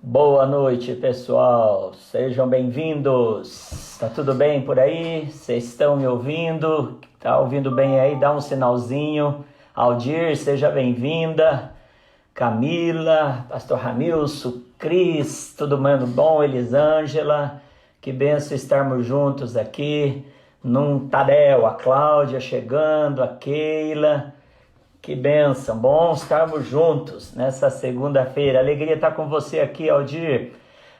Boa noite, pessoal. Sejam bem-vindos. Tá tudo bem por aí? Vocês estão me ouvindo? Tá ouvindo bem aí? Dá um sinalzinho. Aldir, seja bem-vinda. Camila, Pastor Ramilson, Cris, tudo mundo bom? Elisângela, que benção estarmos juntos aqui. Num Tadel, a Cláudia chegando, a Keila. Que bênção, bom estarmos juntos nessa segunda-feira. Alegria estar com você aqui, Aldir.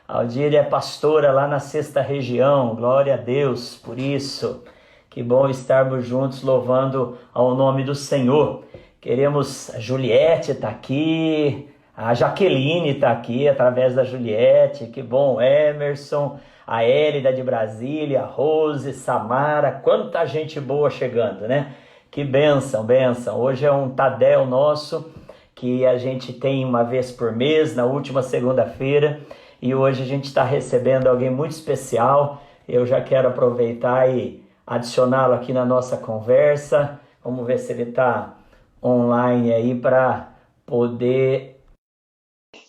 Aldir é pastora lá na Sexta Região, glória a Deus por isso. Que bom estarmos juntos louvando ao nome do Senhor. Queremos, a Juliette está aqui, a Jaqueline está aqui através da Juliette, que bom, Emerson, a Hélida de Brasília, a Rose, Samara, quanta gente boa chegando, né? Que bênção, bênção. Hoje é um Tadel nosso, que a gente tem uma vez por mês, na última segunda-feira, e hoje a gente está recebendo alguém muito especial. Eu já quero aproveitar e adicioná-lo aqui na nossa conversa. Vamos ver se ele está online aí para poder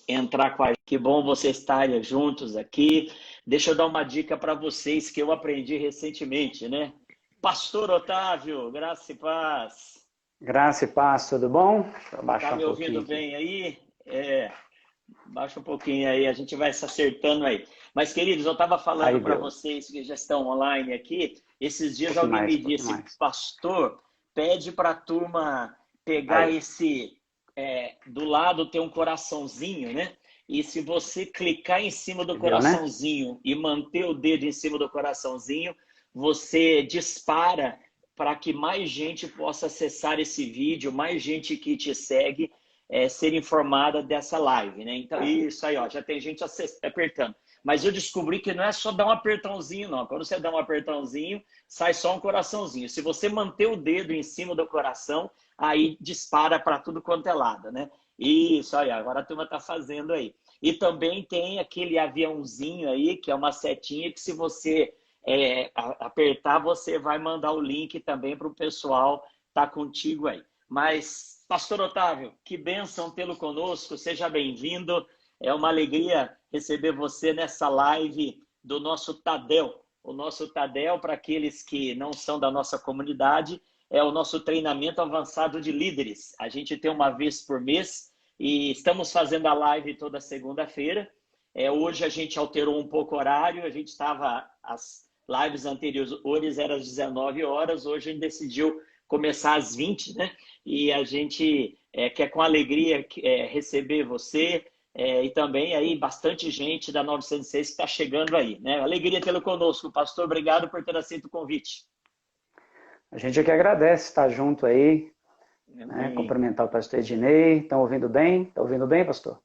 entrar com a gente. Que bom vocês estarem juntos aqui. Deixa eu dar uma dica para vocês que eu aprendi recentemente, né? Pastor Otávio, graça e paz. Graça e paz, tudo bom? Deixa eu baixar Tá me um ouvindo pouquinho bem aqui. aí? Baixa um pouquinho aí, a gente vai se acertando aí. Mas, queridos, eu estava falando Aí para deu. vocês que já estão online aqui. Esses Um dias pouquinho alguém mais, me um pouquinho disse, mais. pastor, pede para a turma pegar Aí. esse. Do lado tem um coraçãozinho, né? E se você clicar em cima do Deu, né? coraçãozinho e manter o dedo em cima do coraçãozinho, você dispara para que mais gente possa acessar esse vídeo, mais gente que te segue ser informada dessa live, né? Então, isso aí, ó, já tem gente apertando. Mas eu descobri que não é só dar um apertãozinho, não. Quando você dá um apertãozinho, sai só um coraçãozinho. Se você manter o dedo em cima do coração, aí dispara para tudo quanto é lado, né? Isso aí, agora a turma está fazendo aí. E também tem aquele aviãozinho aí, que é uma setinha que se você apertar, você vai mandar o link também para o pessoal estar contigo aí. Mas, Pastor Otávio, que bênção tê-lo conosco, seja bem-vindo. É uma alegria receber você nessa live do nosso Tadel. O nosso Tadel, para aqueles que não são da nossa comunidade, é o nosso treinamento avançado de líderes. A gente tem uma vez por mês e estamos fazendo a live toda segunda-feira. Hoje a gente alterou um pouco o horário, a gente estava, as lives anteriores eram às 19 horas, hoje a gente decidiu começar às 20, né? E a gente quer com alegria receber você e também aí bastante gente da 906 que está chegando aí, né? Alegria tê-lo conosco, pastor. Obrigado por ter aceito o convite. A gente aqui agradece estar junto aí, né? Amém. Cumprimentar o pastor Ednei. Estão ouvindo bem? Está ouvindo bem, pastor?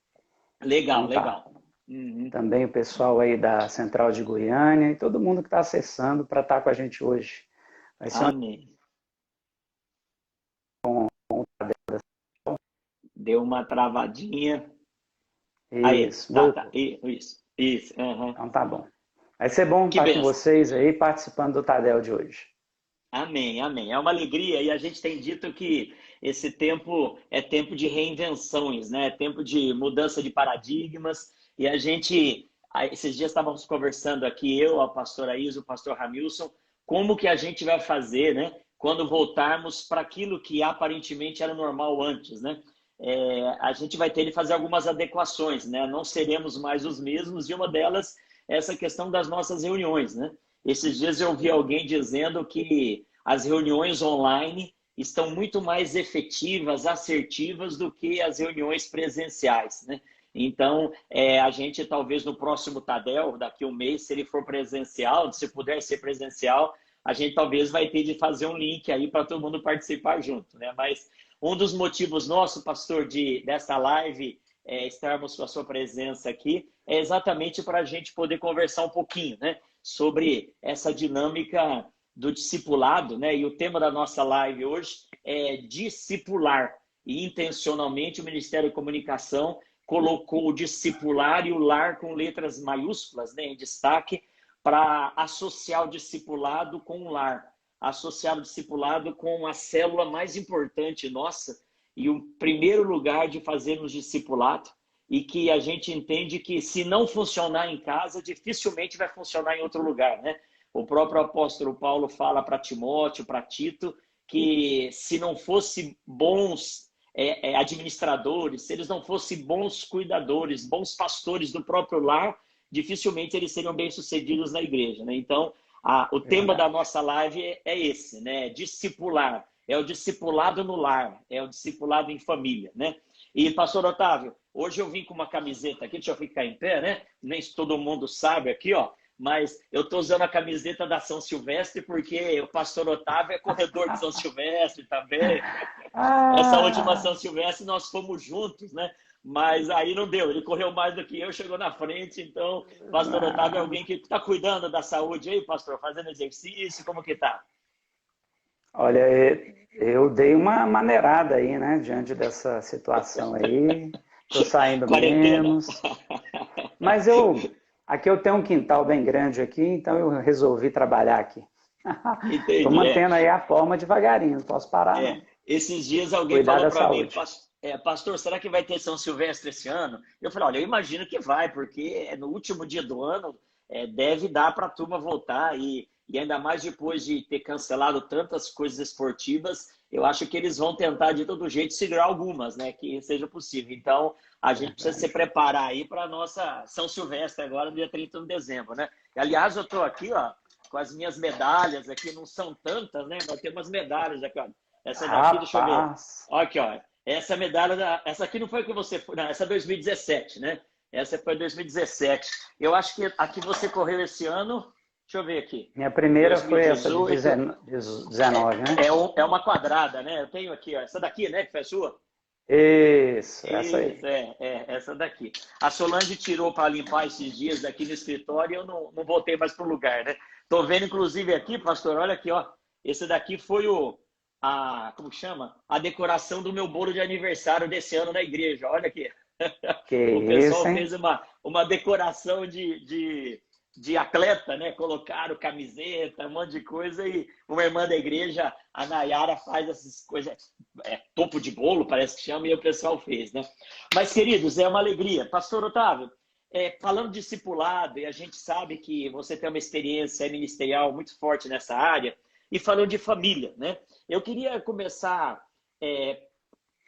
Legal, Então tá. legal. Uhum. Também o pessoal aí da Central de Goiânia e todo mundo que está acessando para estar com a gente hoje. Vai ser Amém. Deu uma travadinha. Aí, isso. tá. Isso. Uhum. Então tá bom. Vai ser bom Que estar com benção. vocês aí participando do Tadel de hoje. Amém, amém. É uma alegria e a gente tem dito que esse tempo é tempo de reinvenções, né? É tempo de mudança de paradigmas e a gente, esses dias estávamos conversando aqui, eu, a pastora Isa, o pastor Ramilson, como que a gente vai fazer, né? Quando voltarmos para aquilo que aparentemente era normal antes, né? A gente vai ter de fazer algumas adequações, né? Não seremos mais os mesmos e uma delas é essa questão das nossas reuniões, né? Esses dias eu ouvi alguém dizendo que as reuniões online estão muito mais efetivas, assertivas do que as reuniões presenciais, né? Então, a gente talvez no próximo Tadel, daqui a um mês, se ele for presencial, se puder ser presencial, a gente talvez vai ter de fazer um link aí para todo mundo participar junto, né? Mas um dos motivos nosso, pastor, dessa live estarmos com a sua presença aqui é exatamente para a gente poder conversar um pouquinho, né? Sobre essa dinâmica do discipulado, né? E o tema da nossa live hoje é discipular. E intencionalmente o Ministério da Comunicação colocou o discipular e o lar com letras maiúsculas, né, em destaque, para associar o discipulado com o lar, associar o discipulado com a célula mais importante nossa e o primeiro lugar de fazermos discipulado. e que a gente entende que se não funcionar em casa, dificilmente vai funcionar em outro lugar, né? O próprio apóstolo Paulo fala para Timóteo, para Tito, que se não fosse bons administradores, se eles não fossem bons cuidadores, bons pastores do próprio lar, dificilmente eles seriam bem-sucedidos na igreja, né? Então, o tema da nossa live é esse, né? Discipular. É o discipulado no lar, é o discipulado em família, né? E, pastor Otávio, hoje eu vim com uma camiseta aqui, deixa eu ficar em pé, né? Nem se todo mundo sabe aqui, ó. Mas eu estou usando a camiseta da São Silvestre porque o pastor Otávio é corredor de São Silvestre também. Essa última São Silvestre nós fomos juntos, né? Mas aí não deu, ele correu mais do que eu, chegou na frente, então pastor Otávio é alguém que está cuidando da saúde aí, pastor, fazendo exercício, como que tá? Olha, eu dei uma maneirada aí, né, diante dessa situação aí, tô saindo menos, mas aqui eu tenho um quintal bem grande aqui, então eu resolvi trabalhar aqui. Entendi, tô mantendo aí a forma devagarinho, não posso parar não. Esses dias alguém Cuidar falou da para mim, saúde. pastor, será que vai ter São Silvestre esse ano? Eu falei, olha, eu imagino que vai, porque no último dia do ano, deve dar para a turma voltar e ainda mais depois de ter cancelado tantas coisas esportivas, eu acho que eles vão tentar de todo jeito segurar algumas, né, que seja possível. Então, a gente precisa se preparar aí para a nossa São Silvestre agora, no dia 31 de dezembro, né? Aliás, eu estou aqui, ó, com as minhas medalhas aqui, não são tantas, né, mas tem umas medalhas aqui, ó. Essa daqui, deixa eu ver. Olha aqui, ó. Essa medalha, essa aqui não foi que você foi, não, essa é 2017, né? Essa foi 2017. Eu acho que a que você correu esse ano, deixa eu ver aqui. Minha primeira 2018, foi essa de 19, né? É uma quadrada, né? Eu tenho aqui, ó, essa daqui, né? Que foi a sua? Isso, essa aí. Essa daqui. A Solange tirou para limpar esses dias daqui no escritório e eu não voltei mais para o lugar, né? Tô vendo, inclusive, aqui, pastor, olha aqui, ó. Esse daqui foi como chama? A decoração do meu bolo de aniversário desse ano na igreja. Olha aqui. O pessoal fez uma decoração de atleta, né? Colocaram camiseta, um monte de coisa e uma irmã da igreja, a Nayara, faz essas coisas, topo de bolo, parece que chama, e o pessoal fez, né? Mas, queridos, é uma alegria. Pastor Otávio, falando de discipulado, e a gente sabe que você tem uma experiência ministerial muito forte nessa área, e falando de família, né? Eu queria começar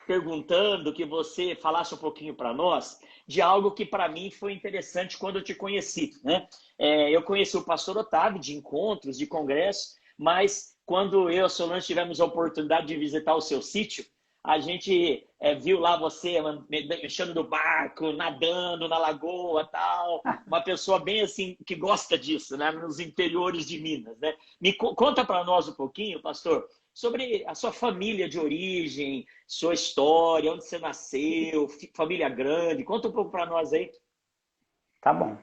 perguntando que você falasse um pouquinho para nós de algo que para mim foi interessante quando eu te conheci, né? Eu conheci o pastor Otávio de encontros, de congressos, mas quando eu e a Solange tivemos a oportunidade de visitar o seu sítio, a gente viu lá você mexendo no barco, nadando na lagoa, tal, uma pessoa bem assim que gosta disso, né? Nos interiores de Minas, né? Conta para nós um pouquinho, pastor, sobre a sua família de origem, sua história, onde você nasceu, família grande. Conta um pouco para nós aí. Tá bom.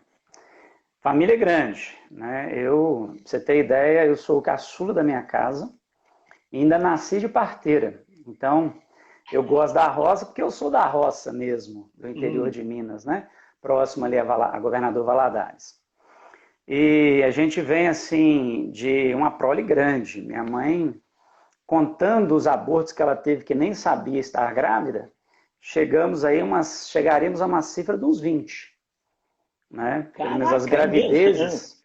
Família grande, né? Pra você ter ideia, eu sou o caçula da minha casa e ainda nasci de parteira. Então, eu gosto da roça porque eu sou da roça mesmo, do interior de Minas, né? Próximo ali a Governador Valadares. E a gente vem, assim, de uma prole grande. Minha mãe, contando os abortos que ela teve, que nem sabia estar grávida, chegaríamos a uma cifra de uns 20. Né? Pelo menos as gravidezes.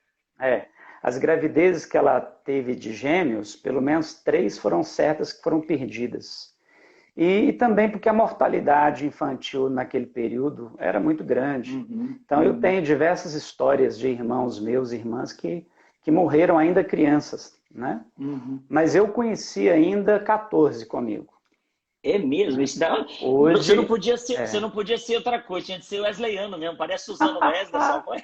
As gravidezes que ela teve de gêmeos, pelo menos 3 foram certas que foram perdidas. E também porque a mortalidade infantil naquele período era muito grande. Então eu tenho diversas histórias de irmãos meus e irmãs que morreram ainda crianças, né? Mas eu conheci ainda 14 comigo. É mesmo? Isso dá... Hoje, você não podia ser outra coisa, tinha de ser wesleyano mesmo, parece Suzano Wesley, sua mãe.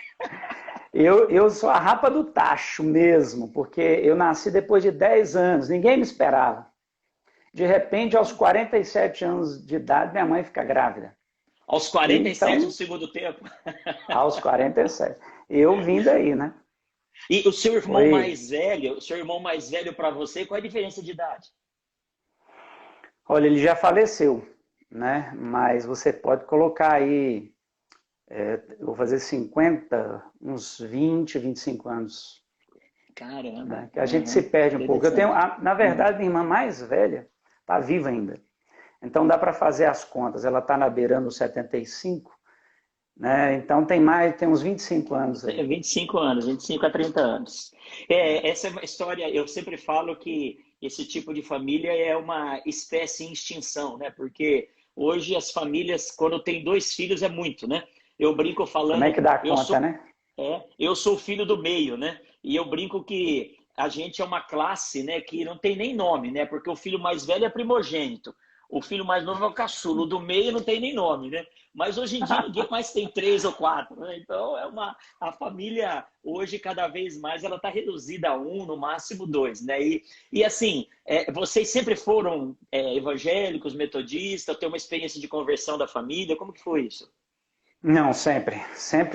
Eu sou a rapa do tacho mesmo, porque eu nasci depois de 10 anos, ninguém me esperava. De repente, aos 47 anos de idade, minha mãe fica grávida. Aos 47 então, do segundo tempo? Aos 47. Eu vim daí, né? E o seu irmão mais velho para você, qual é a diferença de idade? Olha, ele já faleceu, né? Mas você pode colocar aí, eu vou fazer 50, uns 20, 25 anos. Caramba. Né? Que a gente se perde um pouco. Eu tenho, na verdade, minha irmã mais velha está viva ainda. Então dá para fazer as contas. Ela está na beirando os 75. né? Então tem uns 25 anos aí. 25 anos, 25 a 30 anos. Essa é uma história, eu sempre falo que esse tipo de família é uma espécie em extinção, né? Porque hoje as famílias, quando tem dois filhos, é muito, né? Eu brinco Como é falando, que dá conta, né? eu sou o filho do meio, né? E eu brinco que a gente é uma classe, né, que não tem nem nome, né? Porque o filho mais velho é primogênito, o filho mais novo é o caçula, o do meio não tem nem nome, né? Mas hoje em dia ninguém mais tem três ou quatro, né? Então a família hoje cada vez mais ela está reduzida a um, no máximo dois, né? E assim, vocês sempre foram evangélicos, metodistas, tem uma experiência de conversão da família, como que foi isso? Não, sempre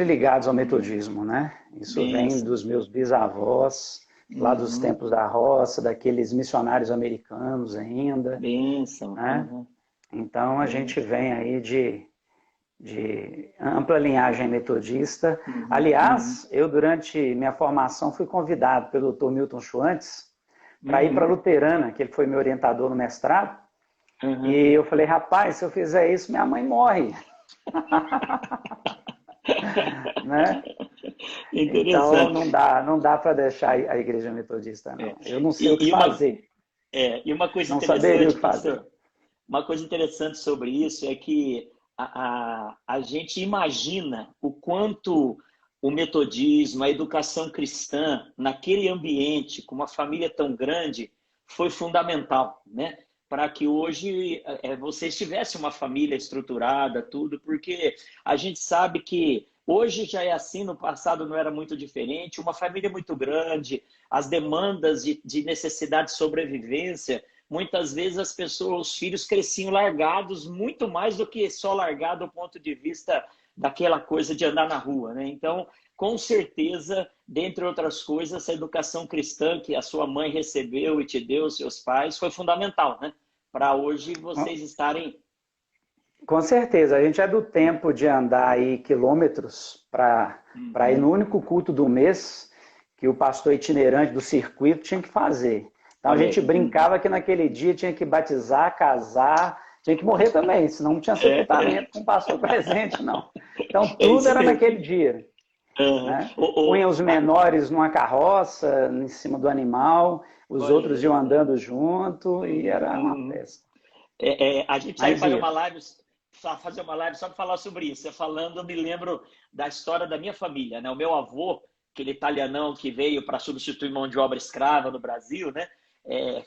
ligados ao metodismo, né? Isso vem Benção. dos meus bisavós, lá dos Uhum. tempos da roça, daqueles missionários americanos ainda, Benção. né? Uhum. Então a gente Benção. vem aí de ampla linhagem metodista. Uhum. Uhum. Aliás, eu durante minha formação fui convidado pelo Dr. Milton Schwantz para ir para a Uhum. Luterana, que ele foi meu orientador no mestrado, e Uhum. eu falei, rapaz, se eu fizer isso, minha mãe morre, né? Então Interessante. não dá para deixar a igreja metodista, É. não. Eu não sei o que E, e uma, fazer, e uma coisa não saberia o interessante, que fazer. pastor, uma coisa interessante sobre isso é que a gente imagina o quanto o metodismo, a educação cristã, naquele ambiente, com uma família tão grande, foi fundamental, né? Para que hoje vocês tivessem uma família estruturada, tudo, porque a gente sabe que hoje já é assim, no passado não era muito diferente, uma família muito grande, as demandas de necessidade de sobrevivência. Muitas vezes as pessoas, os filhos cresciam largados, muito mais do que só largado do ponto de vista daquela coisa de andar na rua, né? Então, com certeza, dentre outras coisas, essa educação cristã que a sua mãe recebeu e te deu, seus pais, foi fundamental, né? Para hoje vocês estarem. Com certeza, a gente é do tempo de andar aí quilômetros para ir Uhum. no único culto do mês que o pastor itinerante do circuito tinha que fazer. Então a Olha gente aí. Uhum. brincava que naquele dia tinha que batizar, casar, tinha que morrer também, senão não tinha sepultamento com o pastor presente, não. Então É tudo isso era mesmo. naquele dia, Uhum. né? Punha os menores numa carroça, em cima do animal, os Olha outros iam aí. andando junto e era uma Uhum. festa. A gente vai Mas ia. fazer uma live só para falar sobre isso. Você falando, eu me lembro da história da minha família, né? O meu avô, aquele italianão que veio para substituir mão de obra escrava no Brasil, né?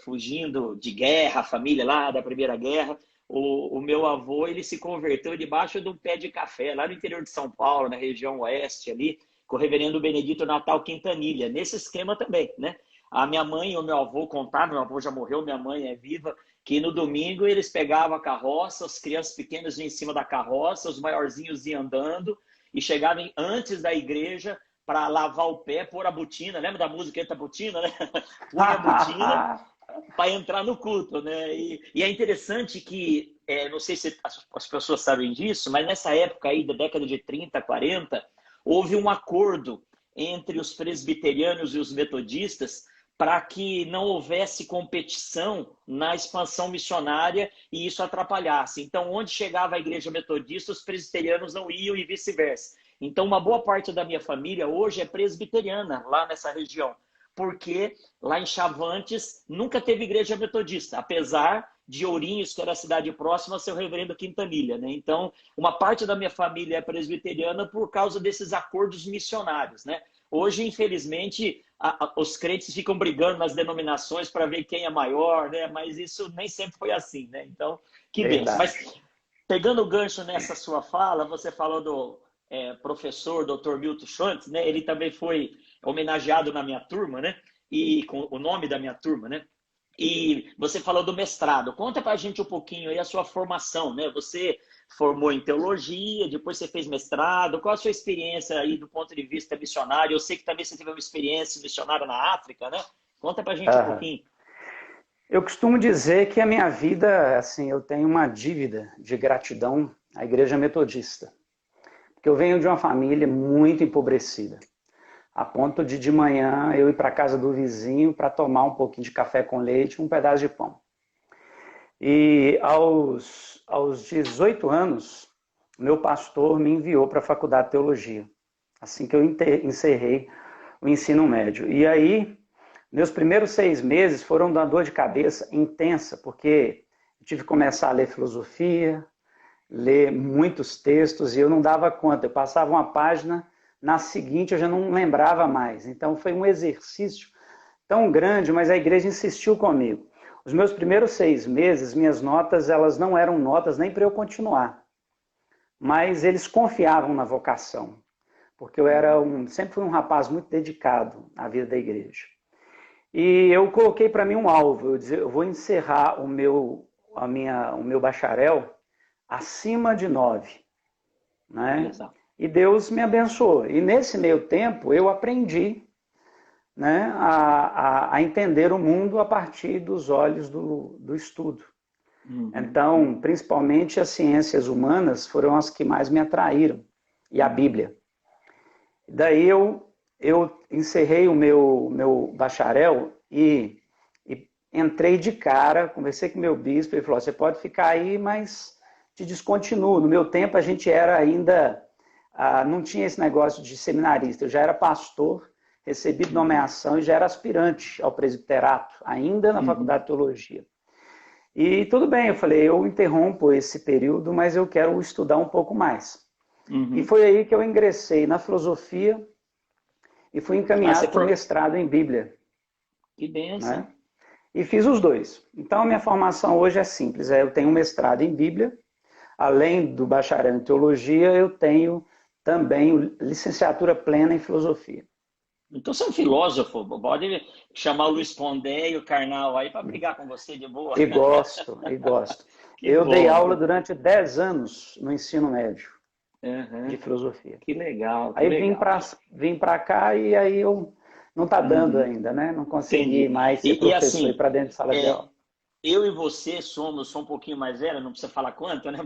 Fugindo de guerra, a família lá da Primeira Guerra. O meu avô, ele se converteu debaixo de um pé de café, lá no interior de São Paulo, na região oeste ali, com o reverendo Benedito Natal Quintanilha, nesse esquema também, né? A minha mãe e o meu avô contaram, meu avô já morreu, minha mãe é viva, que no domingo eles pegavam a carroça, as crianças pequenas iam em cima da carroça, os maiorzinhos iam andando e chegavam antes da igreja para lavar o pé, pôr a botina, lembra da música Entra a Botina, né? Punha a botina para entrar no culto, né? E é interessante que, não sei se as pessoas sabem disso, mas nessa época aí, da década de 30, 40, houve um acordo entre os presbiterianos e os metodistas para que não houvesse competição na expansão missionária e isso atrapalhasse. Então, onde chegava a igreja metodista, os presbiterianos não iam e vice-versa. Então, uma boa parte da minha família hoje é presbiteriana, lá nessa região, porque lá em Chavantes nunca teve igreja metodista, apesar de Ourinhos, que era a cidade próxima, ser o reverendo Quintanilha, né? Então, uma parte da minha família é presbiteriana por causa desses acordos missionários, né? Hoje, infelizmente, os crentes ficam brigando nas denominações para ver quem é maior, né? Mas isso nem sempre foi assim, né? Então, que benção. Verdade. Mas pegando o gancho nessa sua fala, você falou do professor Dr. Milton Schultz, né? Ele também foi homenageado na minha turma, né? E com o nome da minha turma, né? E você falou do mestrado. Conta pra gente um pouquinho aí a sua formação, né? Você formou em teologia, depois você fez mestrado. Qual a sua experiência aí do ponto de vista missionário? Eu sei que também você teve uma experiência missionária na África, né? Conta pra gente um Aham. pouquinho. Eu costumo dizer que a minha vida, assim, eu tenho uma dívida de gratidão à Igreja Metodista. Porque eu venho de uma família muito empobrecida, a ponto de manhã eu ir para a casa do vizinho para tomar um pouquinho de café com leite e um pedaço de pão. E aos 18 anos, o meu pastor me enviou para a faculdade de teologia, assim que eu encerrei o ensino médio. E aí, meus primeiros 6 meses foram uma dor de cabeça intensa, porque eu tive que começar a ler filosofia, ler muitos textos, e eu não dava conta. Eu passava uma página, na seguinte eu já não lembrava mais. Então foi um exercício tão grande, mas a igreja insistiu comigo. Os meus primeiros 6 meses, minhas notas, elas não eram notas nem para eu continuar. Mas eles confiavam na vocação, porque eu sempre fui um rapaz muito dedicado à vida da igreja. E eu coloquei para mim um alvo, eu vou encerrar o meu bacharel acima de 9, né? Exato. E Deus me abençoou. E nesse meio tempo eu aprendi, né, a entender o mundo a partir dos olhos do estudo. Então, principalmente as ciências humanas foram as que mais me atraíram, e a Bíblia. Daí eu encerrei o meu bacharel e entrei de cara, conversei com o meu bispo, ele falou, você pode ficar aí, mas te descontinuo. No meu tempo a gente era ainda, não tinha esse negócio de seminarista, eu já era pastor, recebi nomeação e já era aspirante ao presbiterato, ainda na faculdade de teologia. E tudo bem, eu falei, eu interrompo esse período, mas eu quero estudar um pouco mais. E foi aí que eu ingressei na filosofia e fui encaminhado para o mestrado em Bíblia. Que bênção. Né? E fiz os dois. Então, a minha formação hoje é simples. Eu tenho um mestrado em Bíblia, além do bacharel em teologia, eu tenho também licenciatura plena em filosofia. Então você é um filósofo, pode chamar o Luiz Pondé e o Karnal aí para brigar com você de boa. E gosto. Eu dei aula durante 10 anos no ensino médio de filosofia. Que legal. Aí vim para cá e aí eu não está dando ainda, né? Não consegui mais ser professor assim, para dentro de sala de aula. Eu e você sou um pouquinho mais velho, não precisa falar quanto, né?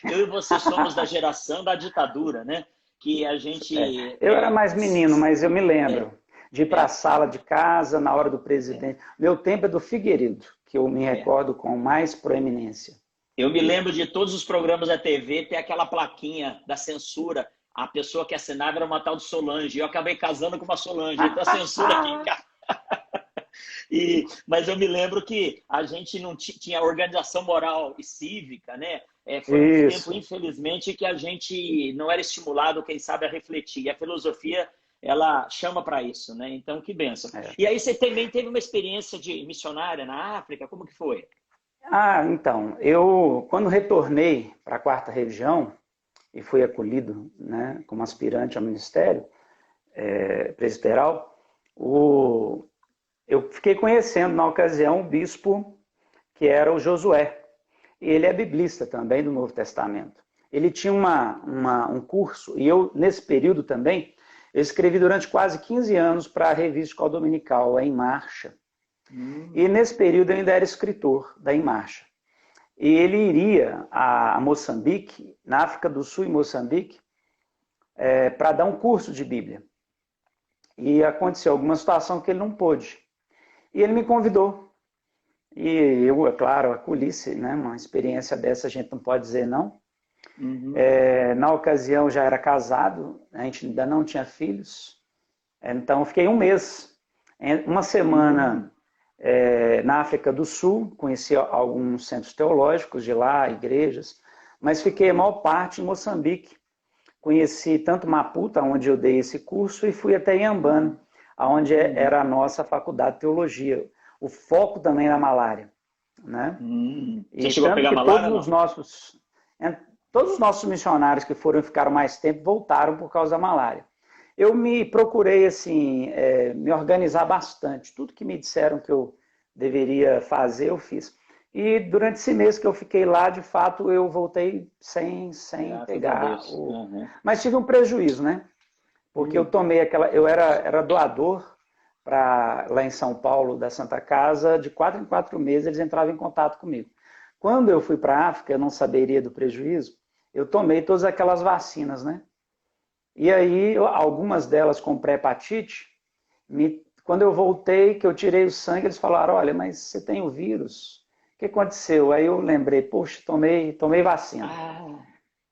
Eu e você somos da geração da ditadura, né? Que a gente... Eu era mais menino, mas eu me lembro de ir para a sala de casa na hora do presidente. Meu tempo é do Figueiredo, que eu me recordo com mais proeminência. Eu me lembro de todos os programas da TV ter aquela plaquinha da censura. A pessoa que assinava era uma tal de Solange. Eu acabei casando com uma Solange. Então a censura aqui... Mas eu me lembro que a gente não tinha organização moral e cívica, né? Foi um tempo, infelizmente, que a gente não era estimulado, quem sabe, a refletir. E a filosofia, ela chama para isso, né? Então, que bênção. E aí você também teve uma experiência de missionária na África? Como que foi? Então, eu, quando retornei para a 4ª Região e fui acolhido, né, como aspirante ao ministério presbiteral, eu fiquei conhecendo, na ocasião, um bispo que era o Josué. E ele é biblista também do Novo Testamento. Ele tinha um curso, e eu, nesse período também, eu escrevi durante quase 15 anos para a revista Escola Dominical, a Em Marcha. E nesse período eu ainda era escritor da Em Marcha. E ele iria a Moçambique, na África do Sul e Moçambique, para dar um curso de Bíblia. E aconteceu alguma situação que ele não pôde. E ele me convidou. E eu, é claro, acolhi, né? Uma experiência dessa a gente não pode dizer não. Na ocasião já era casado, a gente ainda não tinha filhos. Então fiquei um mês, uma semana na África do Sul, conheci alguns centros teológicos de lá, igrejas, mas fiquei a maior parte em Moçambique. Conheci tanto Maputo, onde eu dei esse curso, e fui até Inhambane, onde era a nossa faculdade de teologia. O foco também na malária. Né? Você chegou a pegar malária? Todos os nossos missionários que ficaram mais tempo voltaram por causa da malária. Eu procurei assim, me organizar bastante. Tudo que me disseram que eu deveria fazer, eu fiz. E durante esse mês que eu fiquei lá, de fato, eu voltei sem pegar. Mas tive um prejuízo, né? Porque eu tomei eu era doador lá em São Paulo, da Santa Casa, de 4 em 4 meses eles entravam em contato comigo. Quando eu fui para a África, eu não saberia do prejuízo, eu tomei todas aquelas vacinas, né? E aí, algumas delas com pré-hepatite, quando eu voltei, que eu tirei o sangue, eles falaram, olha, mas você tem o vírus, o que aconteceu? Aí eu lembrei, poxa, tomei vacina.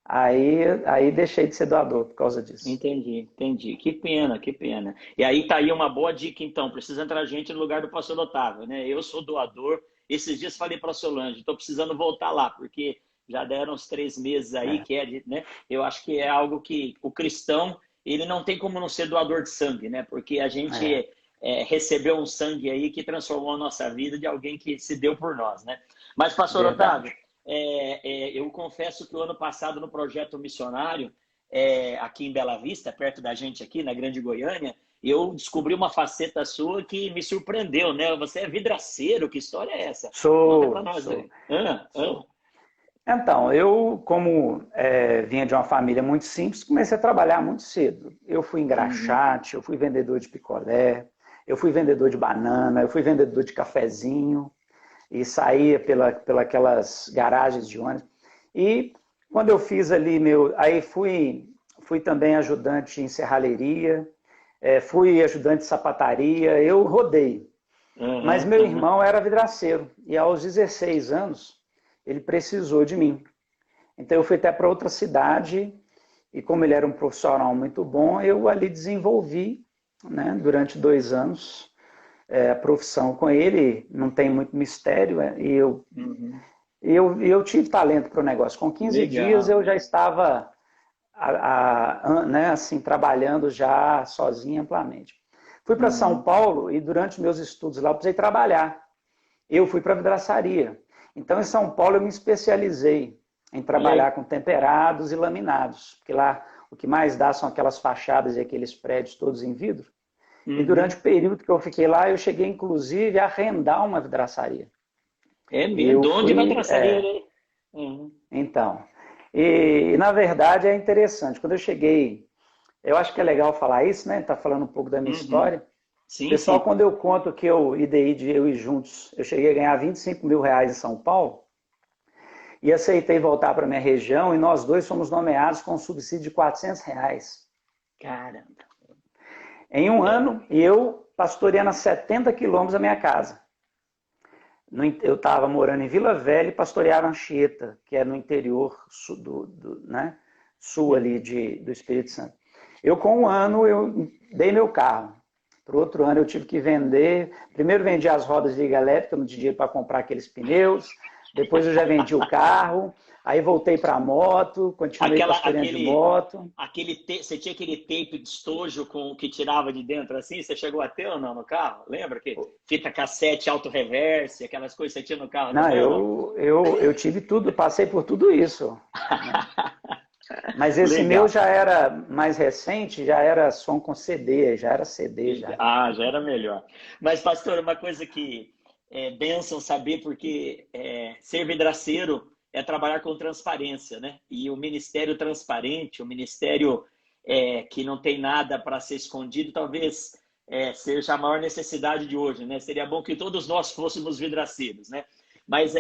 Aí deixei de ser doador por causa disso. Entendi, entendi. Que pena, que pena. E aí tá aí uma boa dica, então. Precisa entrar gente no lugar do pastor Otávio, né? Eu sou doador. Esses dias falei para a Solange, estou precisando voltar lá, porque já deram uns 3 meses aí, É, que é, né? Eu acho que é algo que o cristão, ele não tem como não ser doador de sangue, né? Porque a é, gente recebeu um sangue aí que transformou a nossa vida de alguém que se deu por nós, né? Mas, pastor Otávio, verdade. eu confesso que o ano passado, no projeto missionário, aqui em Bela Vista, perto da gente aqui, na Grande Goiânia, eu descobri uma faceta sua que me surpreendeu, né? Você é vidraceiro, que história é essa? Conta pra Sou, nós sou, aí. sou. Então, eu, como vinha de uma família muito simples, comecei a trabalhar muito cedo. Eu fui Uhum. engraxate, eu fui vendedor de picolé, eu fui vendedor de banana, eu fui vendedor de cafezinho e saía aquelas garagens de ônibus. E quando eu fiz ali aí fui também ajudante em serralheria, fui ajudante de sapataria, eu rodei. Mas Uhum, meu uhum. irmão era vidraceiro e aos 16 anos ele precisou de mim. Então eu fui até para outra cidade e como ele era um profissional muito bom, eu ali desenvolvi, né, durante 2 anos a profissão com ele, não tem muito mistério, Uhum. eu tive talento para o negócio. Com 15 dias Legal. eu já estava né, assim, trabalhando já sozinho amplamente. Fui para São Uhum. Paulo e durante meus estudos lá eu precisei trabalhar. Eu fui para a vidraçaria. Então, em São Paulo, eu me especializei em trabalhar Le- com temperados e laminados, porque lá o que mais dá são aquelas fachadas e aqueles prédios todos em vidro. E durante Uhum. o período que eu fiquei lá, eu cheguei inclusive a arrendar uma vidraçaria. É E mesmo? eu De onde vai fui, traçaria aí? Uhum. então. E na verdade é interessante. Quando eu cheguei, eu acho que é legal falar isso, né? Tá falando um pouco da minha Uhum. história. Sim, Pessoal, sim. quando eu conto que eu IDI de eu e juntos, eu cheguei a ganhar R$ 25.000 em São Paulo, e aceitei voltar para minha região e nós dois fomos nomeados com um subsídio de R$ 400 Caramba. em um É. ano e eu pastoreando a 70 quilômetros da minha casa. Eu estava morando em Vila Velha e pastoreava Anchieta, que é no interior sul, né, sul ali Uhum. do Espírito Santo. Eu, com um ano, eu dei meu carro. Para o outro ano, eu tive que vender. Primeiro, vendi as rodas de liga elétrica, não tinha dinheiro para comprar aqueles pneus. Depois, eu já vendi o carro. Aí, voltei para a moto, continuei Aquela, pastoreando de moto. você tinha aquele tape de estojo com o que tirava de dentro assim? Você chegou a ter ou não no carro? Lembra que fita cassete auto-reverse, aquelas coisas que você tinha no carro Não, também ou não? eu tive tudo, passei por tudo isso. Né? Mas esse meu Legal. já era mais recente, já era som com CD, já era CD já. Ah, já era melhor. Mas, pastor, uma coisa que é bênção saber, porque ser vidraceiro é trabalhar com transparência, né? E o ministério transparente, o ministério que não tem nada para ser escondido, talvez seja a maior necessidade de hoje, né? Seria bom que todos nós fôssemos vidraceiros, né? Mas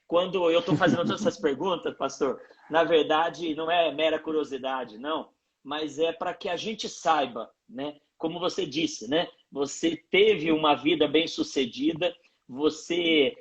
quando eu estou fazendo todas essas perguntas, pastor, na verdade não é mera curiosidade, não, mas é para que a gente saiba, né? Como você disse, né? Você teve uma vida bem sucedida, você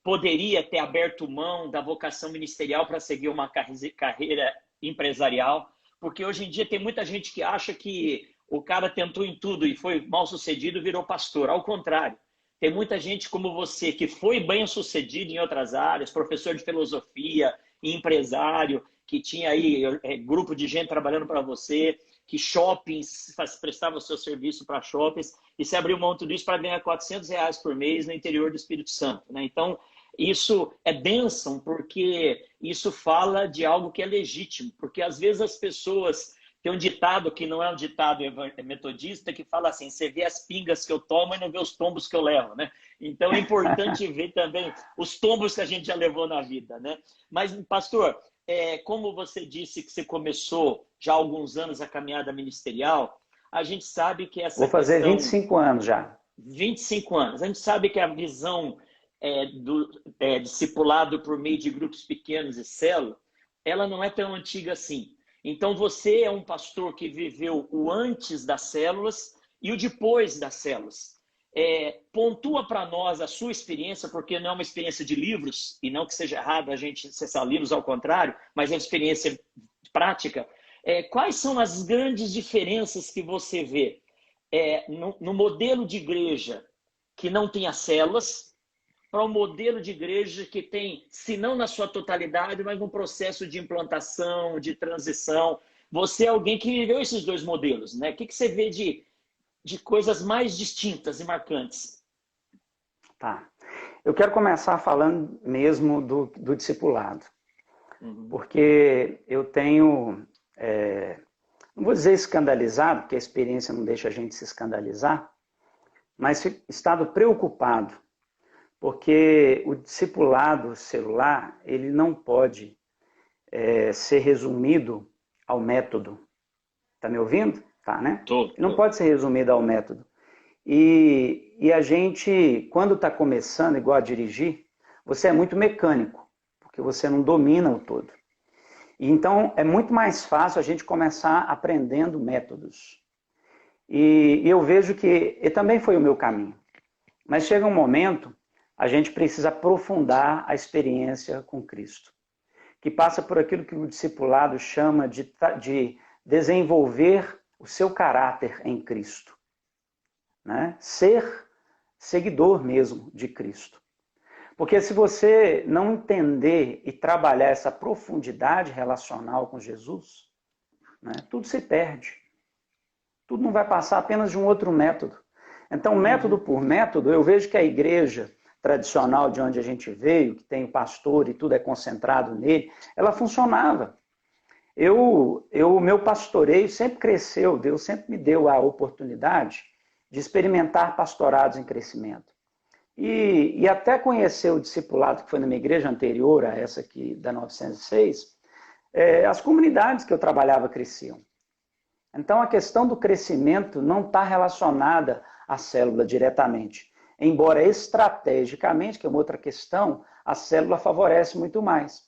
poderia ter aberto mão da vocação ministerial para seguir uma carreira empresarial, porque hoje em dia tem muita gente que acha que o cara tentou em tudo e foi mal sucedido e virou pastor. Ao contrário, tem muita gente como você que foi bem sucedido em outras áreas, professor de filosofia, empresário, que tinha aí grupo de gente trabalhando para você, que shoppings prestava o seu serviço para shoppings, e você abriu mão de tudo isso para ganhar R$ 400 por mês no interior do Espírito Santo. Né? Então, isso é bênção, porque isso fala de algo que é legítimo, porque às vezes as pessoas tem um ditado que não é um ditado metodista, que fala assim, você vê as pingas que eu tomo e não vê os tombos que eu levo, né? Então é importante ver também os tombos que a gente já levou na vida, né? Mas, pastor, como você disse que você começou já há alguns anos a caminhada ministerial, a gente sabe que essa Vou fazer vinte e questão, cinco anos já. 25 anos, a gente sabe que a visão do discipulado por meio de grupos pequenos e célula, ela não é tão antiga assim. Então, você é um pastor que viveu o antes das células e o depois das células. Pontua para nós a sua experiência, porque não é uma experiência de livros, e não que seja errado a gente acessar livros, ao contrário, mas é uma experiência prática, quais são as grandes diferenças que você vê no modelo de igreja que não tem as células para um modelo de igreja que tem, se não na sua totalidade, mas um processo de implantação, de transição? Você é alguém que viveu esses dois modelos, né? O que você vê de coisas mais distintas e marcantes? Tá. Eu quero começar falando mesmo do discipulado. Porque eu tenho, não vou dizer escandalizado, porque a experiência não deixa a gente se escandalizar, mas estado preocupado, porque o discipulado celular, ele não pode ser resumido ao método. Tá me ouvindo? Tá, né? Tô. Não pode ser resumido ao método. E a gente, quando está começando, igual a dirigir, você é muito mecânico, porque você não domina o todo. E então, é muito mais fácil a gente começar aprendendo métodos. E eu vejo que e também foi o meu caminho. Mas chega um momento, a gente precisa aprofundar a experiência com Cristo, que passa por aquilo que o discipulado chama de desenvolver o seu caráter em Cristo. Né? Ser seguidor mesmo de Cristo. Porque se você não entender e trabalhar essa profundidade relacional com Jesus, né, tudo se perde. Tudo não vai passar apenas de um outro método. Então, método por método, eu vejo que a igreja tradicional de onde a gente veio, que tem o pastor e tudo é concentrado nele, ela funcionava. Meu pastoreio sempre cresceu, Deus sempre me deu a oportunidade de experimentar pastorados em crescimento. E até conhecer o discipulado que foi na minha igreja anterior a essa aqui da 906, as comunidades que eu trabalhava cresciam. Então a questão do crescimento não está relacionada à célula diretamente. Embora estrategicamente, que é uma outra questão, a célula favorece muito mais.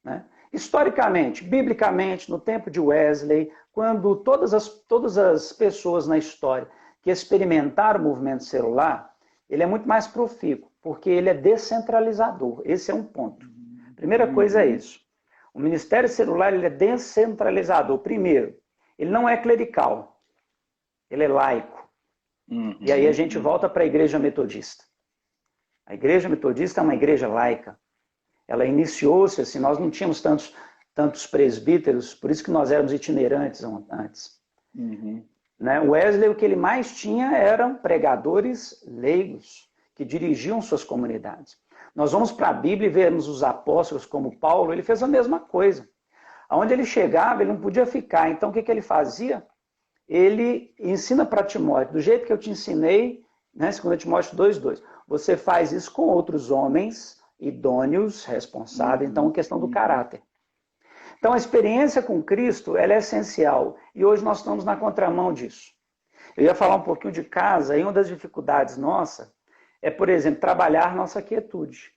Né? Historicamente, biblicamente, no tempo de Wesley, quando todas as pessoas na história que experimentaram o movimento celular, ele é muito mais profícuo, porque ele é descentralizador. Esse é um ponto. Primeira coisa é isso. O ministério celular ele é descentralizador. Primeiro, ele não é clerical, ele é laico. E aí a gente volta para a igreja metodista. A igreja metodista é uma igreja laica. Ela iniciou-se assim, nós não tínhamos tantos presbíteros, por isso que nós éramos itinerantes antes. Né? Wesley, o que ele mais tinha eram pregadores leigos, que dirigiam suas comunidades. Nós vamos para a Bíblia e vemos os apóstolos como Paulo, ele fez a mesma coisa. Aonde ele chegava, ele não podia ficar. Então, o que ele fazia? Ele ensina para Timóteo, do jeito que eu te ensinei, né, 2 Timóteo 2,2. Você faz isso com outros homens idôneos, responsáveis. Então, a questão do caráter. Então, a experiência com Cristo ela é essencial. E hoje nós estamos na contramão disso. Eu ia falar um pouquinho de casa, e uma das dificuldades nossa é, por exemplo, trabalhar nossa quietude.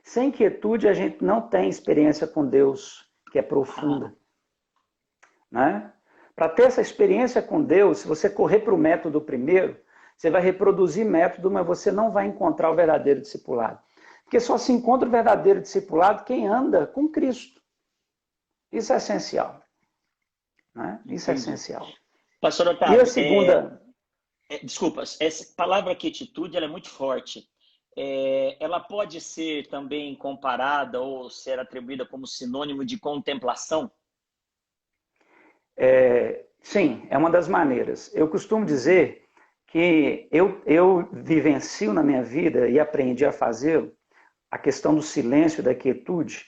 Sem quietude, a gente não tem experiência com Deus, que é profunda. Né? Para ter essa experiência com Deus, se você correr para o método primeiro, você vai reproduzir método, mas você não vai encontrar o verdadeiro discipulado. Porque só se encontra o verdadeiro discipulado quem anda com Cristo. Isso é essencial. Né? Isso é essencial. Pastor Otávio, e a segunda... desculpa, essa palavra quietude ela é muito forte. Ela pode ser também comparada ou ser atribuída como sinônimo de contemplação? Sim, é uma das maneiras. Eu costumo dizer que eu vivencio na minha vida e aprendi a fazê-lo, a questão do silêncio e da quietude,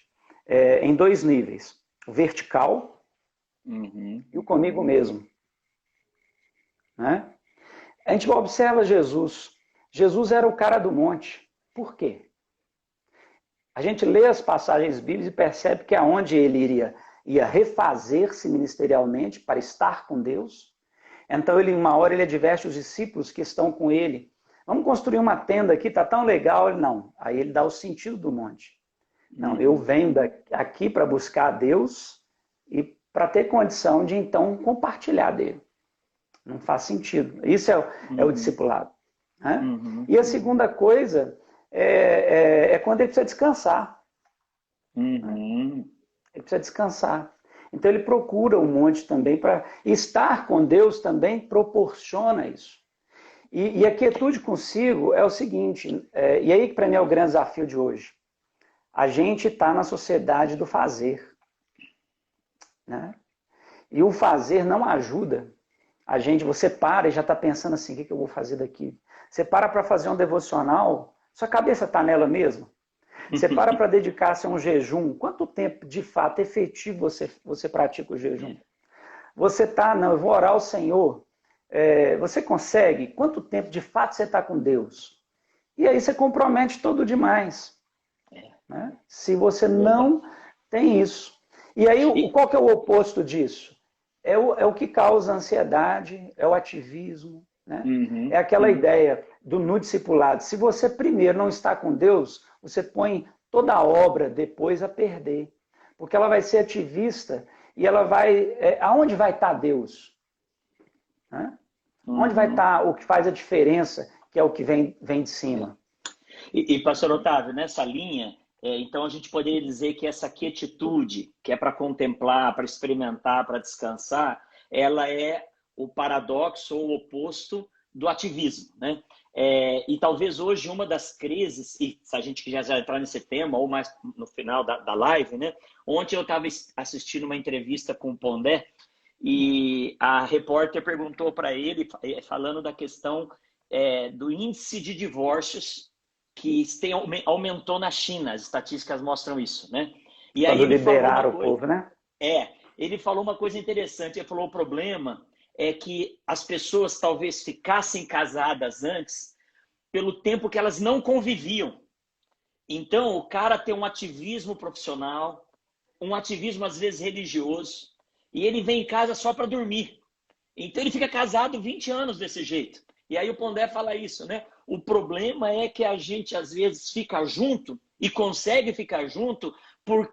em dois níveis. O vertical e o comigo mesmo. Né? A gente observa Jesus. Jesus era o cara do monte. Por quê? A gente lê as passagens bíblicas e percebe que aonde ele ia refazer-se ministerialmente para estar com Deus. Então, uma hora ele adverte os discípulos que estão com ele. Vamos construir uma tenda aqui, tá tão legal. Ele não. Aí ele dá o sentido do monte. Não, eu venho aqui para buscar a Deus e para ter condição de, então, compartilhar dele. Não faz sentido. Isso é o discipulado. Né? E a segunda coisa é quando ele precisa descansar. Ele precisa descansar. Então ele procura um monte também para estar com Deus também proporciona isso. E a quietude consigo é o seguinte, e aí que para mim é o grande desafio de hoje. A gente está na sociedade do fazer, né? E o fazer não ajuda. Você para e já está pensando assim, o que eu vou fazer daqui? Você para fazer um devocional, sua cabeça está nela mesmo? Você para dedicar-se a um jejum, quanto tempo de fato efetivo você pratica o jejum? Você está, não, eu vou orar ao Senhor. Você consegue? Quanto tempo de fato você está com Deus? E aí você compromete todo demais. Né? Se você não tem isso. E aí, qual que é o oposto disso? É o que causa ansiedade, é o ativismo, né? É aquela ideia do no discipulado. Se você primeiro não está com Deus, você põe toda a obra depois a perder. Porque ela vai ser ativista e ela vai... aonde vai estar Deus? Né? Onde vai estar o que faz a diferença, que é o que vem de cima? E pastor Otávio, nessa linha, então a gente poderia dizer que essa quietude, que é para contemplar, para experimentar, para descansar, ela é o paradoxo ou o oposto do ativismo, né? E talvez hoje uma das crises, e se a gente quiser já entrar nesse tema, ou mais no final da live, né? Ontem eu estava assistindo uma entrevista com o Pondé, e a repórter perguntou para ele, falando da questão do índice de divórcios que aumentou na China, as estatísticas mostram isso, né? E quando aí ele liberaram o povo, né? Ele falou uma coisa interessante, ele falou o problema é que as pessoas talvez ficassem casadas antes pelo tempo que elas não conviviam. Então, o cara tem um ativismo profissional, um ativismo às vezes religioso, e ele vem em casa só para dormir. Então ele fica casado 20 anos desse jeito. E aí o Pondé fala isso, né? O problema é que a gente às vezes fica junto e consegue ficar junto por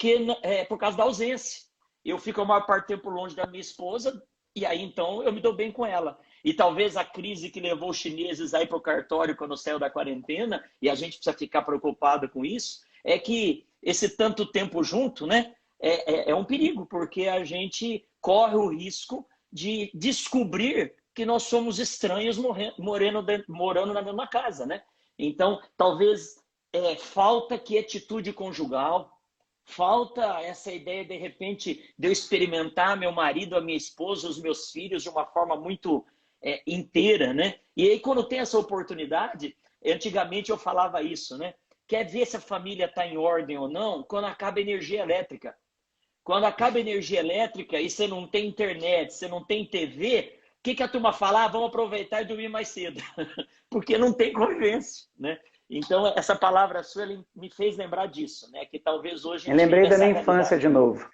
causa da ausência. Eu fico a maior parte do tempo longe da minha esposa e aí então eu me dou bem com ela. E talvez a crise que levou os chineses aí para o cartório quando saiu da quarentena, e a gente precisa ficar preocupado com isso, é que esse tanto tempo junto, né? É um perigo, porque a gente corre o risco de descobrir que nós somos estranhos morando na mesma casa, né? Então, talvez falta quietude conjugal, falta essa ideia, de repente, de eu experimentar meu marido, a minha esposa, os meus filhos de uma forma muito inteira, né? E aí, quando tem essa oportunidade, antigamente eu falava isso, né? Quer ver se a família está em ordem ou não? Quando acaba a energia elétrica. Quando acaba a energia elétrica e você não tem internet, você não tem TV, o que a turma fala? Ah, vamos aproveitar e dormir mais cedo. Porque não tem convivência, né? Então, essa palavra sua me fez lembrar disso, né? Que talvez hoje... Eu lembrei da minha infância de novo.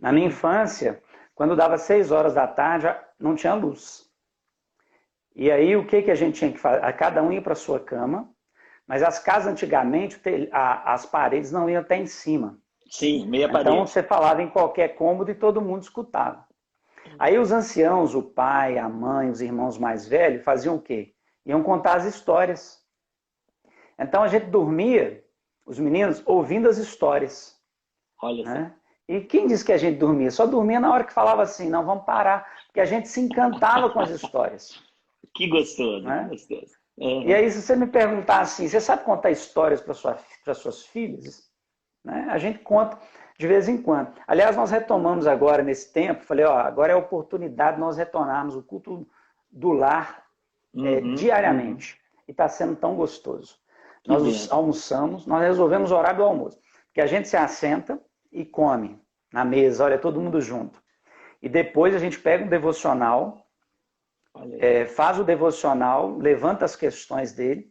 Na minha infância, quando dava 6 horas da tarde, não tinha luz. E aí, o que a gente tinha que fazer? Cada um ia para a sua cama, mas as casas antigamente, as paredes não iam até em cima. Sim, meia parede. Então você falava em qualquer cômodo e todo mundo escutava. Aí os anciãos, o pai, a mãe, os irmãos mais velhos, faziam o quê? Iam contar as histórias. Então a gente dormia, os meninos, ouvindo as histórias. Olha só. Né? E quem disse que a gente dormia? Só dormia na hora que falava assim, não, vamos parar. Porque a gente se encantava com as histórias. Que gostoso, né? Que gostoso. E aí, se você me perguntar assim, você sabe contar histórias para suas filhas? Né? A gente conta de vez em quando. Aliás, nós retomamos agora nesse tempo, falei, agora é a oportunidade de nós retornarmos o culto do lar diariamente. E está sendo tão gostoso. Nós almoçamos, nós resolvemos o horário do almoço. Porque a gente se assenta e come na mesa, olha, todo mundo junto. E depois a gente pega um devocional, faz o devocional, levanta as questões dele.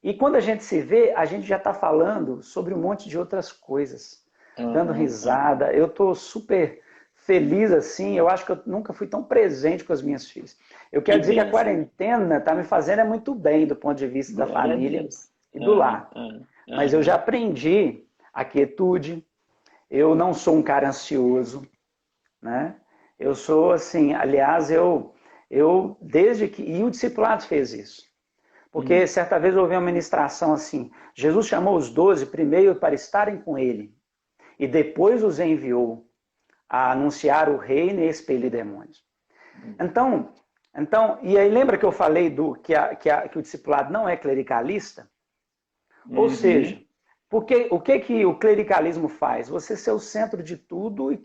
E quando a gente se vê, a gente já está falando sobre um monte de outras coisas. Dando risada. Eu estou super feliz assim. Eu acho que eu nunca fui tão presente com as minhas filhas. Eu quero dizer que a quarentena está me fazendo muito bem do ponto de vista da família e do lar. Mas eu já aprendi a quietude. Eu não sou um cara ansioso. Né? Eu sou assim, aliás, desde que... E o discipulado fez isso. Porque certa vez eu ouvi uma ministração assim, Jesus chamou os 12 primeiro para estarem com ele e depois os enviou a anunciar o reino e expelir demônios. Então, e aí lembra que eu falei que o discipulado não é clericalista? Ou seja, porque o que o clericalismo faz? Você ser o centro de tudo e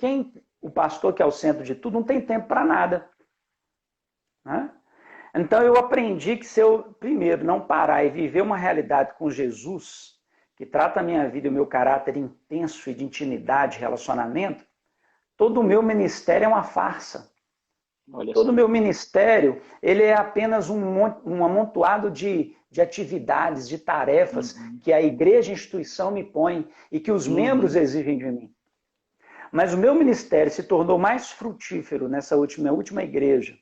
o pastor que é o centro de tudo não tem tempo para nada. Né? Então eu aprendi que se eu, primeiro, não parar e viver uma realidade com Jesus, que trata a minha vida e o meu caráter intenso e de intimidade, relacionamento, todo o meu ministério é uma farsa. Todo o meu ministério, ele é apenas um amontoado de atividades, de tarefas que a igreja, a instituição me põe e que os membros exigem de mim. Mas o meu ministério se tornou mais frutífero nessa última igreja,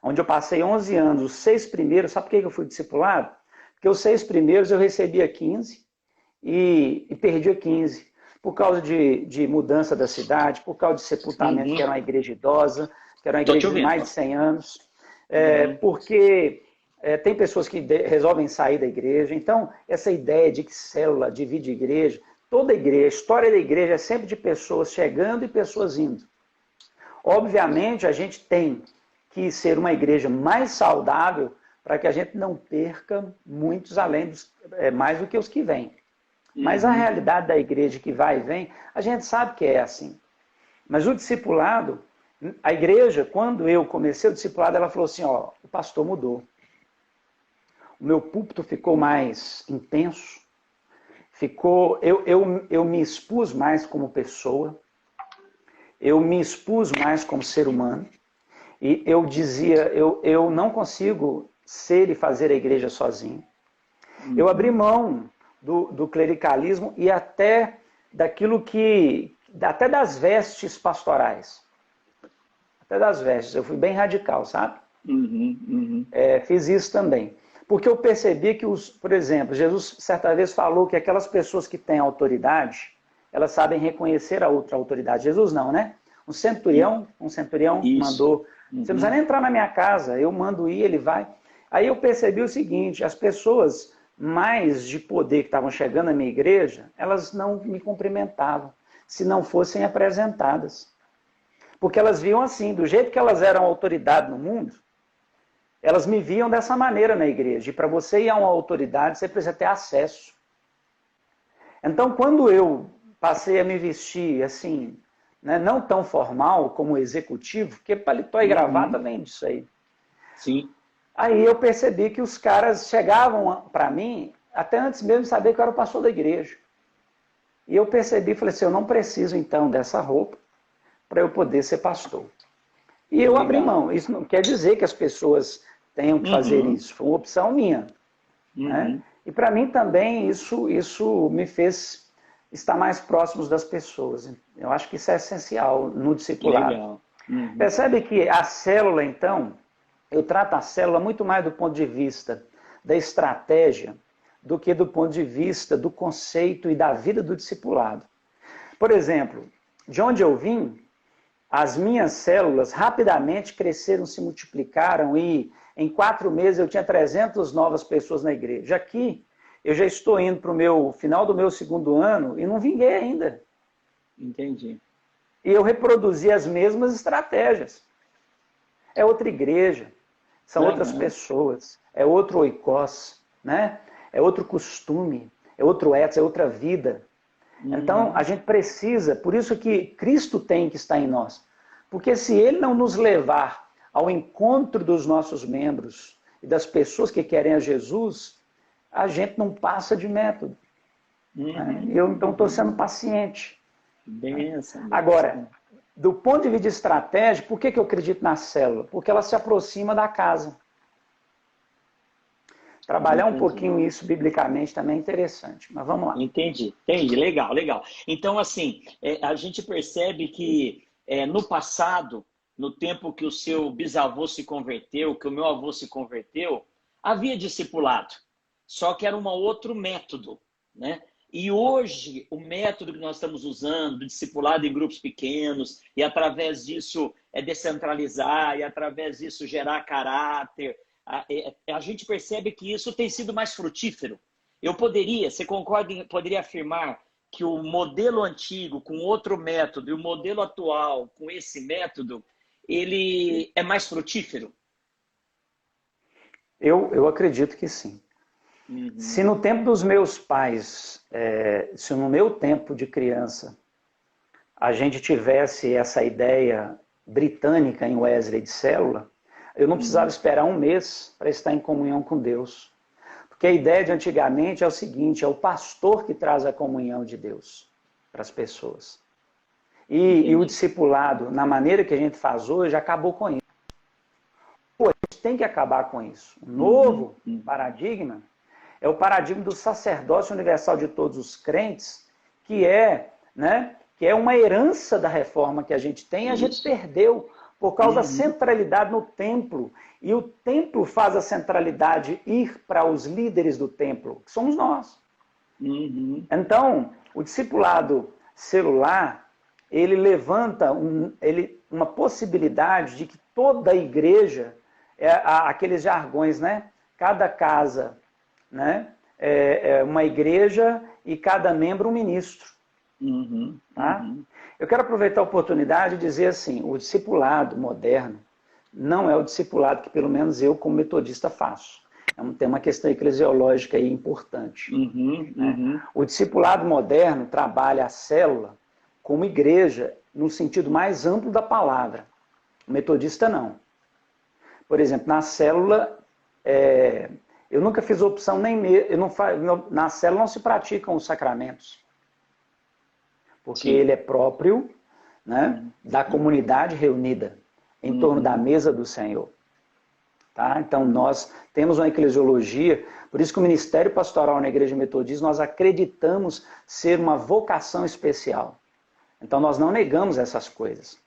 onde eu passei 11 anos, os 6 primeiros, sabe por que eu fui discipulado? Porque os 6 primeiros eu recebia 15 e perdia 15, por causa de mudança da cidade, por causa de sepultamento, que era uma igreja idosa, que era uma igreja de mais de 100 anos, porque tem pessoas que resolvem sair da igreja. Então, essa ideia de que célula divide igreja, toda igreja, a história da igreja é sempre de pessoas chegando e pessoas indo. Obviamente, a gente tem que ser uma igreja mais saudável para que a gente não perca muitos além mais do que os que vêm. Mas a realidade da igreja que vai e vem, a gente sabe que é assim. Mas o discipulado, a igreja, quando eu comecei o discipulado, ela falou assim, ó, o pastor mudou. O meu púlpito ficou mais intenso, eu me expus mais como pessoa, eu me expus mais como ser humano, e eu dizia, eu não consigo ser e fazer a igreja sozinho. Eu abri mão do clericalismo e até daquilo até das vestes pastorais. Até das vestes. Eu fui bem radical, sabe? Fiz isso também. Porque eu percebi que, por exemplo, Jesus certa vez falou que aquelas pessoas que têm autoridade, elas sabem reconhecer a outra autoridade. Jesus não, né? Um centurião mandou, você não precisa nem entrar na minha casa, eu mando ir, ele vai. Aí eu percebi o seguinte, as pessoas mais de poder que estavam chegando na minha igreja, elas não me cumprimentavam, se não fossem apresentadas. Porque elas viam assim, do jeito que elas eram autoridade no mundo, elas me viam dessa maneira na igreja. E para você ir a uma autoridade, você precisa ter acesso. Então, quando eu passei a me vestir assim, né, não tão formal como executivo, porque paletó e gravata vem disso aí. Sim. Aí eu percebi que os caras chegavam para mim, até antes mesmo de saber que eu era o pastor da igreja. E eu percebi, falei assim, eu não preciso então dessa roupa para eu poder ser pastor. E eu abri mão. Isso não quer dizer que as pessoas tenham que fazer isso. Foi uma opção minha. Né? E para mim também isso me fez estar mais próximos das pessoas. Eu acho que isso é essencial no discipulado. Legal. Percebe que a célula, então, eu trato a célula muito mais do ponto de vista da estratégia do que do ponto de vista do conceito e da vida do discipulado. Por exemplo, de onde eu vim, as minhas células rapidamente cresceram, se multiplicaram e em 4 meses eu tinha 300 novas pessoas na igreja. Aqui, eu já estou indo para o final do meu 2º ano e não vinguei ainda. Entendi. E eu reproduzi as mesmas estratégias. É outra igreja, são outras pessoas, é outro oikos, né? É outro costume, é outro ethos, é outra vida. Então, a gente precisa, por isso que Cristo tem que estar em nós. Porque se Ele não nos levar ao encontro dos nossos membros e das pessoas que querem a Jesus, a gente não passa de método. Né? Eu, então, estou sendo paciente. Benção. Agora, do ponto de vista estratégico, por que eu acredito na célula? Porque ela se aproxima da casa. Trabalhar um pouquinho isso biblicamente também é interessante, mas vamos lá. Entendi, legal. Então, assim, a gente percebe que no passado, no tempo que o seu bisavô se converteu, que o meu avô se converteu, havia discipulado, só que era um outro método, né? E hoje, o método que nós estamos usando, discipulado em grupos pequenos, e através disso descentralizar, e através disso gerar caráter, a gente percebe que isso tem sido mais frutífero. Você concorda, poderia afirmar que o modelo antigo com outro método e o modelo atual com esse método, ele é mais frutífero? Eu acredito que sim. Se no tempo dos meus pais, se no meu tempo de criança, a gente tivesse essa ideia britânica em Wesley de célula, eu não precisava esperar um mês para estar em comunhão com Deus. Porque a ideia de antigamente é o seguinte, é o pastor que traz a comunhão de Deus para as pessoas. E o discipulado, na maneira que a gente faz hoje, acabou com isso. Pô, a gente tem que acabar com isso. O novo paradigma é o paradigma do sacerdócio universal de todos os crentes, que é uma herança da reforma que a gente tem e a gente perdeu por causa da centralidade no templo. E o templo faz a centralidade ir para os líderes do templo, que somos nós. Então, o discipulado celular, ele levanta uma possibilidade de que toda a igreja, aqueles jargões, né? Cada casa, né? É uma igreja e cada membro um ministro. Tá? Eu quero aproveitar a oportunidade e dizer assim, o discipulado moderno não é o discipulado que pelo menos eu como metodista faço. Tem uma questão eclesiológica aí importante. Né? O discipulado moderno trabalha a célula como igreja no sentido mais amplo da palavra. O metodista não. Por exemplo, na célula, eu nunca fiz opção nem na célula não se praticam os sacramentos. Porque ele é próprio, né, da comunidade reunida em torno da mesa do Senhor. Tá? Então, nós temos uma eclesiologia, por isso que o ministério pastoral na Igreja Metodista, nós acreditamos ser uma vocação especial. Então, nós não negamos essas coisas.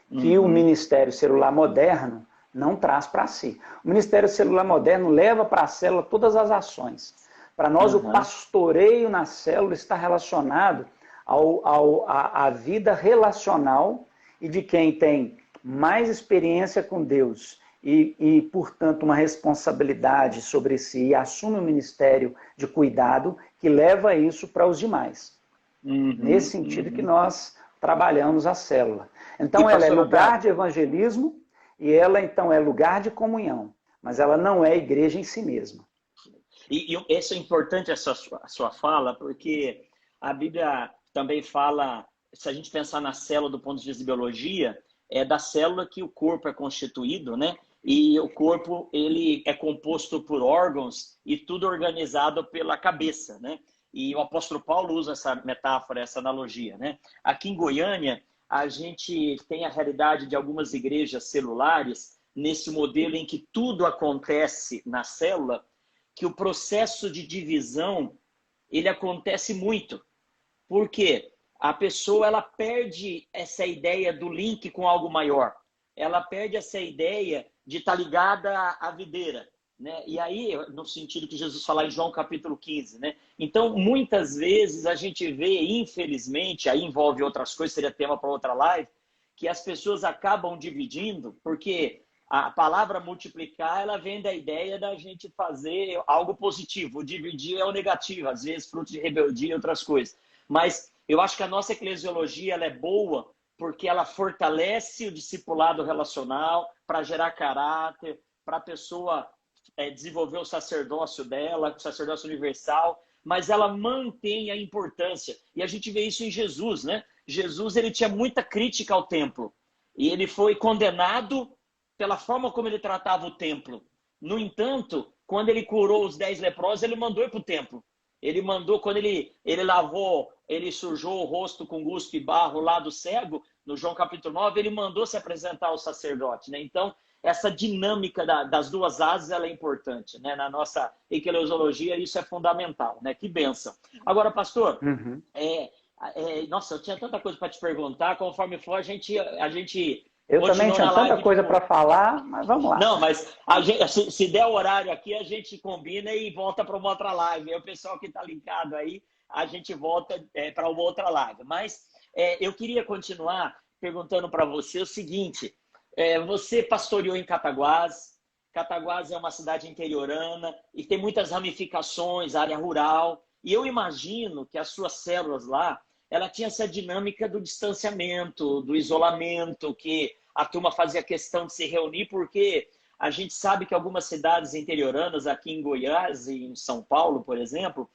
Que o ministério celular moderno não traz para si. O ministério celular moderno leva para a célula todas as ações. Para nós, o pastoreio na célula está relacionado à vida relacional e de quem tem mais experiência com Deus e, portanto, uma responsabilidade sobre si e assume um ministério de cuidado que leva isso para os demais. Nesse sentido que nós trabalhamos a célula. Então, ela é lugar de evangelismo e ela, então, é lugar de comunhão, mas ela não é igreja em si mesma. E isso é importante, a sua fala, porque a Bíblia também fala, se a gente pensar na célula do ponto de vista de biologia, é da célula que o corpo é constituído, né? E o corpo, ele é composto por órgãos e tudo organizado pela cabeça, né? E o apóstolo Paulo usa essa metáfora, essa analogia, né? Aqui em Goiânia, a gente tem a realidade de algumas igrejas celulares nesse modelo em que tudo acontece na célula, que o processo de divisão, ele acontece muito. Por quê? A pessoa, ela perde essa ideia do link com algo maior. Ela perde essa ideia de estar ligada à videira, né? E aí, no sentido que Jesus fala em João capítulo 15, né? Então, muitas vezes a gente vê, infelizmente, aí envolve outras coisas, seria tema para outra live, que as pessoas acabam dividindo, porque a palavra multiplicar, ela vem da ideia da gente fazer algo positivo. O dividir é o negativo, às vezes fruto de rebeldia e outras coisas. Mas eu acho que a nossa eclesiologia, ela é boa porque ela fortalece o discipulado relacional para gerar caráter, para a pessoa desenvolver o sacerdócio dela, o sacerdócio universal, mas ela mantém a importância. E a gente vê isso em Jesus, né? Jesus, ele tinha muita crítica ao templo. E ele foi condenado pela forma como ele tratava o templo. No entanto, quando ele curou os 10 leprosos, ele mandou ir para o templo. Ele mandou, quando ele lavou, ele sujou o rosto com gusto e barro lá do cego, no João capítulo 9, ele mandou se apresentar ao sacerdote, né? Então, essa dinâmica das duas asas, ela é importante, né? Na nossa eclesiologia, isso é fundamental, né? Que bênção. Agora, pastor, nossa, eu tinha tanta coisa para te perguntar, conforme for, a gente eu também tinha tanta coisa para falar, mas vamos lá. Não, mas se der o horário aqui, a gente combina e volta para uma outra live. Aí o pessoal que está linkado aí, a gente volta para uma outra live. Mas eu queria continuar perguntando para você o seguinte. Você pastoreou em Cataguás. Cataguás é uma cidade interiorana e tem muitas ramificações, área rural. E eu imagino que as suas células lá, ela tinha essa dinâmica do distanciamento, do isolamento, que a turma fazia questão de se reunir, porque a gente sabe que algumas cidades interioranas, aqui em Goiás e em São Paulo, por exemplo,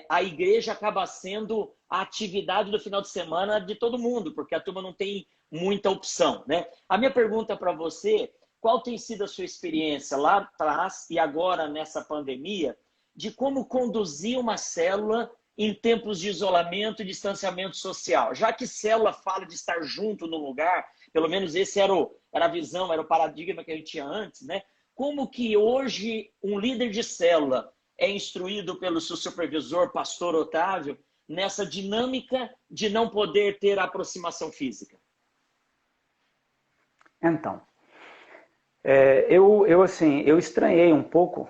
a igreja acaba sendo a atividade do final de semana de todo mundo, porque a turma não tem muita opção, né? A minha pergunta para você, qual tem sido a sua experiência lá atrás e agora nessa pandemia, de como conduzir uma célula em tempos de isolamento e distanciamento social? Já que célula fala de estar junto no lugar, pelo menos esse era a visão, era o paradigma que a gente tinha antes, né? Como que hoje um líder de célula é instruído pelo seu supervisor, pastor Otávio, nessa dinâmica de não poder ter aproximação física? Então, eu estranhei um pouco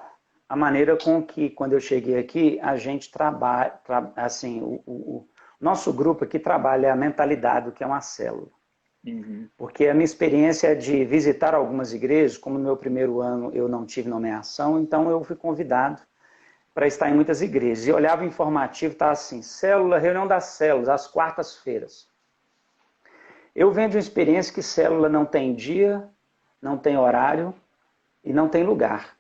a maneira com que, quando eu cheguei aqui, a gente trabalha, assim, o nosso grupo aqui trabalha a mentalidade do que é uma célula. Uhum. Porque a minha experiência é de visitar algumas igrejas, como no meu primeiro ano eu não tive nomeação, então eu fui convidado para estar em muitas igrejas. E olhava o informativo, estava assim, célula, reunião das células, às quartas-feiras. Eu venho de uma experiência que célula não tem dia, não tem horário e não tem lugar.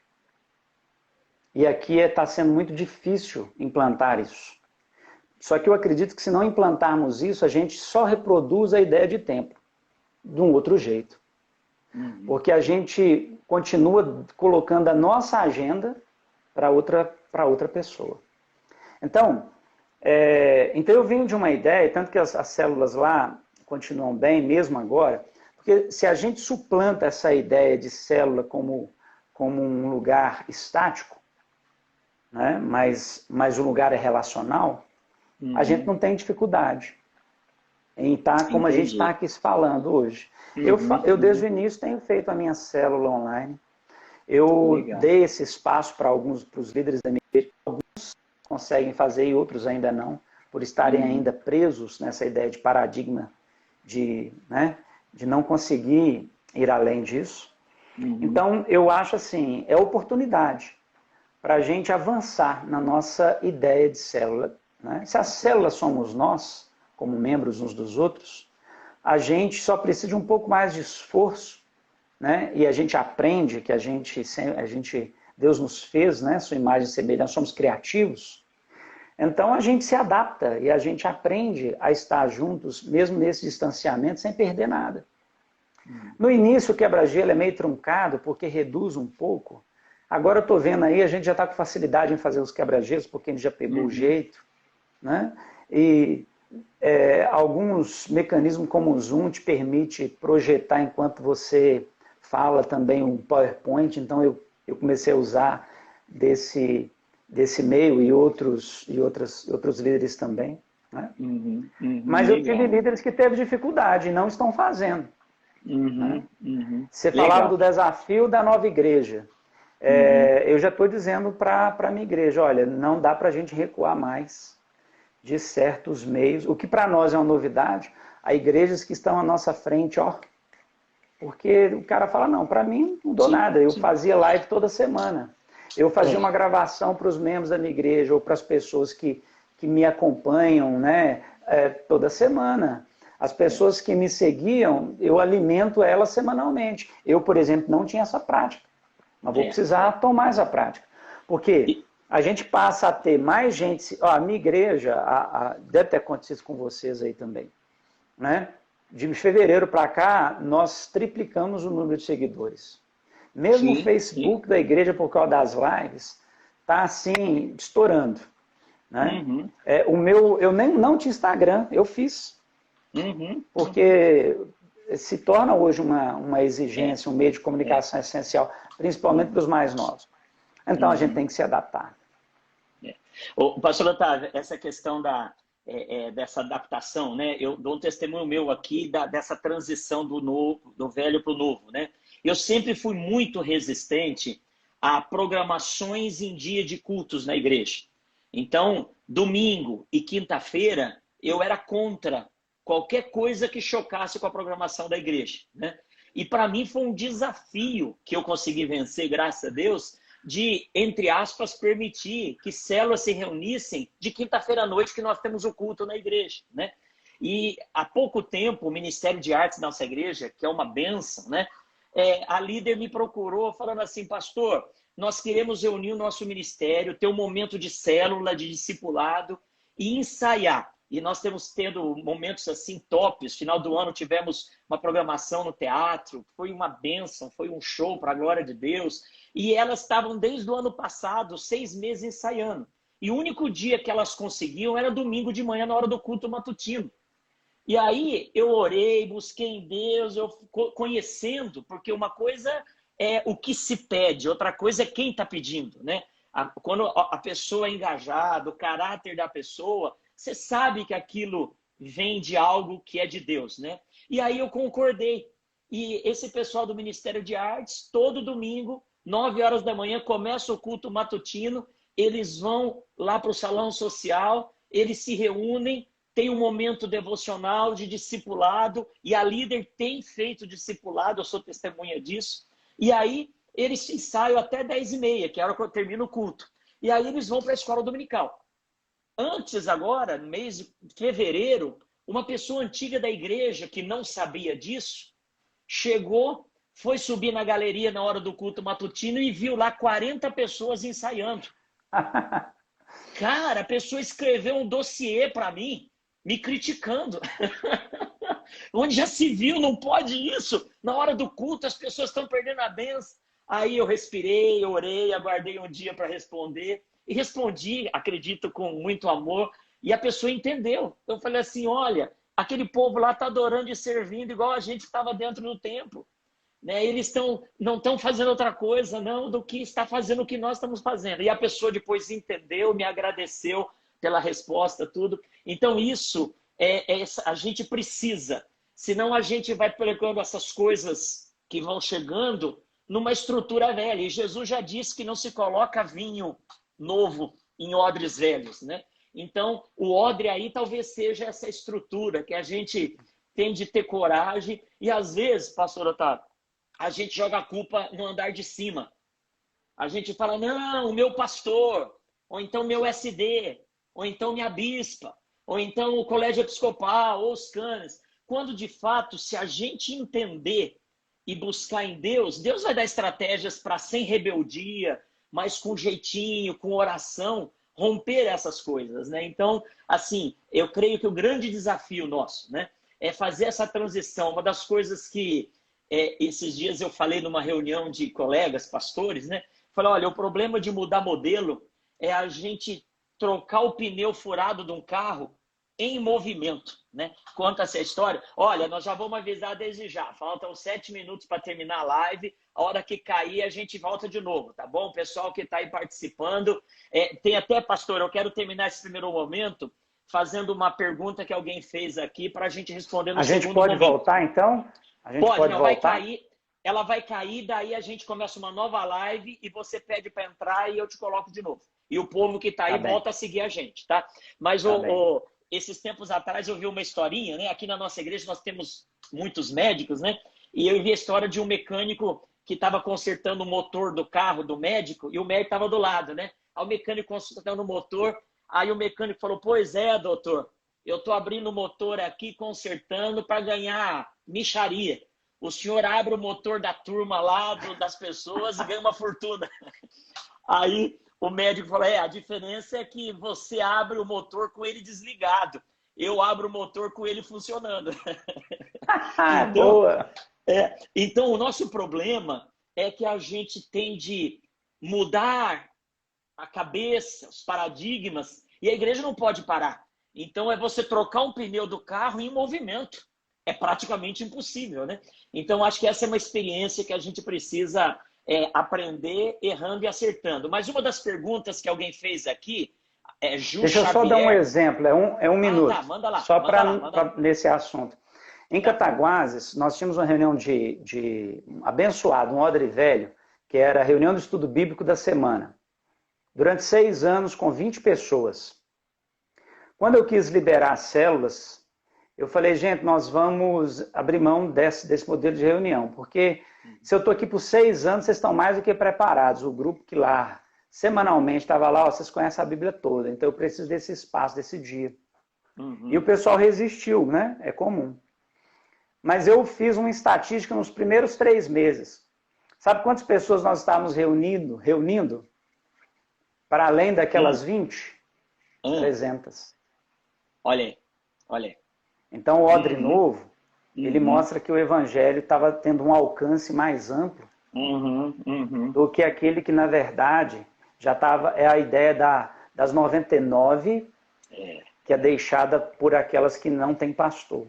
E aqui está sendo muito difícil implantar isso. Só que eu acredito que se não implantarmos isso, a gente só reproduz a ideia de templo, de um outro jeito. Uhum. Porque a gente continua colocando a nossa agenda para outra pessoa. Então eu venho de uma ideia, tanto que as células lá continuam bem, mesmo agora, porque se a gente suplanta essa ideia de célula como um lugar estático, né, mas o lugar é relacional, a gente não tem dificuldade em estar como a gente está aqui se falando hoje. Eu desde o início, tenho feito a minha célula online. Eu Legal. dei esse espaço para os líderes da minha igreja. Alguns conseguem fazer e outros ainda não, por estarem ainda presos nessa ideia de paradigma de não conseguir ir além disso. Então, eu acho assim, é oportunidade para a gente avançar na nossa ideia de célula. Né? Se as células somos nós, como membros uns dos outros, a gente só precisa de um pouco mais de esforço, né? E a gente aprende que Deus nos fez, né? Sua imagem e semelhança, somos criativos. Então a gente se adapta e a gente aprende a estar juntos, mesmo nesse distanciamento, sem perder nada. No início o quebra-gelo é meio truncado, porque reduz um pouco. Agora eu estou vendo aí, a gente já está com facilidade em fazer os quebra-gelos, porque a gente já pegou o jeito, né? E alguns mecanismos como o Zoom te permite projetar enquanto você fala também um PowerPoint, então eu comecei a usar desse meio e outros líderes também. Né? Mas eu tive líderes que teve dificuldade e não estão fazendo. Né? Você falava do desafio da nova igreja. Eu já estou dizendo para a minha igreja, olha, não dá para a gente recuar mais de certos meios. O que para nós é uma novidade, há igrejas que estão à nossa frente, ó, porque o cara fala, não, para mim não mudou nada, eu fazia live toda semana. Eu fazia uma gravação para os membros da minha igreja ou para as pessoas que me acompanham, né, toda semana. As pessoas que me seguiam, eu alimento elas semanalmente. Eu, por exemplo, não tinha essa prática, mas vou precisar tomar essa prática. Porque a gente passa a ter mais gente... Ó, a minha igreja, deve ter acontecido com vocês aí também, né? De fevereiro para cá, nós triplicamos o número de seguidores. Mesmo o Facebook da igreja, por causa das lives, está assim, estourando. Né? Eu não tinha Instagram, eu fiz. Porque se torna hoje uma exigência, um meio de comunicação essencial, principalmente para os mais novos. Então a gente tem que se adaptar. O pastor Otávio, essa questão dessa adaptação, né? Eu dou um testemunho meu aqui dessa transição do velho para o novo, né? Eu sempre fui muito resistente a programações em dia de cultos na igreja. Então, domingo e quinta-feira, eu era contra qualquer coisa que chocasse com a programação da igreja, né? E para mim foi um desafio que eu consegui vencer, graças a Deus, de, entre aspas, permitir que células se reunissem de quinta-feira à noite, que nós temos o culto na igreja, né? E há pouco tempo, o Ministério de Artes da nossa igreja, que é uma bênção, né? A líder me procurou falando assim, pastor, nós queremos reunir o nosso ministério, ter um momento de célula, de discipulado e ensaiar. E nós temos tendo momentos assim tops. Final do ano tivemos uma programação no teatro, foi uma bênção, foi um show para a glória de Deus. E elas estavam desde o ano passado, 6 meses ensaiando. E o único dia que elas conseguiam era domingo de manhã, na hora do culto matutino. E aí eu orei, busquei em Deus, eu conhecendo, porque uma coisa é o que se pede, outra coisa é quem está pedindo, né? Quando a pessoa é engajada, o caráter da pessoa, você sabe que aquilo vem de algo que é de Deus, né? E aí eu concordei. E esse pessoal do Ministério de Artes, todo domingo, 9 horas da manhã, começa o culto matutino, eles vão lá para o salão social, eles se reúnem, tem um momento devocional de discipulado, e a líder tem feito discipulado, eu sou testemunha disso. E aí eles ensaiam até 10h30, que é a hora que eu termino o culto. E aí eles vão para a escola dominical. Antes, agora, no mês de fevereiro, uma pessoa antiga da igreja que não sabia disso, chegou, foi subir na galeria na hora do culto matutino e viu lá 40 pessoas ensaiando. Cara, a pessoa escreveu um dossiê para mim, me criticando. Onde já se viu, não pode isso. Na hora do culto, as pessoas estão perdendo a bênção. Aí eu respirei, orei, aguardei um dia para responder. E respondi, acredito, com muito amor. E a pessoa entendeu. Eu falei assim, olha, aquele povo lá está adorando e servindo igual a gente estava dentro do templo. Né? Eles não estão fazendo outra coisa, não, do que está fazendo o que nós estamos fazendo. E a pessoa depois entendeu, me agradeceu pela resposta, tudo. Então, isso a gente precisa. Senão a gente vai pegando essas coisas que vão chegando numa estrutura velha. E Jesus já disse que não se coloca vinho novo em odres velhos, né? Então, o odre aí talvez seja essa estrutura que a gente tem de ter coragem. E às vezes, pastor Otávio, a gente joga a culpa no andar de cima. A gente fala, não, o meu pastor, ou então meu SD, ou então minha bispa, ou então o colégio episcopal, ou os canes. Quando, de fato, se a gente entender e buscar em Deus, Deus vai dar estratégias para, sem rebeldia, mas com jeitinho, com oração, romper essas coisas, né? Então, assim, eu creio que o grande desafio nosso, né, é fazer essa transição. Uma das coisas que esses dias eu falei numa reunião de colegas, pastores, né? Falei, olha, o problema de mudar modelo é a gente trocar o pneu furado de um carro em movimento, né? Conta essa história. Olha, nós já vamos avisar desde já. Faltam 7 minutos para terminar a live. A hora que cair, a gente volta de novo, tá bom? O pessoal que está aí participando. Tem até, pastor, eu quero terminar esse primeiro momento fazendo uma pergunta que alguém fez aqui para a gente responder no segundo momento. A gente pode voltar, então? A gente pode não, voltar? vai cair. Ela vai cair, daí a gente começa uma nova live e você pede para entrar e eu te coloco de novo. E o povo que está aí volta a seguir a gente, tá? Mas esses tempos atrás eu vi uma historinha, né? Aqui na nossa igreja nós temos muitos médicos, né? E eu vi a história de um mecânico que estava consertando o motor do carro do médico e o médico estava do lado, né? Aí o mecânico consertando o motor, aí o mecânico falou, pois é, doutor, eu estou abrindo o motor aqui, consertando para ganhar mixaria. O senhor abre o motor da turma lá, das pessoas e ganha uma fortuna. Aí o médico falou, a diferença é que você abre o motor com ele desligado. Eu abro o motor com ele funcionando. Então, boa! Então, o nosso problema é que a gente tem de mudar a cabeça, os paradigmas, e a igreja não pode parar. Então, é você trocar um pneu do carro em movimento. É praticamente impossível, né? Então, acho que essa é uma experiência que a gente precisa aprender errando e acertando. Mas uma das perguntas que alguém fez aqui é Ju Deixa eu só dar um exemplo, é um minuto. Tá, manda lá. Só para nesse assunto. Em Cataguases, nós tínhamos uma reunião de abençoado, um odre velho, que era a reunião do estudo bíblico da semana. Durante 6 anos, com 20 pessoas. Quando eu quis liberar as células, eu falei, gente, nós vamos abrir mão desse modelo de reunião, porque Se eu estou aqui por 6 anos, vocês estão mais do que preparados. O grupo que lá, semanalmente, estava lá, ó, vocês conhecem a Bíblia toda, então eu preciso desse espaço, desse dia. E o pessoal resistiu, né? É comum. Mas eu fiz uma estatística nos primeiros 3 meses. Sabe quantas pessoas nós estávamos reunindo? Para além daquelas 20? 300. Olha aí, olha aí. Então, o Odre Novo, ele mostra que o evangelho estava tendo um alcance mais amplo do que aquele que, na verdade, já estava... É a ideia das 99, que é deixada por aquelas que não têm pastor.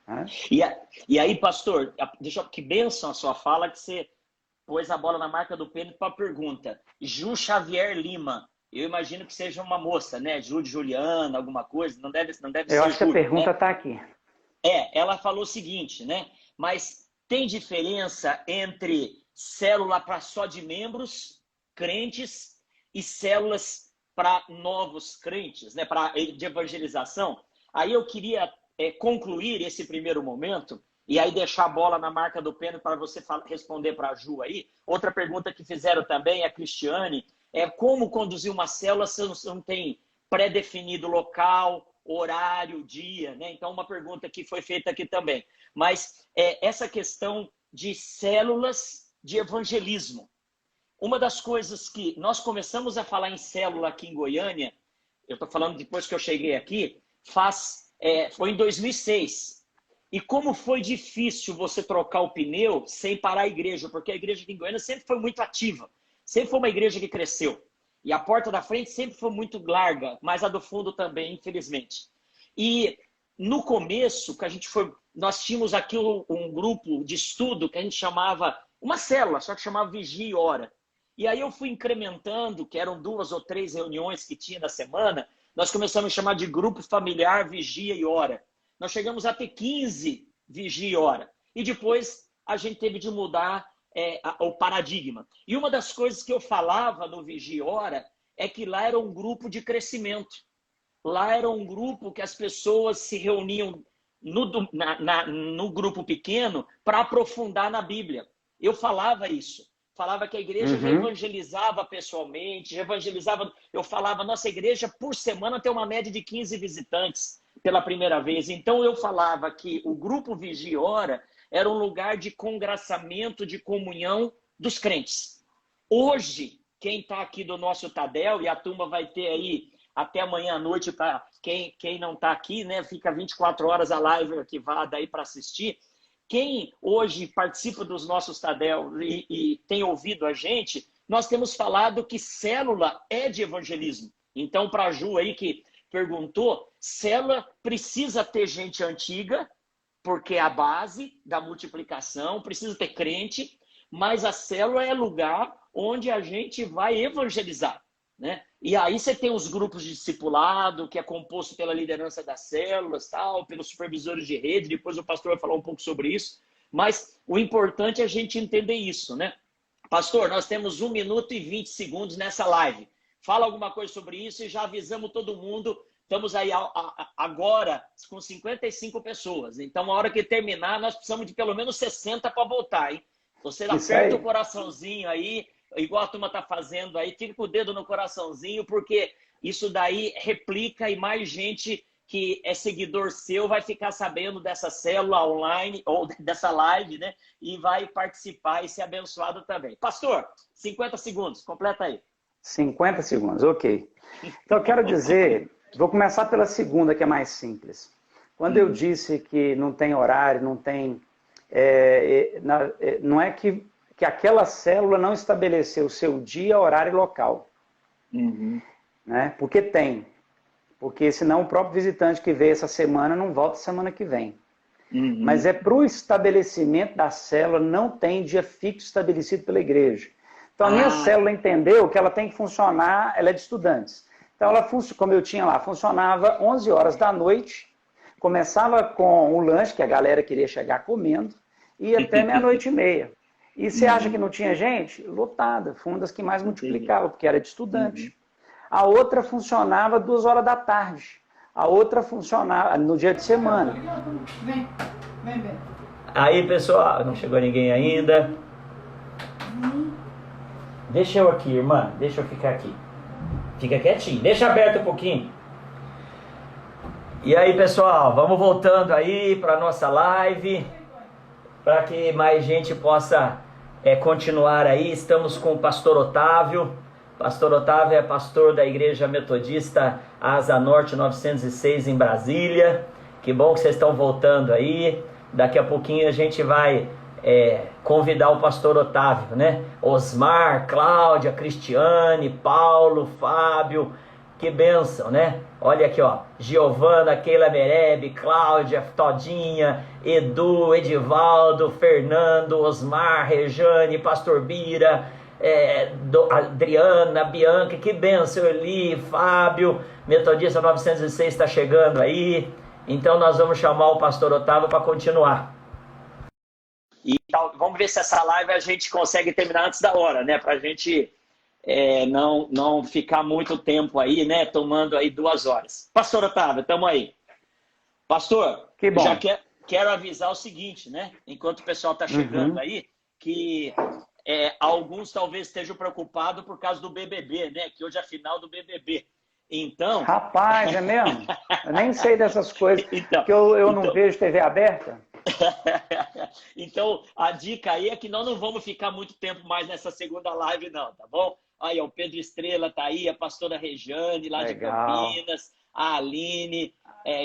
Né? E aí, pastor, que bênção a sua fala, que você pôs a bola na marca do pênalti para a pergunta. Ju Xavier Lima, eu imagino que seja uma moça, né? Juliana, alguma coisa, não deve ser Eu acho Júlia, que a pergunta né? está aqui. Ela falou o seguinte, né? Mas tem diferença entre célula para só de membros, crentes, e células para novos crentes, né? De evangelização? Aí eu queria concluir esse primeiro momento e aí deixar a bola na marca do pênalti para você responder para a Ju aí. Outra pergunta que fizeram também, a Cristiane, é como conduzir uma célula se você não tem pré-definido local, horário, dia, né? Então, uma pergunta que foi feita aqui também. Mas essa questão de células de evangelismo. Uma das coisas que nós começamos a falar em célula aqui em Goiânia, eu estou falando depois que eu cheguei aqui, foi em 2006. E como foi difícil você trocar o pneu sem parar a igreja, porque a igreja aqui em Goiânia sempre foi muito ativa, sempre foi uma igreja que cresceu. E a porta da frente sempre foi muito larga, mas a do fundo também, infelizmente. E no começo, nós tínhamos aqui um grupo de estudo que a gente chamava, uma célula, só que chamava Vigia e Ora. E aí eu fui incrementando, que eram 2 ou 3 reuniões que tinha na semana, nós começamos a chamar de grupo familiar Vigia e Ora. Nós chegamos a ter 15 Vigia e Ora. E depois a gente teve de mudar o paradigma. E uma das coisas que eu falava no Vigia e Ora é que lá era um grupo de crescimento. Lá era um grupo que as pessoas se reuniam no grupo pequeno para aprofundar na Bíblia. Eu falava isso. Falava que a igreja já evangelizava pessoalmente, já evangelizava. Eu falava, nossa igreja por semana tem uma média de 15 visitantes pela primeira vez. Então eu falava que o grupo Vigia e Ora era um lugar de congraçamento, de comunhão dos crentes. Hoje, quem está aqui do nosso Tadel, e a turma vai ter aí até amanhã à noite, para quem não está aqui, né, fica 24 horas a live arquivada aí para assistir. Quem hoje participa dos nossos Tadel e tem ouvido a gente, nós temos falado que célula é de evangelismo. Então, para a Ju aí que perguntou, célula precisa ter gente antiga, porque é a base da multiplicação, precisa ter crente, mas a célula é lugar onde a gente vai evangelizar, né? E aí você tem os grupos de discipulado, que é composto pela liderança das células, pelos supervisores de rede, depois o pastor vai falar um pouco sobre isso, mas o importante é a gente entender isso, né? Pastor, nós temos 1 minuto e 20 segundos nessa live. Fala alguma coisa sobre isso e já avisamos todo mundo. Estamos aí agora com 55 pessoas. Então, a hora que terminar, nós precisamos de pelo menos 60 para voltar, hein? Você aperta o coraçãozinho aí, igual a turma está fazendo aí, fica com o dedo no coraçãozinho, porque isso daí replica e mais gente que é seguidor seu vai ficar sabendo dessa célula online ou dessa live, né? E vai participar e ser abençoado também. Pastor, 50 segundos, completa aí. 50 segundos, ok. Então, eu quero dizer, vou começar pela segunda, que é mais simples. Quando eu disse que não tem horário, não tem... não é que aquela célula não estabeleceu o seu dia, horário e local. Né? Porque tem. Porque senão o próprio visitante que veio essa semana não volta semana que vem. Mas para o estabelecimento da célula, não tem dia fixo estabelecido pela igreja. Então a minha célula entendeu que ela tem que funcionar, ela é de estudantes. Então ela, como eu tinha lá, funcionava 11 horas da noite, começava com o lanche, que a galera queria chegar comendo, e ia até 00:30. E você acha que não tinha gente? Lotada, foi uma das que mais multiplicava, porque era de estudante. A outra funcionava 2 horas da tarde. A outra funcionava no dia de semana. Aí, pessoal, não chegou ninguém ainda. Deixa eu aqui, irmã. Deixa eu ficar aqui. Fica quietinho. Deixa aberto um pouquinho. E aí, pessoal, vamos voltando aí para nossa live, para que mais gente possa continuar aí. Estamos com o pastor Otávio. Pastor Otávio é pastor da Igreja Metodista Asa Norte 906 em Brasília. Que bom que vocês estão voltando aí. Daqui a pouquinho a gente vai convidar o pastor Otávio, né? Osmar, Cláudia, Cristiane, Paulo, Fábio. Que bênção, né? Olha aqui, ó. Giovana, Keila Merebe, Cláudia, Todinha, Edu, Edivaldo, Fernando, Osmar, Rejane, Pastor Bira, Adriana, Bianca, que bênção, Eli, Fábio, Metodista 906 está chegando aí. Então nós vamos chamar o pastor Otávio para continuar. E vamos ver se essa live a gente consegue terminar antes da hora, né? Para a gente não ficar muito tempo aí, né? Tomando aí 2 horas. Pastor Otávio, estamos aí. Pastor, que bom. Já quero avisar o seguinte, né? Enquanto o pessoal está chegando aí, que alguns talvez estejam preocupados por causa do BBB, né? Que hoje é a final do BBB. Então... Rapaz, é mesmo? Eu nem sei dessas coisas, porque eu não vejo TV aberta. Então, a dica aí é que nós não vamos ficar muito tempo mais nessa segunda live, não, tá bom? Aí, o Pedro Estrela tá aí, a pastora Rejane, lá Legal. de Campinas, a Aline,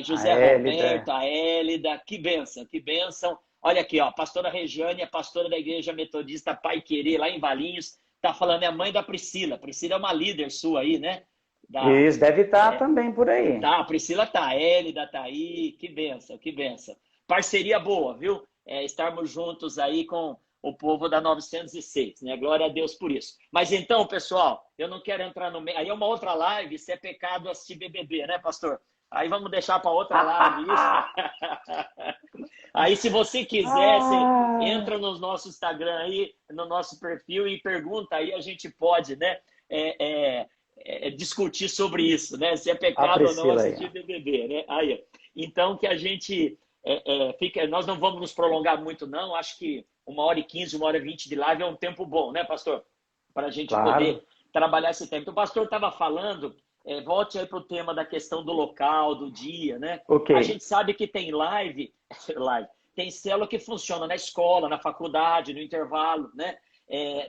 José Roberto, a Hélida, que bênção, que bênção. Olha aqui, ó, a pastora Rejane, a pastora da Igreja Metodista Pai Querer, lá em Valinhos, tá falando, é a mãe da Priscila. Priscila é uma líder sua aí, né? Isso, deve estar também por aí. Tá, a Priscila tá, a Hélida tá aí, que bênção, que bênção. Parceria boa, viu? Estarmos juntos aí com o povo da 906, né? Glória a Deus por isso. Mas então, pessoal, eu não quero entrar no meio. Aí é uma outra live, se é pecado assistir BBB, né, pastor? Aí vamos deixar para outra live isso. Aí, se você quiser, você entra no nosso Instagram aí, no nosso perfil e pergunta aí, a gente pode, né? Discutir sobre isso, né? Se é pecado ou não assistir BBB, né? Aí, então, que a gente nós não vamos nos prolongar muito, não. Acho que 1h15, 1h20 de live é um tempo bom, né, pastor? Para a gente poder trabalhar esse tempo. Então, o pastor estava falando, volte aí para o tema da questão do local, do dia, né? Okay. A gente sabe que tem live, tem célula que funciona na escola, na faculdade, no intervalo, né?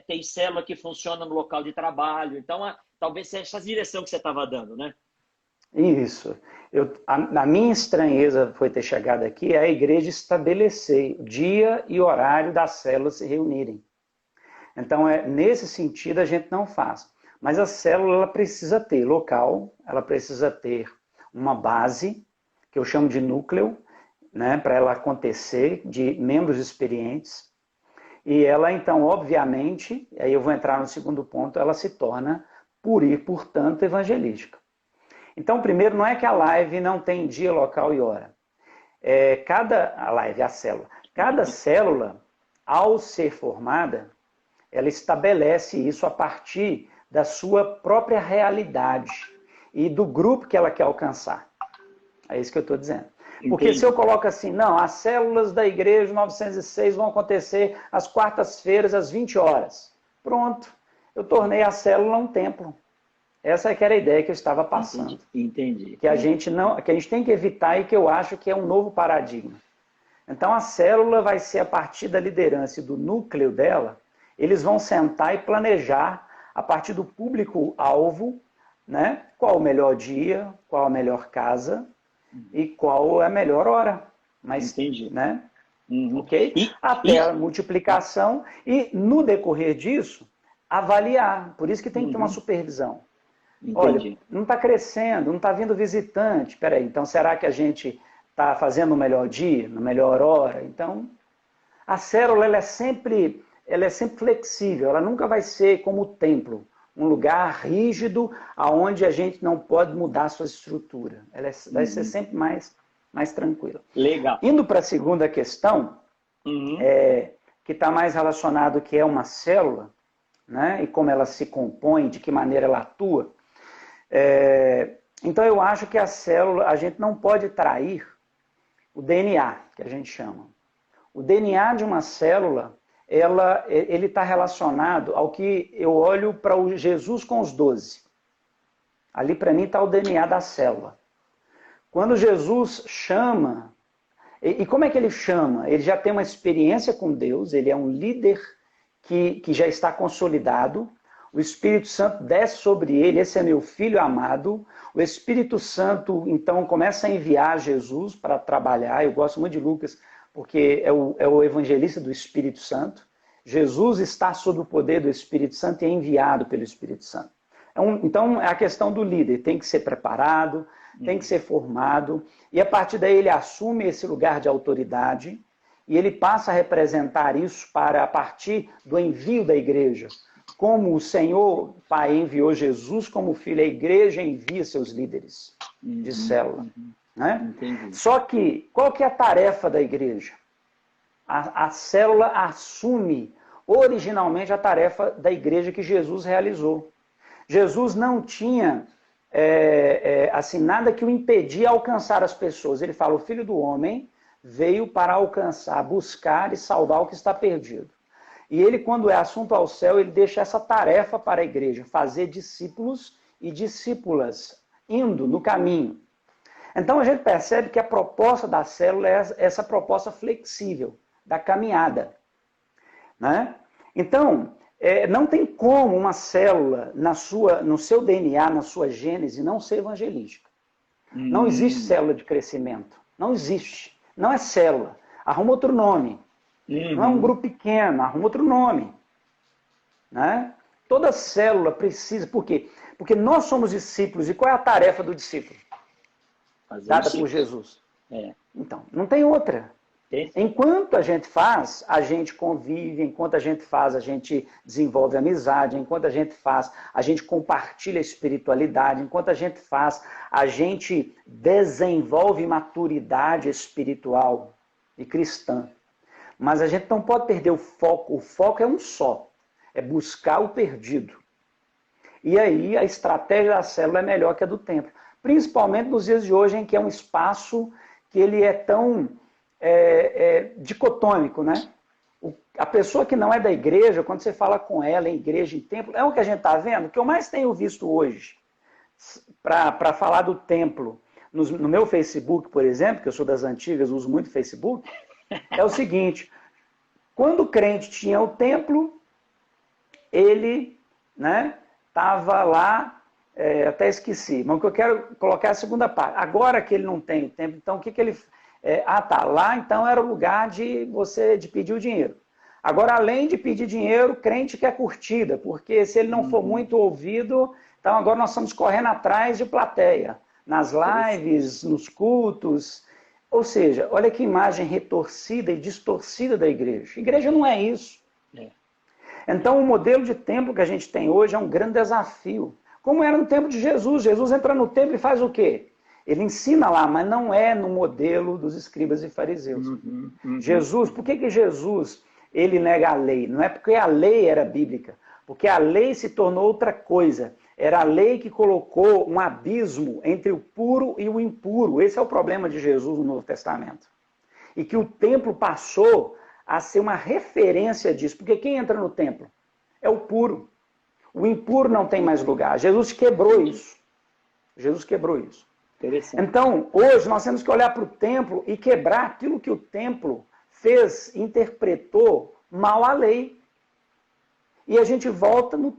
Tem célula que funciona no local de trabalho. Então, talvez seja essa direção que você estava dando, né? Isso. A minha estranheza foi ter chegado aqui a igreja estabelecer dia e horário das células se reunirem. Então, nesse sentido, a gente não faz. Mas a célula ela precisa ter local, ela precisa ter uma base, que eu chamo de núcleo, né, para ela acontecer, de membros experientes. E ela, então, obviamente, aí eu vou entrar no segundo ponto, ela se torna, portanto, evangelística. Então, primeiro, não é que a live não tem dia, local e hora. Cada célula, ao ser formada, ela estabelece isso a partir da sua própria realidade e do grupo que ela quer alcançar. É isso que eu estou dizendo. Porque se eu coloco assim, não, as células da igreja 906 vão acontecer às quartas-feiras, às 20 horas. Pronto, eu tornei a célula um templo. Essa é que era a ideia que eu estava passando. Entendi. Que a gente tem que evitar e que eu acho que é um novo paradigma. Então a célula vai ser a partir da liderança e do núcleo dela, eles vão sentar e planejar a partir do público-alvo, né? Qual o melhor dia, qual a melhor casa e qual é a melhor hora. Mas, entendi. Né? Ok? Até a multiplicação e, no decorrer disso, avaliar. Por isso que tem que ter uma supervisão. Entendi. Olha, não está crescendo, não está vindo visitante. Peraí, então será que a gente está fazendo no melhor dia, na melhor hora? Então, a célula ela é sempre flexível, ela nunca vai ser como o templo, um lugar rígido aonde a gente não pode mudar a sua estrutura. Ela vai ser sempre mais tranquila. Legal. Indo para a segunda questão, que está mais relacionado que é uma célula, né, e como ela se compõe, de que maneira ela atua. Então eu acho que a célula, a gente não pode trair o DNA, que a gente chama. O DNA de uma célula ele está relacionado ao que eu olho para o Jesus com os 12. Ali, para mim, está o DNA da célula. Quando Jesus chama, e como é que ele chama? Ele já tem uma experiência com Deus, ele é um líder que já está consolidado, o Espírito Santo desce sobre ele, esse é meu filho amado, o Espírito Santo, então, começa a enviar Jesus para trabalhar, eu gosto muito de Lucas, porque é o evangelista do Espírito Santo. Jesus está sob o poder do Espírito Santo e é enviado pelo Espírito Santo. Então, é a questão do líder, tem que ser preparado, tem que ser formado, e a partir daí ele assume esse lugar de autoridade, e ele passa a representar isso a partir do envio da igreja. Como o Senhor Pai enviou Jesus como filho, a igreja envia seus líderes de célula. Né? Só que, qual que é a tarefa da igreja? A célula assume originalmente a tarefa da igreja que Jesus realizou. Jesus não tinha assim, nada que o impedia alcançar as pessoas. Ele fala, o Filho do Homem veio para alcançar, buscar e salvar o que está perdido. E ele, quando é assunto ao céu, ele deixa essa tarefa para a igreja, fazer discípulos e discípulas, indo no caminho. Então a gente percebe que a proposta da célula é essa proposta flexível, da caminhada. Né? Então, não tem como uma célula, no seu DNA, na sua gênese, não ser evangelística. Não existe célula de crescimento. Não existe. Não é célula. Arruma outro nome. Não é um grupo pequeno, arruma outro nome. Né? Toda célula precisa. Por quê? Porque nós somos discípulos. E qual é a tarefa do discípulo? Dada por Jesus. Então, não tem outra. Enquanto a gente faz, a gente convive, enquanto a gente faz, a gente desenvolve amizade, enquanto a gente faz, a gente compartilha espiritualidade, enquanto a gente faz, a gente desenvolve maturidade espiritual e cristã. Mas a gente não pode perder o foco é um só, é buscar o perdido. E aí a estratégia da célula é melhor que a do templo, principalmente nos dias de hoje em que é um espaço que ele é tão dicotômico, né? A pessoa que não é da igreja, quando você fala com ela em igreja, em templo, é o que a gente está vendo. O que eu mais tenho visto hoje, para falar do templo, no meu Facebook, por exemplo, que eu sou das antigas, uso muito Facebook, é o seguinte, quando o crente tinha o templo, ele estava lá, até esqueci, mas o que eu quero colocar é a segunda parte. Agora que ele não tem o templo, então o que ele... lá então era o lugar de pedir o dinheiro. Agora, além de pedir dinheiro, o crente quer curtida, porque se ele não for muito ouvido, então agora nós estamos correndo atrás de plateia, nas lives, nos cultos. Ou seja, olha que imagem retorcida e distorcida da igreja. Igreja não é isso. Então, o modelo de templo que a gente tem hoje é um grande desafio. Como era no tempo de Jesus. Jesus entra no templo e faz o quê? Ele ensina lá, mas não é no modelo dos escribas e fariseus. Jesus, por que Jesus ele nega a lei? Não é porque a lei era bíblica, porque a lei se tornou outra coisa. Era a lei que colocou um abismo entre o puro e o impuro. Esse é o problema de Jesus no Novo Testamento. E que o templo passou a ser uma referência disso, porque quem entra no templo é o puro. O impuro não tem mais lugar. Jesus quebrou isso. Jesus quebrou isso. Então, hoje nós temos que olhar para o templo e quebrar aquilo que o templo fez, interpretou mal a lei. E a gente volta no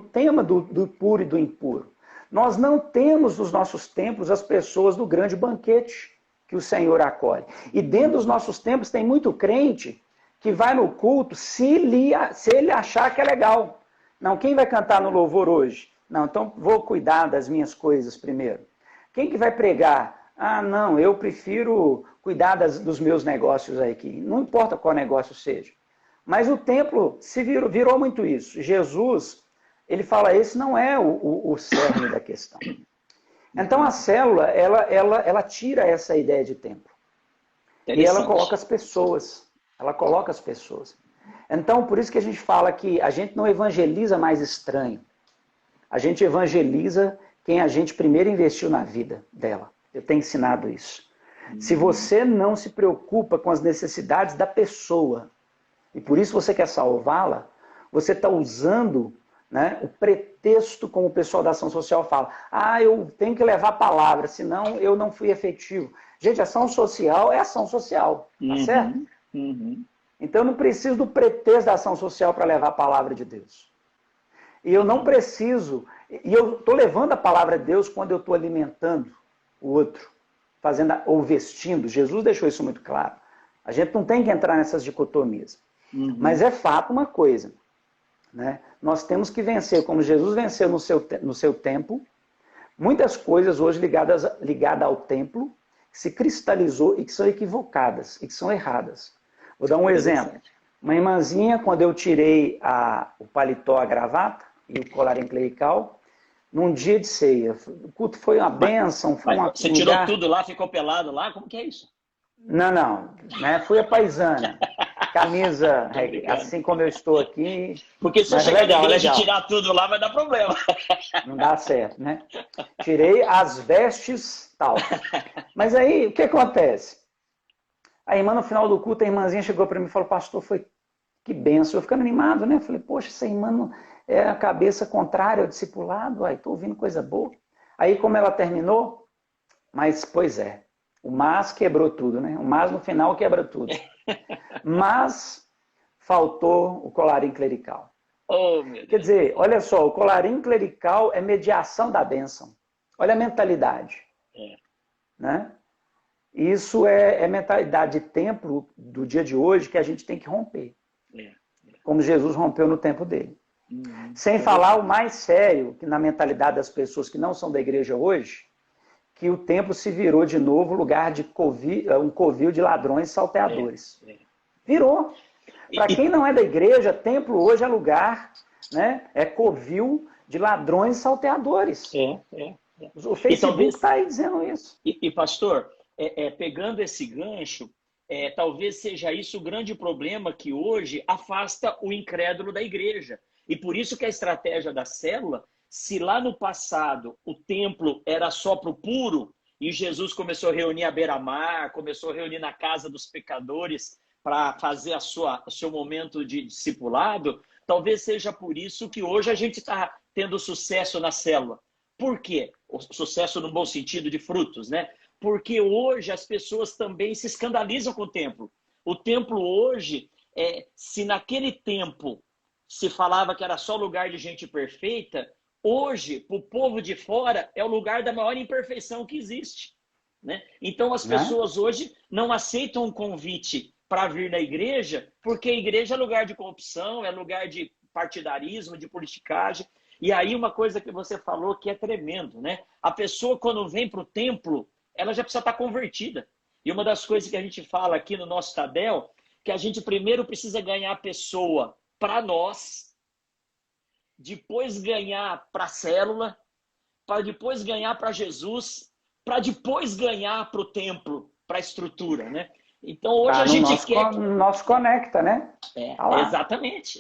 tema do puro e do impuro. Nós não temos nos nossos templos as pessoas do grande banquete que o Senhor acolhe. E dentro dos nossos templos tem muito crente que vai no culto se ele achar que é legal. Não, quem vai cantar no louvor hoje? Não, então vou cuidar das minhas coisas primeiro. Quem que vai pregar? Ah, não, eu prefiro cuidar dos meus negócios aqui. Não importa qual negócio seja. Mas o templo virou muito isso. Jesus, ele fala, esse não é o cerne da questão. Então a célula, ela tira essa ideia de templo. E ela coloca as pessoas. Ela coloca as pessoas. Então, por isso que a gente fala que a gente não evangeliza mais estranho. A gente evangeliza quem a gente primeiro investiu na vida dela. Eu tenho ensinado isso. Se você não se preocupa com as necessidades da pessoa, e por isso você quer salvá-la, você está usando, né, o pretexto, como o pessoal da ação social fala. Ah, eu tenho que levar a palavra, senão eu não fui efetivo. Gente, ação social é ação social, tá certo? Então eu não preciso do pretexto da ação social para levar a palavra de Deus. E eu não preciso, e eu estou levando a palavra de Deus quando eu estou alimentando o outro, fazendo ou vestindo. Jesus deixou isso muito claro. A gente não tem que entrar nessas dicotomias. Mas é fato uma coisa, né? Nós temos que vencer, como Jesus venceu no seu tempo, muitas coisas hoje ligadas ao templo, que se cristalizou e que são equivocadas, e que são erradas. Vou dar um exemplo. Uma irmãzinha, quando eu tirei o paletó, a gravata e o colarinho clerical, num dia de ceia, o culto foi uma bênção, foi uma... Você tirou tudo lá, ficou pelado lá? Como que é isso? Não, né? Fui a paisana. Camisa, assim como eu estou aqui. Porque se eu chegar na igreja e tirar tudo lá, vai dar problema. Não dá certo, né? Tirei as vestes, tal. Mas aí, o que acontece? A irmã, no final do culto, a irmãzinha chegou para mim e falou, pastor, que benção. Eu ficando animado, né? Eu falei, poxa, essa irmã é a cabeça contrária ao discipulado. Estou ouvindo coisa boa. Aí, como ela terminou, mas, pois é, o mas quebrou tudo, né? O mas no final quebra tudo. Mas faltou o colarinho clerical. Oh, meu Deus. Quer dizer, olha só, o colarinho clerical é mediação da bênção. Olha a mentalidade. Né? Isso é mentalidade de templo do dia de hoje que a gente tem que romper. Como Jesus rompeu no tempo dele. Sem falar o mais sério, que na mentalidade das pessoas que não são da igreja hoje, que o templo se virou de novo lugar de um covil de ladrões e salteadores. Virou. Para quem não é da igreja, templo hoje é lugar, né? É covil de ladrões e salteadores. O Facebook está aí dizendo isso. E pastor, pegando esse gancho, talvez seja isso o grande problema que hoje afasta o incrédulo da igreja. E por isso que a estratégia da célula, se lá no passado o templo era só para o puro, e Jesus começou a reunir à beira-mar, começou a reunir na casa dos pecadores para fazer o seu momento de discipulado, talvez seja por isso que hoje a gente está tendo sucesso na célula. Por quê? O sucesso no bom sentido de frutos, né? Porque hoje as pessoas também se escandalizam com o templo. O templo hoje, se naquele tempo se falava que era só lugar de gente perfeita, hoje, para o povo de fora, é o lugar da maior imperfeição que existe. Né? Então as pessoas hoje não aceitam um convite para vir na igreja, porque a igreja é lugar de corrupção, é lugar de partidarismo, de politicagem. E aí uma coisa que você falou que é tremendo, né? A pessoa quando vem para o templo, ela já precisa estar convertida. E uma das coisas que a gente fala aqui no nosso Tadel, que a gente primeiro precisa ganhar a pessoa para nós, depois ganhar para a célula, para depois ganhar para Jesus, para depois ganhar para o templo, para a estrutura, né? Então hoje a gente quer... Nós conecta, né?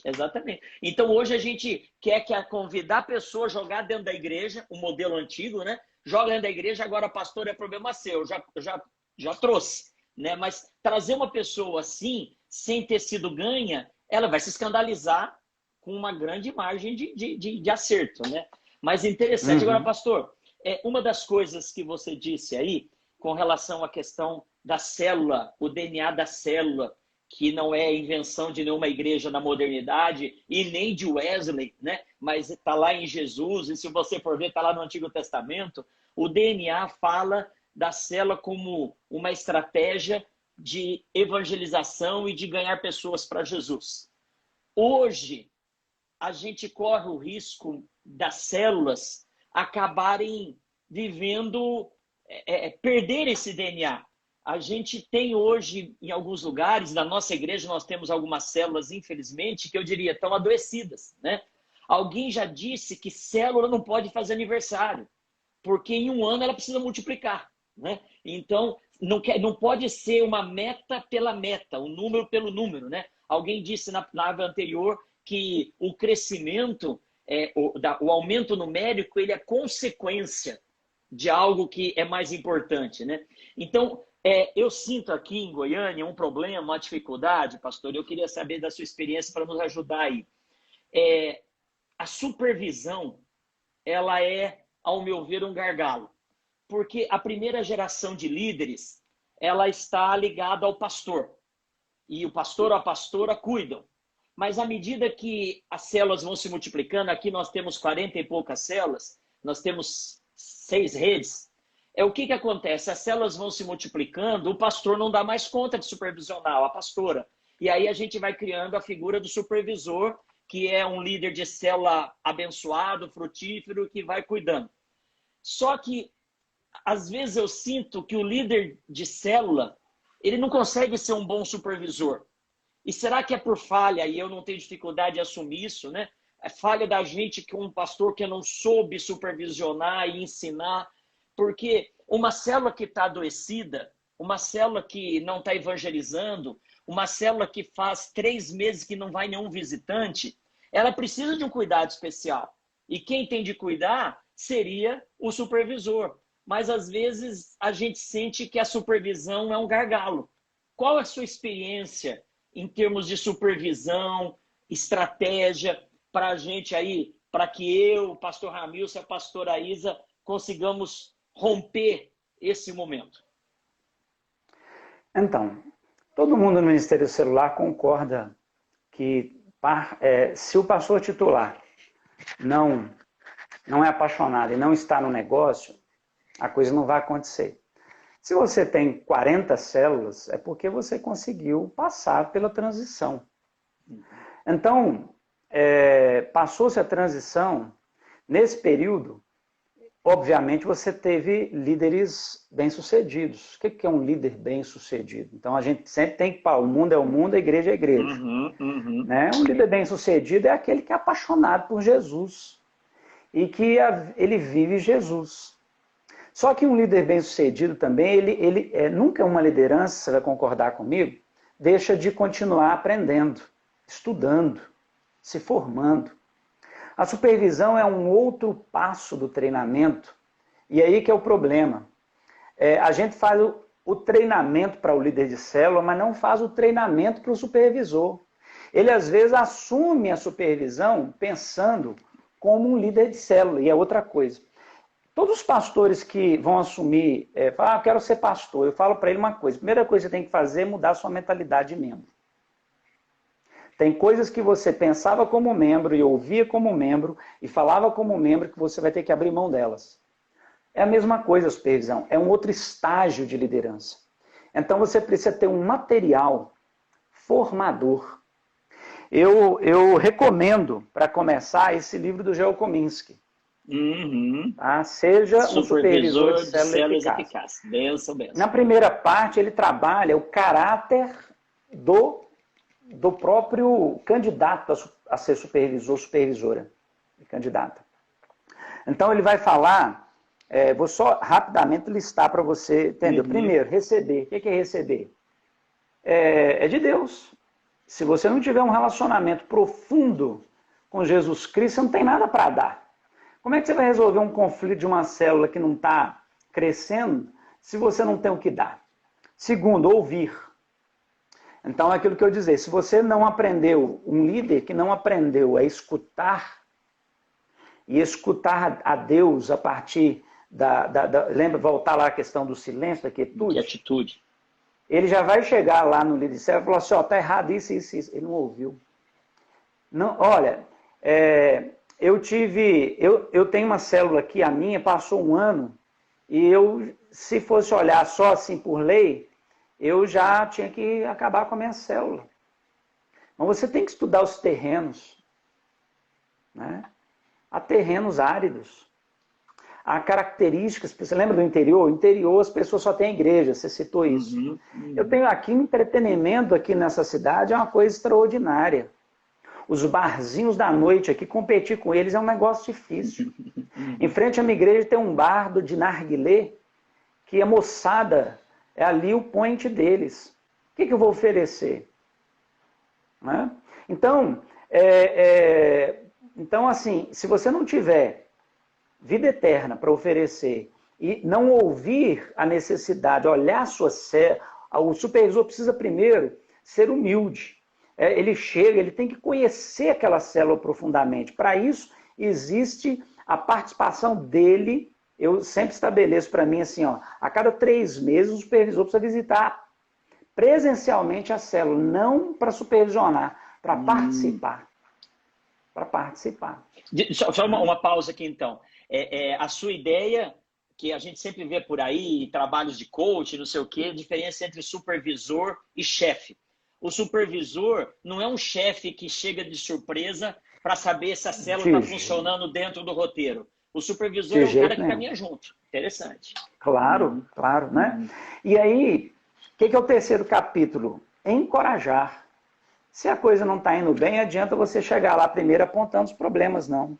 Exatamente. Então hoje a gente quer convidar a pessoa a jogar dentro da igreja, o modelo antigo, né? Joga dentro da igreja, agora pastor é problema seu, já trouxe, né? Mas trazer uma pessoa assim, sem ter sido ganha, ela vai se escandalizar com uma grande margem de acerto, né? Mas interessante. Agora, pastor, uma das coisas que você disse aí, com relação à questão da célula, o DNA da célula, que não é invenção de nenhuma igreja na modernidade e nem de Wesley, né? Mas está lá em Jesus, e se você for ver, está lá no Antigo Testamento. O DNA fala da célula como uma estratégia de evangelização e de ganhar pessoas para Jesus. Hoje, a gente corre o risco das células acabarem vivendo, perder esse DNA. A gente tem hoje, em alguns lugares, na nossa igreja, nós temos algumas células, infelizmente, que eu diria, estão adoecidas, né? Alguém já disse que célula não pode fazer aniversário, porque em um ano ela precisa multiplicar, né? Então, não pode ser uma meta pela meta, um número pelo número, né? Alguém disse na live anterior que o crescimento, o aumento numérico, ele é consequência de algo que é mais importante, né? Então, Eu sinto aqui em Goiânia um problema, uma dificuldade, pastor. Eu queria saber da sua experiência para nos ajudar aí. A supervisão, ela é, ao meu ver, um gargalo. Porque a primeira geração de líderes, ela está ligada ao pastor. E o pastor ou a pastora cuidam. Mas à medida que as células vão se multiplicando, aqui nós temos 40 e poucas células, nós temos 6 redes. O que acontece? As células vão se multiplicando, o pastor não dá mais conta de supervisionar, a pastora. E aí a gente vai criando a figura do supervisor, que é um líder de célula abençoado, frutífero, que vai cuidando. Só que, às vezes, eu sinto que o líder de célula, ele não consegue ser um bom supervisor. E será que é por falha? E eu não tenho dificuldade de assumir isso, né? É falha da gente com um pastor que não soube supervisionar e ensinar. Porque uma célula que está adoecida, uma célula que não está evangelizando, uma célula que faz 3 meses que não vai nenhum visitante, ela precisa de um cuidado especial. E quem tem de cuidar seria o supervisor. Mas, às vezes, a gente sente que a supervisão é um gargalo. Qual é a sua experiência em termos de supervisão, estratégia, para a gente aí, para que eu, o pastor Ramilson e a pastora Isa consigamos romper esse momento? Então, todo mundo no Ministério Celular concorda que se o pastor titular não é apaixonado e não está no negócio, a coisa não vai acontecer. Se você tem 40 células, é porque você conseguiu passar pela transição. Então, passou-se a transição, nesse período, obviamente você teve líderes bem-sucedidos. O que é um líder bem-sucedido? Então, a gente sempre tem que, o mundo é o mundo, a igreja é a igreja. Né? Um líder bem-sucedido é aquele que é apaixonado por Jesus e que ele vive Jesus. Só que um líder bem-sucedido também, ele nunca uma liderança, você vai concordar comigo, deixa de continuar aprendendo, estudando, se formando. A supervisão é um outro passo do treinamento, e aí que é o problema. A gente faz o treinamento para o líder de célula, mas não faz o treinamento para o supervisor. Ele, às vezes, assume a supervisão pensando como um líder de célula, e é outra coisa. Todos os pastores que vão assumir, falam, eu quero ser pastor, eu falo para ele uma coisa, a primeira coisa que você tem que fazer é mudar a sua mentalidade de membro. Tem coisas que você pensava como membro e ouvia como membro e falava como membro que você vai ter que abrir mão delas. É a mesma coisa a supervisão, é um outro estágio de liderança. Então você precisa ter um material formador. Eu recomendo, para começar, esse livro do Geo Kominski. Tá? Seja um supervisor de células eficazes. Benção. Na primeira parte, ele trabalha o caráter do próprio candidato a ser supervisor, supervisora. Candidata. Então, ele vai falar, vou só rapidamente listar para você entender. Primeiro, receber. O que é receber? É de Deus. Se você não tiver um relacionamento profundo com Jesus Cristo, você não tem nada para dar. Como é que você vai resolver um conflito de uma célula que não está crescendo se você não tem o que dar? Segundo, ouvir. Então, é aquilo que eu dizer, se você não aprendeu, um líder que não aprendeu a escutar, e escutar a Deus a partir lembra, voltar lá a questão do silêncio, da quietude? Que atitude. Ele já vai chegar lá no líder de célula e falar assim, está errado isso. Ele não ouviu. Não, olha, eu tenho uma célula aqui, a minha, passou um ano, e se fosse olhar só assim por lei, eu já tinha que acabar com a minha célula. Mas você tem que estudar os terrenos. Né? Há terrenos áridos. Há características, você lembra do interior? O interior as pessoas só têm igreja, você citou isso. Eu tenho aqui um entretenimento aqui nessa cidade, é uma coisa extraordinária. Os barzinhos da noite aqui, competir com eles é um negócio difícil. Em frente à minha igreja tem um bar de narguilé, que a moçada é ali o point deles. O que eu vou oferecer? Né? Então, assim, se você não tiver vida eterna para oferecer e não ouvir a necessidade, olhar a sua célula. O supervisor precisa primeiro ser humilde. Ele chega, ele tem que conhecer aquela célula profundamente. Para isso, existe a participação dele. Eu sempre estabeleço para mim assim, ó, a cada 3 meses o supervisor precisa visitar presencialmente a célula, não para supervisionar, para participar. Para participar. Só uma pausa aqui, então. A sua ideia, que a gente sempre vê por aí, trabalhos de coach, não sei o quê, a diferença entre supervisor e chefe. O supervisor não é um chefe que chega de surpresa para saber se a célula está funcionando dentro do roteiro. O supervisor é o cara que caminha junto. Interessante. Claro, claro, né? E aí, o que é o terceiro capítulo? Encorajar. Se a coisa não está indo bem, adianta você chegar lá primeiro apontando os problemas, não.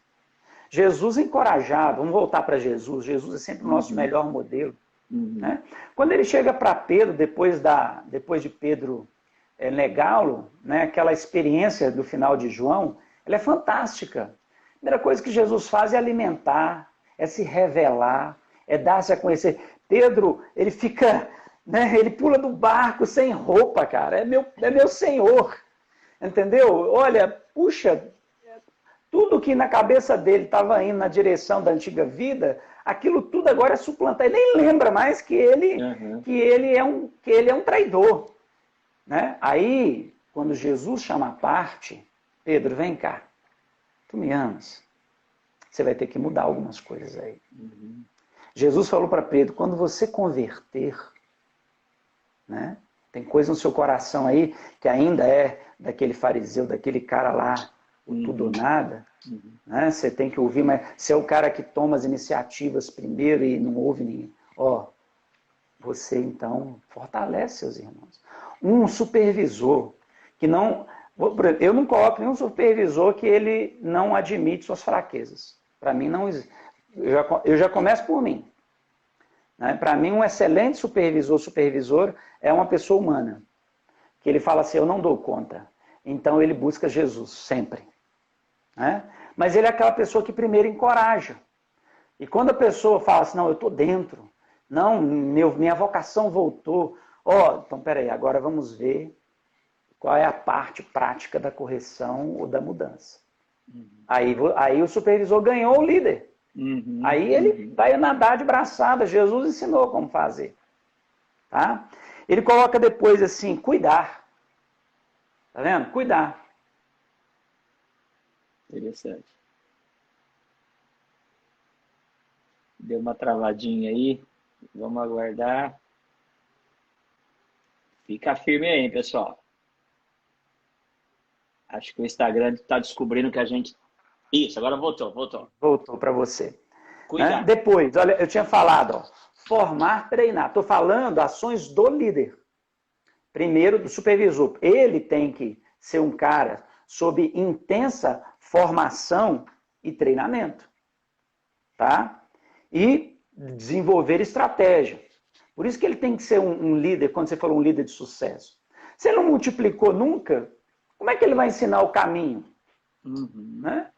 Jesus encorajava, vamos voltar para Jesus. Jesus é sempre o nosso melhor modelo. Né? Quando ele chega para Pedro, depois de Pedro negá-lo, né, aquela experiência do final de João, ela é fantástica. A primeira coisa que Jesus faz é alimentar, é se revelar, é dar-se a conhecer. Pedro, ele fica, né, ele pula do barco sem roupa, cara. É meu Senhor. Entendeu? Olha, puxa, tudo que na cabeça dele estava indo na direção da antiga vida, aquilo tudo agora é suplantar. Ele nem lembra mais que ele é um traidor. Né? Aí, quando Jesus chama a parte, Pedro, vem cá, tu me amas? Você vai ter que mudar algumas coisas aí. Jesus falou para Pedro, quando você converter, né? Tem coisa no seu coração aí que ainda é daquele fariseu, daquele cara lá, o tudo ou nada. Né? Você tem que ouvir, mas você é o cara que toma as iniciativas primeiro e não ouve ninguém. Você então fortalece seus irmãos. Um supervisor que não... Eu não coloco nenhum supervisor que ele não admite suas fraquezas. Para mim, não existe. Eu já começo por mim. Né? Para mim, um excelente supervisor é uma pessoa humana. Que ele fala assim, eu não dou conta. Então, ele busca Jesus, sempre. Né? Mas ele é aquela pessoa que primeiro encoraja. E quando a pessoa fala assim, não, eu estou dentro. Não, minha vocação voltou. Então, peraí, agora vamos ver qual é a parte prática da correção ou da mudança. Aí o supervisor ganhou o líder. Aí ele vai nadar de braçada. Jesus ensinou como fazer. Tá? Ele coloca depois assim, cuidar. Tá vendo? Cuidar. Interessante. Deu uma travadinha aí. Vamos aguardar. Fica firme aí, hein, pessoal. Acho que o Instagram está descobrindo que a gente... Isso, agora voltou. Voltou para você. Cuidado. Né? Depois, olha, eu tinha falado, formar, treinar. Estou falando ações do líder. Primeiro, do supervisor. Ele tem que ser um cara sob intensa formação e treinamento. Tá? E desenvolver estratégia. Por isso que ele tem que ser um líder, quando você falou um líder de sucesso. Se ele não multiplicou nunca, como é que ele vai ensinar o caminho? Né?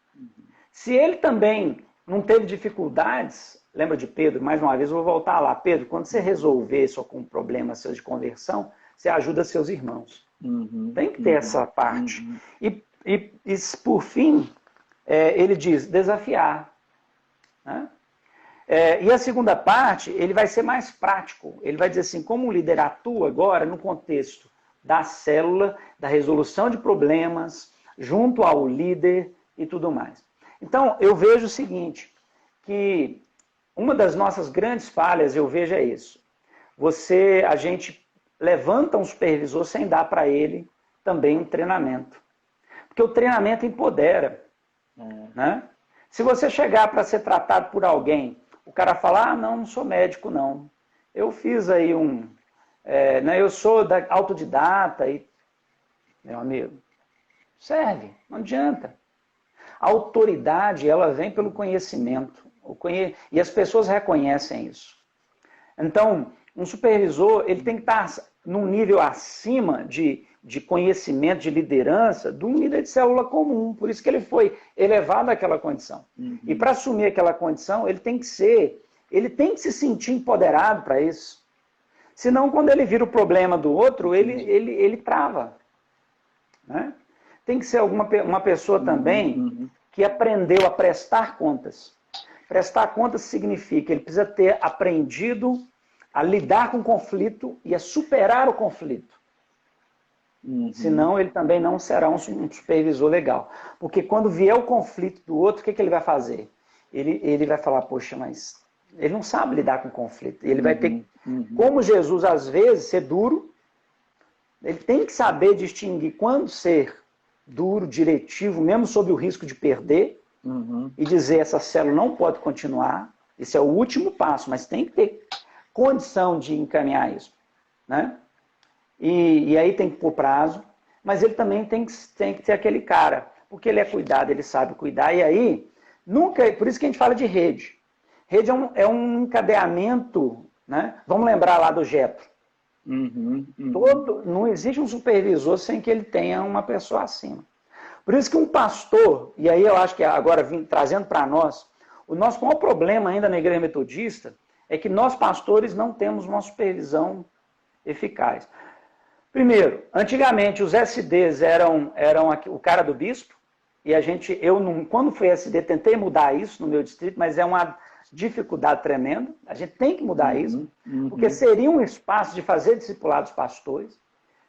Se ele também não teve dificuldades, lembra de Pedro? Mais uma vez eu vou voltar lá. Pedro, quando você resolver só com problemas seus de conversão, você ajuda seus irmãos. Tem que ter essa parte. E por fim, ele diz desafiar. Né? E a segunda parte, ele vai ser mais prático. Ele vai dizer assim, como o líder atua agora no contexto da célula, da resolução de problemas, junto ao líder e tudo mais. Então, eu vejo o seguinte, que uma das nossas grandes falhas, eu vejo, é isso. A gente levanta um supervisor sem dar para ele também um treinamento. Porque o treinamento empodera. Né? Se você chegar para ser tratado por alguém, o cara fala, não sou médico, não. Eu fiz aí eu sou autodidata. Meu amigo, serve, não adianta. A autoridade, ela vem pelo conhecimento. E as pessoas reconhecem isso. Então, um supervisor, ele tem que estar num nível acima de conhecimento, de liderança, de um líder de célula comum. Por isso que ele foi elevado àquela condição. E para assumir aquela condição, ele tem que ser Ele tem que se sentir empoderado para isso. Senão, quando ele vira o problema do outro, ele trava. Né? Tem que ser uma pessoa também que aprendeu a prestar contas. Prestar contas significa ele precisa ter aprendido a lidar com o conflito e a superar o conflito. Senão ele também não será um supervisor legal. Porque quando vier o conflito do outro, o que ele vai fazer? Ele vai falar, poxa, mas ele não sabe lidar com o conflito. Ele vai ter, como Jesus às vezes, ser duro. Ele tem que saber distinguir quando ser duro, diretivo, mesmo sob o risco de perder, e dizer essa célula não pode continuar. Esse é o último passo, mas tem que ter condição de encaminhar isso. Né? E aí tem que pôr prazo, mas ele também tem que ser aquele cara, porque ele é cuidado, ele sabe cuidar, e aí, por isso que a gente fala de rede. Rede é um encadeamento, né? Vamos lembrar lá do Jetro. Não existe um supervisor sem que ele tenha uma pessoa acima. Por isso que um pastor, e aí eu acho que agora trazendo para nós, o nosso maior problema ainda na igreja metodista é que nós pastores não temos uma supervisão eficaz. Primeiro, antigamente os SDs eram o cara do bispo, e quando fui SD, tentei mudar isso no meu distrito, mas é uma dificuldade tremenda. A gente tem que mudar isso, porque seria um espaço de fazer discipulado dos pastores,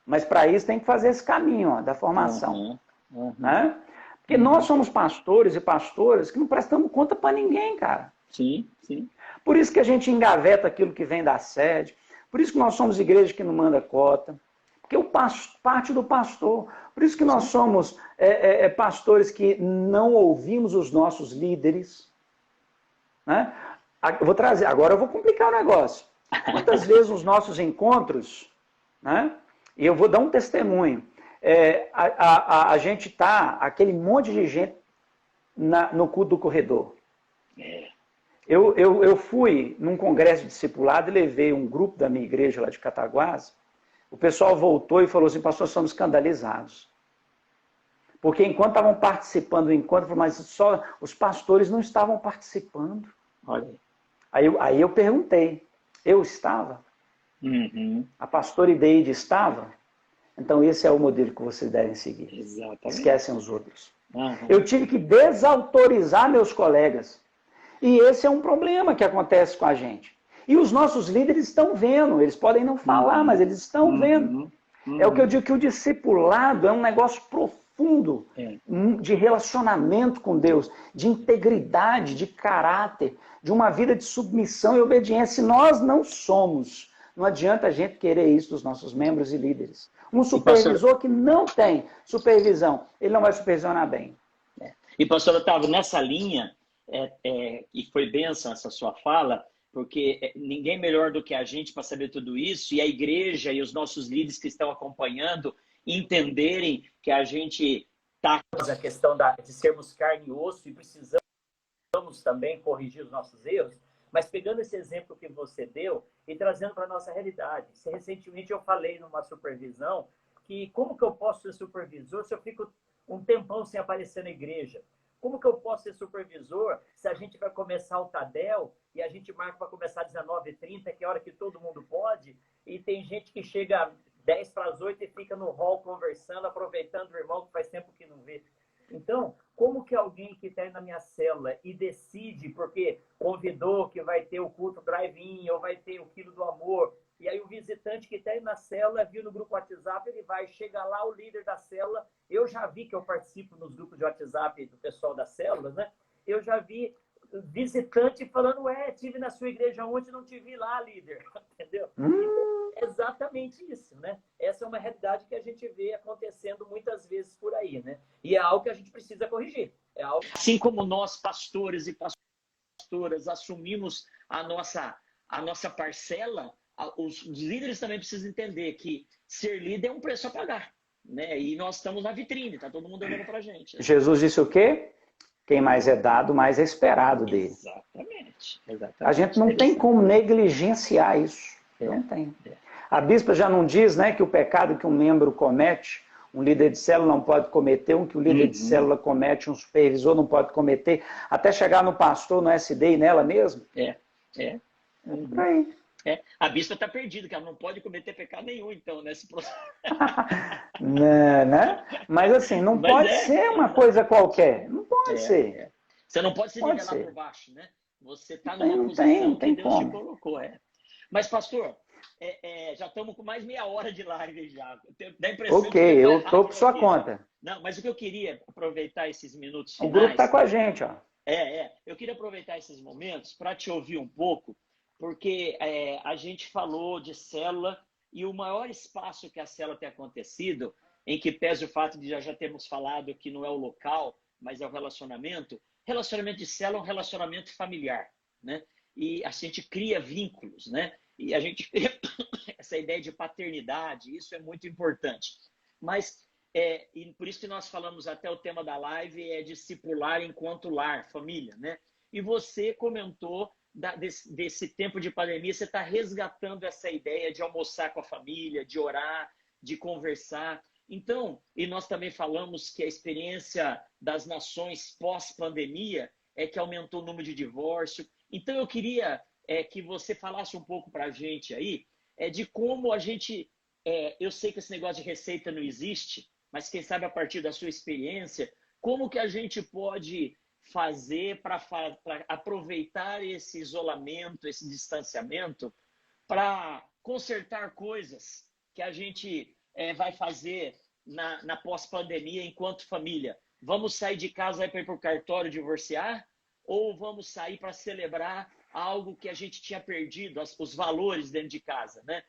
mas para isso tem que fazer esse caminho da formação. Né? Porque nós somos pastores e pastoras que não prestamos conta para ninguém, cara. Sim. Por isso que a gente engaveta aquilo que vem da sede, por isso que nós somos igreja que não manda cota, porque parte do pastor. Por isso que nós somos pastores que não ouvimos os nossos líderes. Né? Agora eu vou complicar o negócio. Quantas vezes nos nossos encontros, né? E eu vou dar um testemunho, a gente tá, aquele monte de gente no culto do corredor. Eu fui num congresso de discipulado e levei um grupo da minha igreja lá de Cataguás. O pessoal voltou e falou assim, pastor, somos escandalizados. Porque enquanto estavam participando do encontro, mas só os pastores não estavam participando. Olha. Aí eu perguntei, eu estava? A pastora Ideide estava? Então esse é o modelo que vocês devem seguir. Exatamente. Esquecem os outros. Eu tive que desautorizar meus colegas. E esse é um problema que acontece com a gente. E os nossos líderes estão vendo, eles podem não falar, mas eles estão vendo. É o que eu digo, que o discipulado é um negócio profundo de relacionamento com Deus, de integridade, de caráter, de uma vida de submissão e obediência. Se nós não somos, não adianta a gente querer isso dos nossos membros e líderes. Um supervisor que não tem supervisão, ele não vai supervisionar bem. E pastor Otávio, nessa linha, e foi bênção essa sua fala, porque ninguém melhor do que a gente para saber tudo isso, e a igreja e os nossos líderes que estão acompanhando entenderem que a gente está com a questão de sermos carne e osso e precisamos também corrigir os nossos erros, mas pegando esse exemplo que você deu e trazendo para a nossa realidade. Recentemente eu falei numa supervisão que como que eu posso ser supervisor se eu fico um tempão sem aparecer na igreja? Como que eu posso ser supervisor se a gente vai começar o Tadel e a gente marca para começar às 19h30, que é a hora que todo mundo pode, e tem gente que chega 10 para as 8 e fica no hall conversando, aproveitando o irmão que faz tempo que não vê. Então, como que alguém que está aí na minha célula e decide, porque convidou que vai ter o culto drive-in, ou vai ter o quilo do amor, e aí o visitante que está aí na célula, viu no grupo WhatsApp, ele vai, chega lá, o líder da célula, eu já vi que eu participo nos grupos de WhatsApp do pessoal das células, né? Eu já vi visitante falando, tive na sua igreja ontem, não te vi lá, líder, entendeu? Então, é exatamente isso, né? Essa é uma realidade que a gente vê acontecendo muitas vezes por aí, né? E é algo que a gente precisa corrigir. É algo... Assim como nós, pastores e pastoras, assumimos a nossa parcela, os líderes também precisam entender que ser líder é um preço a pagar, né? E nós estamos na vitrine, tá todo mundo olhando pra gente. Jesus disse o quê? Quem mais é dado, mais é esperado dele. Exatamente. A gente não tem como negligenciar isso. Não tem. A bispa já não diz, né, que o pecado que um membro comete, um líder de célula não pode cometer, que o líder de célula comete, um supervisor não pode cometer, até chegar no pastor, no SD e nela mesmo. É. Por aí. A bispa está perdida, que ela não pode cometer pecado nenhum, então, nesse processo. Né? Mas assim, não Mas pode ser uma coisa qualquer. Não pode ser. Você não pode se Pode nivelar ser. por baixo, né? Você está numa Não posição que tem Deus te como. colocou, Mas, pastor, já estamos com mais meia hora de live já. Dá a impressão Ok, que é mais eu tô por rápido sua aqui. conta. Não, mas o que eu queria aproveitar esses minutos O grupo tá finais, com a gente, ó. eu queria aproveitar esses momentos para te ouvir um pouco, porque a gente falou de célula e o maior espaço que a célula tem acontecido, em que pese o fato de já termos falado que não é o local, mas é o relacionamento. Relacionamento de célula é um relacionamento familiar, né? E a gente cria vínculos, né? E a gente cria essa ideia de paternidade, isso é muito importante. Mas e por isso que nós falamos até o tema da live é discipular enquanto lar, família, né? E você comentou desse tempo de pandemia, você está resgatando essa ideia de almoçar com a família, de orar, de conversar. Então, e nós também falamos que a experiência das nações pós-pandemia é que aumentou o número de divórcio. Então, eu queria que você falasse um pouco para a gente aí de como a gente... eu sei que esse negócio de receita não existe, mas quem sabe a partir da sua experiência, como que a gente pode fazer para aproveitar esse isolamento, esse distanciamento, para consertar coisas que a gente vai fazer na pós-pandemia enquanto família? Vamos sair de casa para ir para o cartório divorciar? Ou vamos sair para celebrar algo que a gente tinha perdido, os valores dentro de casa, né?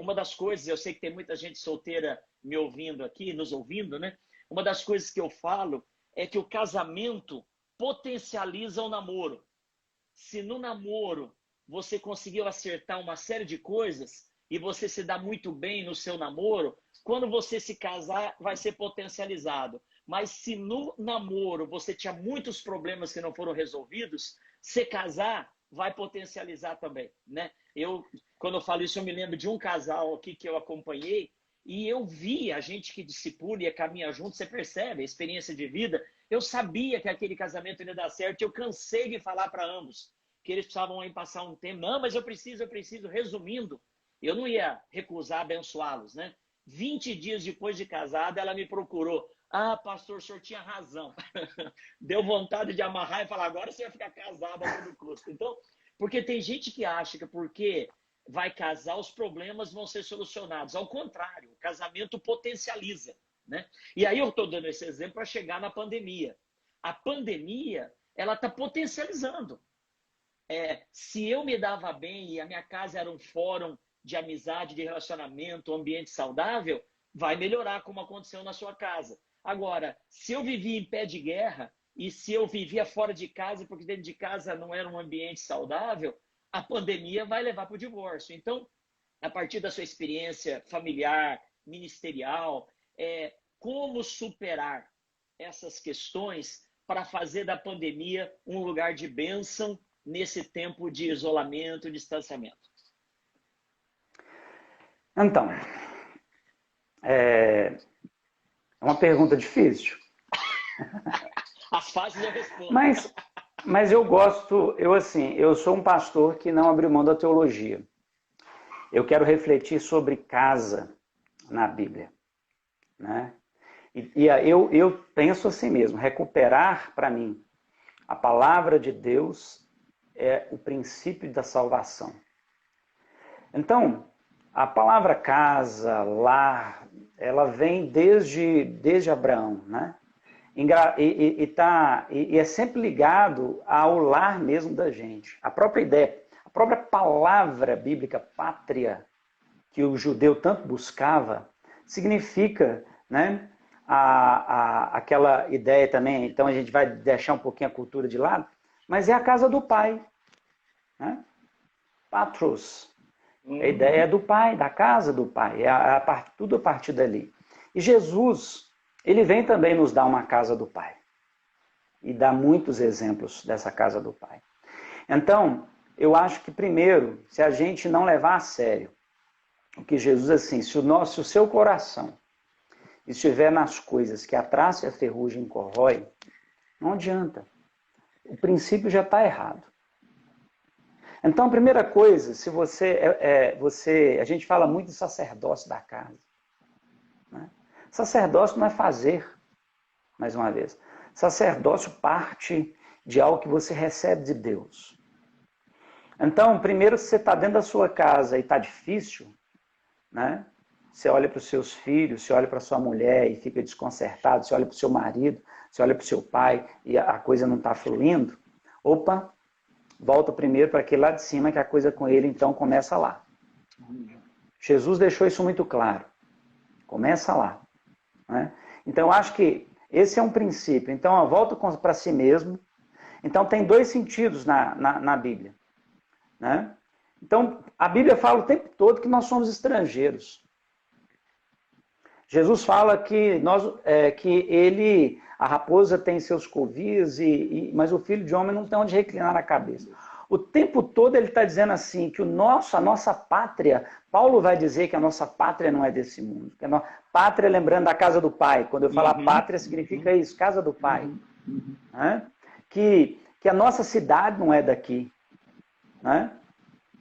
Uma das coisas, eu sei que tem muita gente solteira me ouvindo aqui, nos ouvindo, né? Uma das coisas que eu falo é que o casamento potencializa o namoro. Se no namoro você conseguiu acertar uma série de coisas e você se dá muito bem no seu namoro, quando você se casar vai ser potencializado. Mas se no namoro você tinha muitos problemas que não foram resolvidos, se casar vai potencializar também, né? Quando eu falo isso, eu me lembro de um casal aqui que eu acompanhei e eu vi a gente que discipula e caminha junto, você percebe a experiência de vida. Eu sabia que aquele casamento ia dar certo, eu cansei de falar para ambos que eles precisavam aí passar um tempo. Não, mas eu preciso. Resumindo, eu não ia recusar abençoá-los, né? 20 dias depois de casada, ela me procurou. Ah, pastor, o senhor tinha razão. Deu vontade de amarrar e falar, agora você vai ficar casado a todo custo. Então, porque tem gente que acha que porque vai casar, os problemas vão ser solucionados. Ao contrário, o casamento potencializa, né? E aí eu estou dando esse exemplo para chegar na pandemia. A pandemia, ela está potencializando. Se eu me dava bem e a minha casa era um fórum de amizade, de relacionamento, um ambiente saudável, vai melhorar como aconteceu na sua casa. Agora, se eu vivia em pé de guerra e se eu vivia fora de casa porque dentro de casa não era um ambiente saudável, a pandemia vai levar para o divórcio. Então, a partir da sua experiência familiar, ministerial, como superar essas questões para fazer da pandemia um lugar de bênção nesse tempo de isolamento, distanciamento? Então, é uma pergunta difícil. As fases eu respondo. Mas eu gosto, eu sou um pastor que não abriu mão da teologia. Eu quero refletir sobre casa na Bíblia, né? E eu penso assim mesmo, recuperar para mim a palavra de Deus é o princípio da salvação. Então, a palavra casa, lar, ela vem desde Abraão, né? E é sempre ligado ao lar mesmo da gente. A própria ideia, a própria palavra bíblica pátria, que o judeu tanto buscava, significa, né, aquela ideia também, então a gente vai deixar um pouquinho a cultura de lado, mas é a casa do pai, né? Patros. A ideia é do pai, da casa do pai, tudo a partir dali. E Jesus, ele vem também nos dar uma casa do pai. E dá muitos exemplos dessa casa do pai. Então, eu acho que primeiro, se a gente não levar a sério o que Jesus, assim, se o seu coração estiver nas coisas que a traça e a ferrugem corrói, não adianta. O princípio já está errado. Então, a primeira coisa, se a gente fala muito de sacerdócio da casa. Né? Sacerdócio não é fazer, mais uma vez. Sacerdócio parte de algo que você recebe de Deus. Então, primeiro, se você está dentro da sua casa e está difícil, né? Você olha para os seus filhos, você olha para sua mulher e fica desconcertado, você olha para o seu marido, você olha para o seu pai e a coisa não está fluindo. Opa, volta primeiro para aquele lá de cima que a coisa com ele então começa lá. Jesus deixou isso muito claro. Começa lá. Né? Então, eu acho que esse é um princípio. Então, a volta para si mesmo. Então, tem dois sentidos na Bíblia. Né? Então, a Bíblia fala o tempo todo que nós somos estrangeiros. Jesus fala que, a raposa tem seus covis, mas o filho de homem não tem onde reclinar a cabeça. O tempo todo ele está dizendo assim, que a nossa pátria, Paulo vai dizer que a nossa pátria não é desse mundo. Pátria, lembrando da casa do pai. Quando eu falar pátria, significa isso, casa do pai. Né? Que a nossa cidade não é daqui. Né?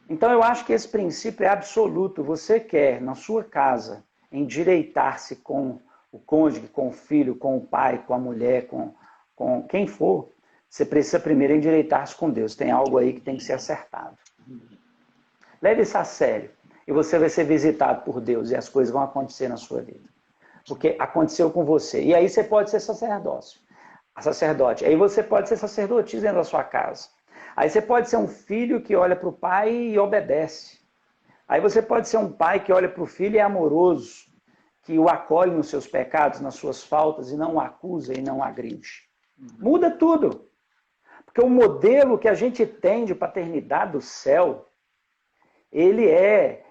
Então eu acho que esse princípio é absoluto. Você quer, na sua casa, endireitar-se com o cônjuge, com o filho, com o pai, com a mulher, com quem for, você precisa primeiro endireitar-se com Deus. Tem algo aí que tem que ser acertado. Leve isso a sério. E você vai ser visitado por Deus e as coisas vão acontecer na sua vida. Porque aconteceu com você. E aí você pode ser sacerdote. Aí você pode ser sacerdotisa dentro da sua casa. Aí você pode ser um filho que olha para o pai e obedece. Aí você pode ser um pai que olha para o filho e é amoroso, que o acolhe nos seus pecados, nas suas faltas, e não o acusa e não o agride. Muda tudo. Porque o modelo que a gente tem de paternidade do céu, ele é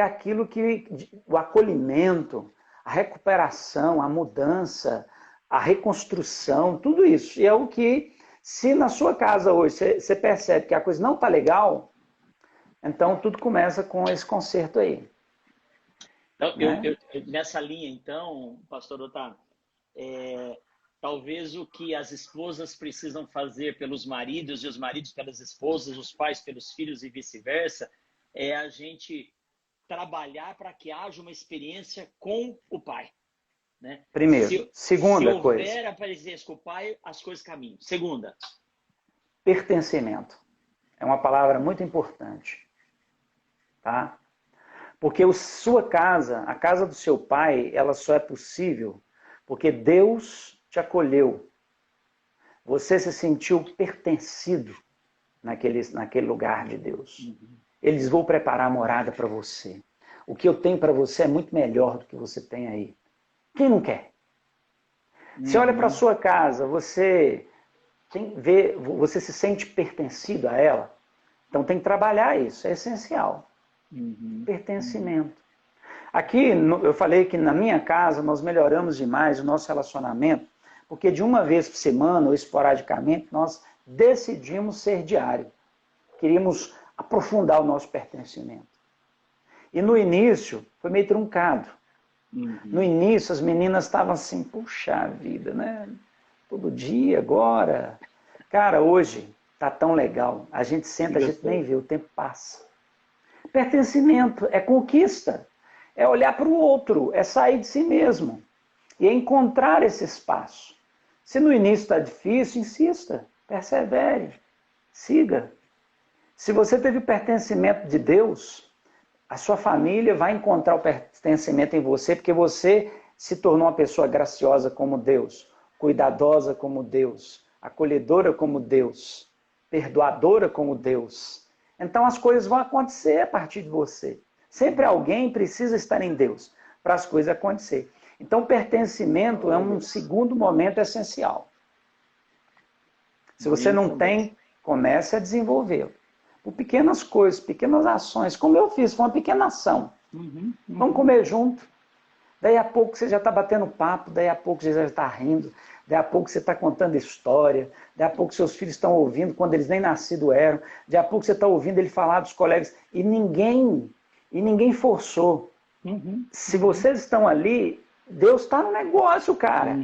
aquilo que o acolhimento, a recuperação, a mudança, a reconstrução, tudo isso. E é o que, se na sua casa hoje você percebe que a coisa não está legal, então tudo começa com esse conserto aí. Então, nessa linha, então, pastor Otávio, talvez o que as esposas precisam fazer pelos maridos e os maridos pelas esposas, os pais pelos filhos e vice-versa, é a gente trabalhar para que haja uma experiência com o pai. Né? Primeiro. Segunda coisa. Se houver a presença com o pai, as coisas caminham. Segunda. Pertencimento. É uma palavra muito importante. Tá? Porque sua casa, a casa do seu pai, ela só é possível porque Deus te acolheu. Você se sentiu pertencido naquele lugar de Deus. Eles vão preparar a morada para você. O que eu tenho para você é muito melhor do que você tem aí. Quem não quer? Você olha para a sua casa, você se sente pertencido a ela? Então tem que trabalhar isso, é essencial. Pertencimento. Aqui eu falei que na minha casa nós melhoramos demais o nosso relacionamento, porque de uma vez por semana ou esporadicamente nós decidimos ser diário. Queríamos aprofundar o nosso pertencimento. E no início foi meio truncado. No início as meninas estavam assim, puxa vida, né? Todo dia, agora. Cara, hoje tá tão legal. A gente senta, a gente nem vê, o tempo passa. Pertencimento é conquista. É olhar para o outro, é sair de si mesmo. E é encontrar esse espaço. Se no início está difícil, insista, persevere, siga. Se você teve o pertencimento de Deus, a sua família vai encontrar o pertencimento em você, porque você se tornou uma pessoa graciosa como Deus, cuidadosa como Deus, acolhedora como Deus, perdoadora como Deus. Então as coisas vão acontecer a partir de você. Sempre alguém precisa estar em Deus para as coisas acontecerem. Então pertencimento é um segundo momento essencial. Se você não tem, comece a desenvolvê-lo. Por pequenas coisas, pequenas ações, como eu fiz, foi uma pequena ação. Vamos comer junto. Daí a pouco você já está batendo papo, daí a pouco você já está rindo, daí a pouco você está contando história, daí a pouco seus filhos estão ouvindo quando eles nem nascidos eram, daí a pouco você está ouvindo ele falar dos colegas, e ninguém forçou. Se vocês estão ali, Deus está no negócio, cara.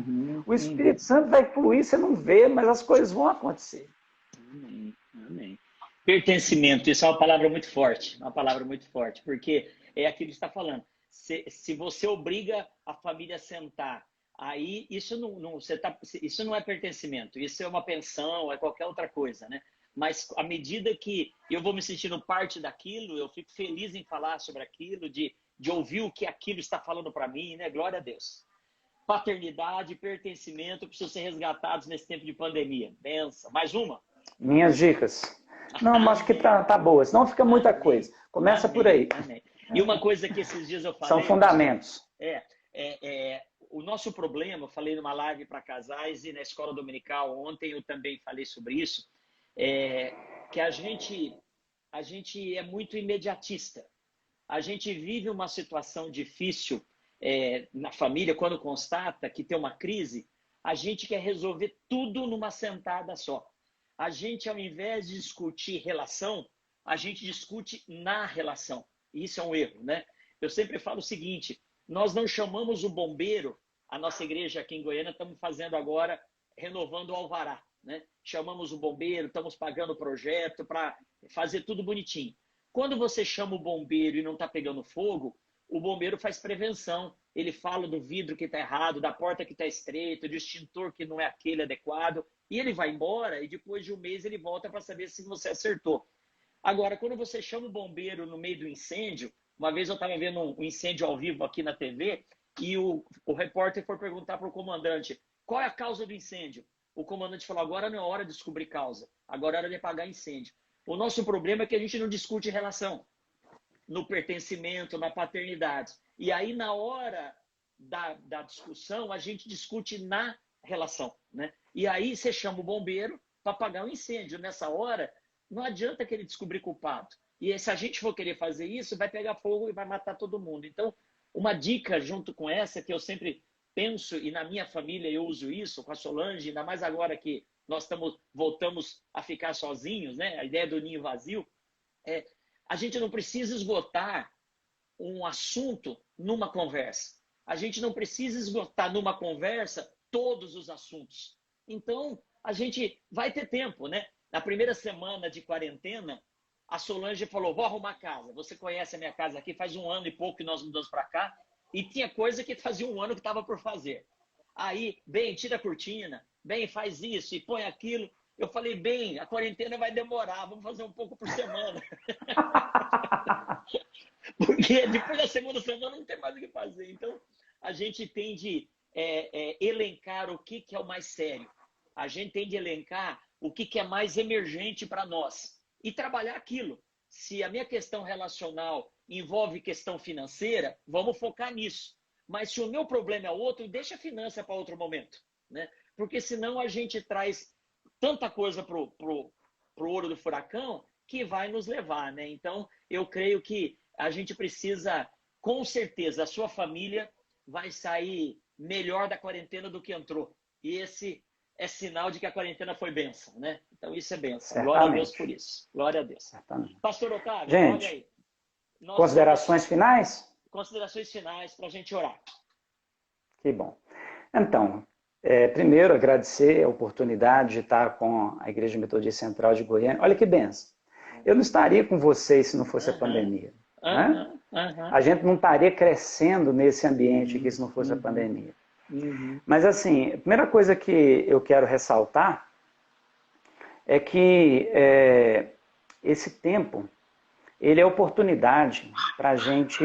O Espírito Santo vai fluir, você não vê, mas as coisas vão acontecer. Amém. Pertencimento, isso é uma palavra muito forte, porque é aquilo que você está falando. Se você obriga a família a sentar, aí isso não é pertencimento, isso é uma pensão, é qualquer outra coisa, né? Mas à medida que eu vou me sentindo parte daquilo, eu fico feliz em falar sobre aquilo, de ouvir o que aquilo está falando para mim, né? Glória a Deus. Paternidade, pertencimento precisam ser resgatados nesse tempo de pandemia. Benção. Mais uma? Minhas dicas. Não, mas acho que tá boa, senão fica muita coisa. Começa por aí. Amém. E uma coisa que esses dias eu falei... São fundamentos. O nosso problema, eu falei numa live para casais e na escola dominical, ontem eu também falei sobre isso, que a gente é muito imediatista. A gente vive uma situação difícil na família, quando constata que tem uma crise, a gente quer resolver tudo numa sentada só. A gente, ao invés de discutir relação, a gente discute na relação. E isso é um erro, né? Eu sempre falo o seguinte, nós não chamamos o bombeiro, a nossa igreja aqui em Goiânia, estamos fazendo agora, renovando o alvará, né? Chamamos o bombeiro, estamos pagando o projeto para fazer tudo bonitinho. Quando você chama o bombeiro e não está pegando fogo, o bombeiro faz prevenção. Ele fala do vidro que está errado, da porta que está estreita, do extintor que não é aquele adequado, e ele vai embora e depois de um mês ele volta para saber se você acertou. Agora, quando você chama o bombeiro no meio do incêndio, uma vez eu estava vendo um incêndio ao vivo aqui na TV e o repórter foi perguntar para o comandante qual é a causa do incêndio. O comandante falou, agora não é hora de descobrir causa, agora é hora de apagar incêndio. O nosso problema é que a gente não discute relação no pertencimento, na paternidade. E aí, na hora da discussão, a gente discute na relação, né? E aí você chama o bombeiro para apagar o incêndio. Nessa hora, não adianta querer descobrir culpado. E se a gente for querer fazer isso, vai pegar fogo e vai matar todo mundo. Então, uma dica junto com essa, que eu sempre penso, e na minha família eu uso isso, com a Solange, ainda mais agora que nós voltamos a ficar sozinhos, né? A ideia do ninho vazio, a gente não precisa esgotar um assunto numa conversa. A gente não precisa esgotar numa conversa todos os assuntos. Então, a gente vai ter tempo, né? Na primeira semana de quarentena, a Solange falou, vou arrumar a casa. Você conhece a minha casa aqui, faz 1 ano e pouco que nós mudamos para cá. E tinha coisa que fazia 1 ano que estava por fazer. Aí, bem, tira a cortina, bem, faz isso e põe aquilo. Eu falei, bem, a quarentena vai demorar, vamos fazer um pouco por semana. Porque depois da segunda semana não tem mais o que fazer. Então, a gente tem de elencar o que é o mais sério. A gente tem de elencar o que é mais emergente para nós. E trabalhar aquilo. Se a minha questão relacional envolve questão financeira, vamos focar nisso. Mas se o meu problema é outro, deixa a finança para outro momento, né? Porque senão a gente traz tanta coisa pro olho do furacão que vai nos levar, né? Então, eu creio que a gente precisa, com certeza, a sua família vai sair melhor da quarentena do que entrou. E esse é sinal de que a quarentena foi bênção, né? Então, isso é bênção. Certamente. Glória a Deus por isso. Glória a Deus. Certamente. Pastor Otávio, gente, olha aí. Considerações finais? Considerações finais para a gente orar. Que bom. Então, primeiro, agradecer a oportunidade de estar com a Igreja Metodista Central de Goiânia. Olha que benção. Eu não estaria com vocês se não fosse a pandemia. Né? A gente não estaria crescendo nesse ambiente aqui se não fosse a pandemia. Mas, assim, a primeira coisa que eu quero ressaltar é que esse tempo, ele é oportunidade para a gente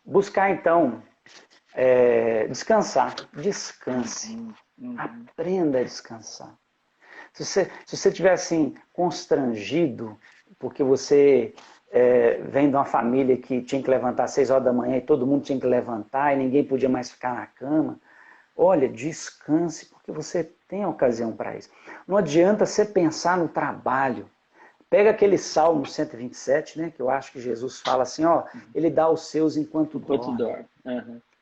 buscar, então, descansar. Descanse. Aprenda a descansar. Se você estiver assim, constrangido, porque você vem de uma família que tinha que levantar às 6 horas da manhã e todo mundo tinha que levantar e ninguém podia mais ficar na cama, olha, descanse, porque você tem ocasião para isso. Não adianta você pensar no trabalho. Pega aquele Salmo 127, né, que eu acho que Jesus fala assim, ó, ele dá aos seus enquanto dorme.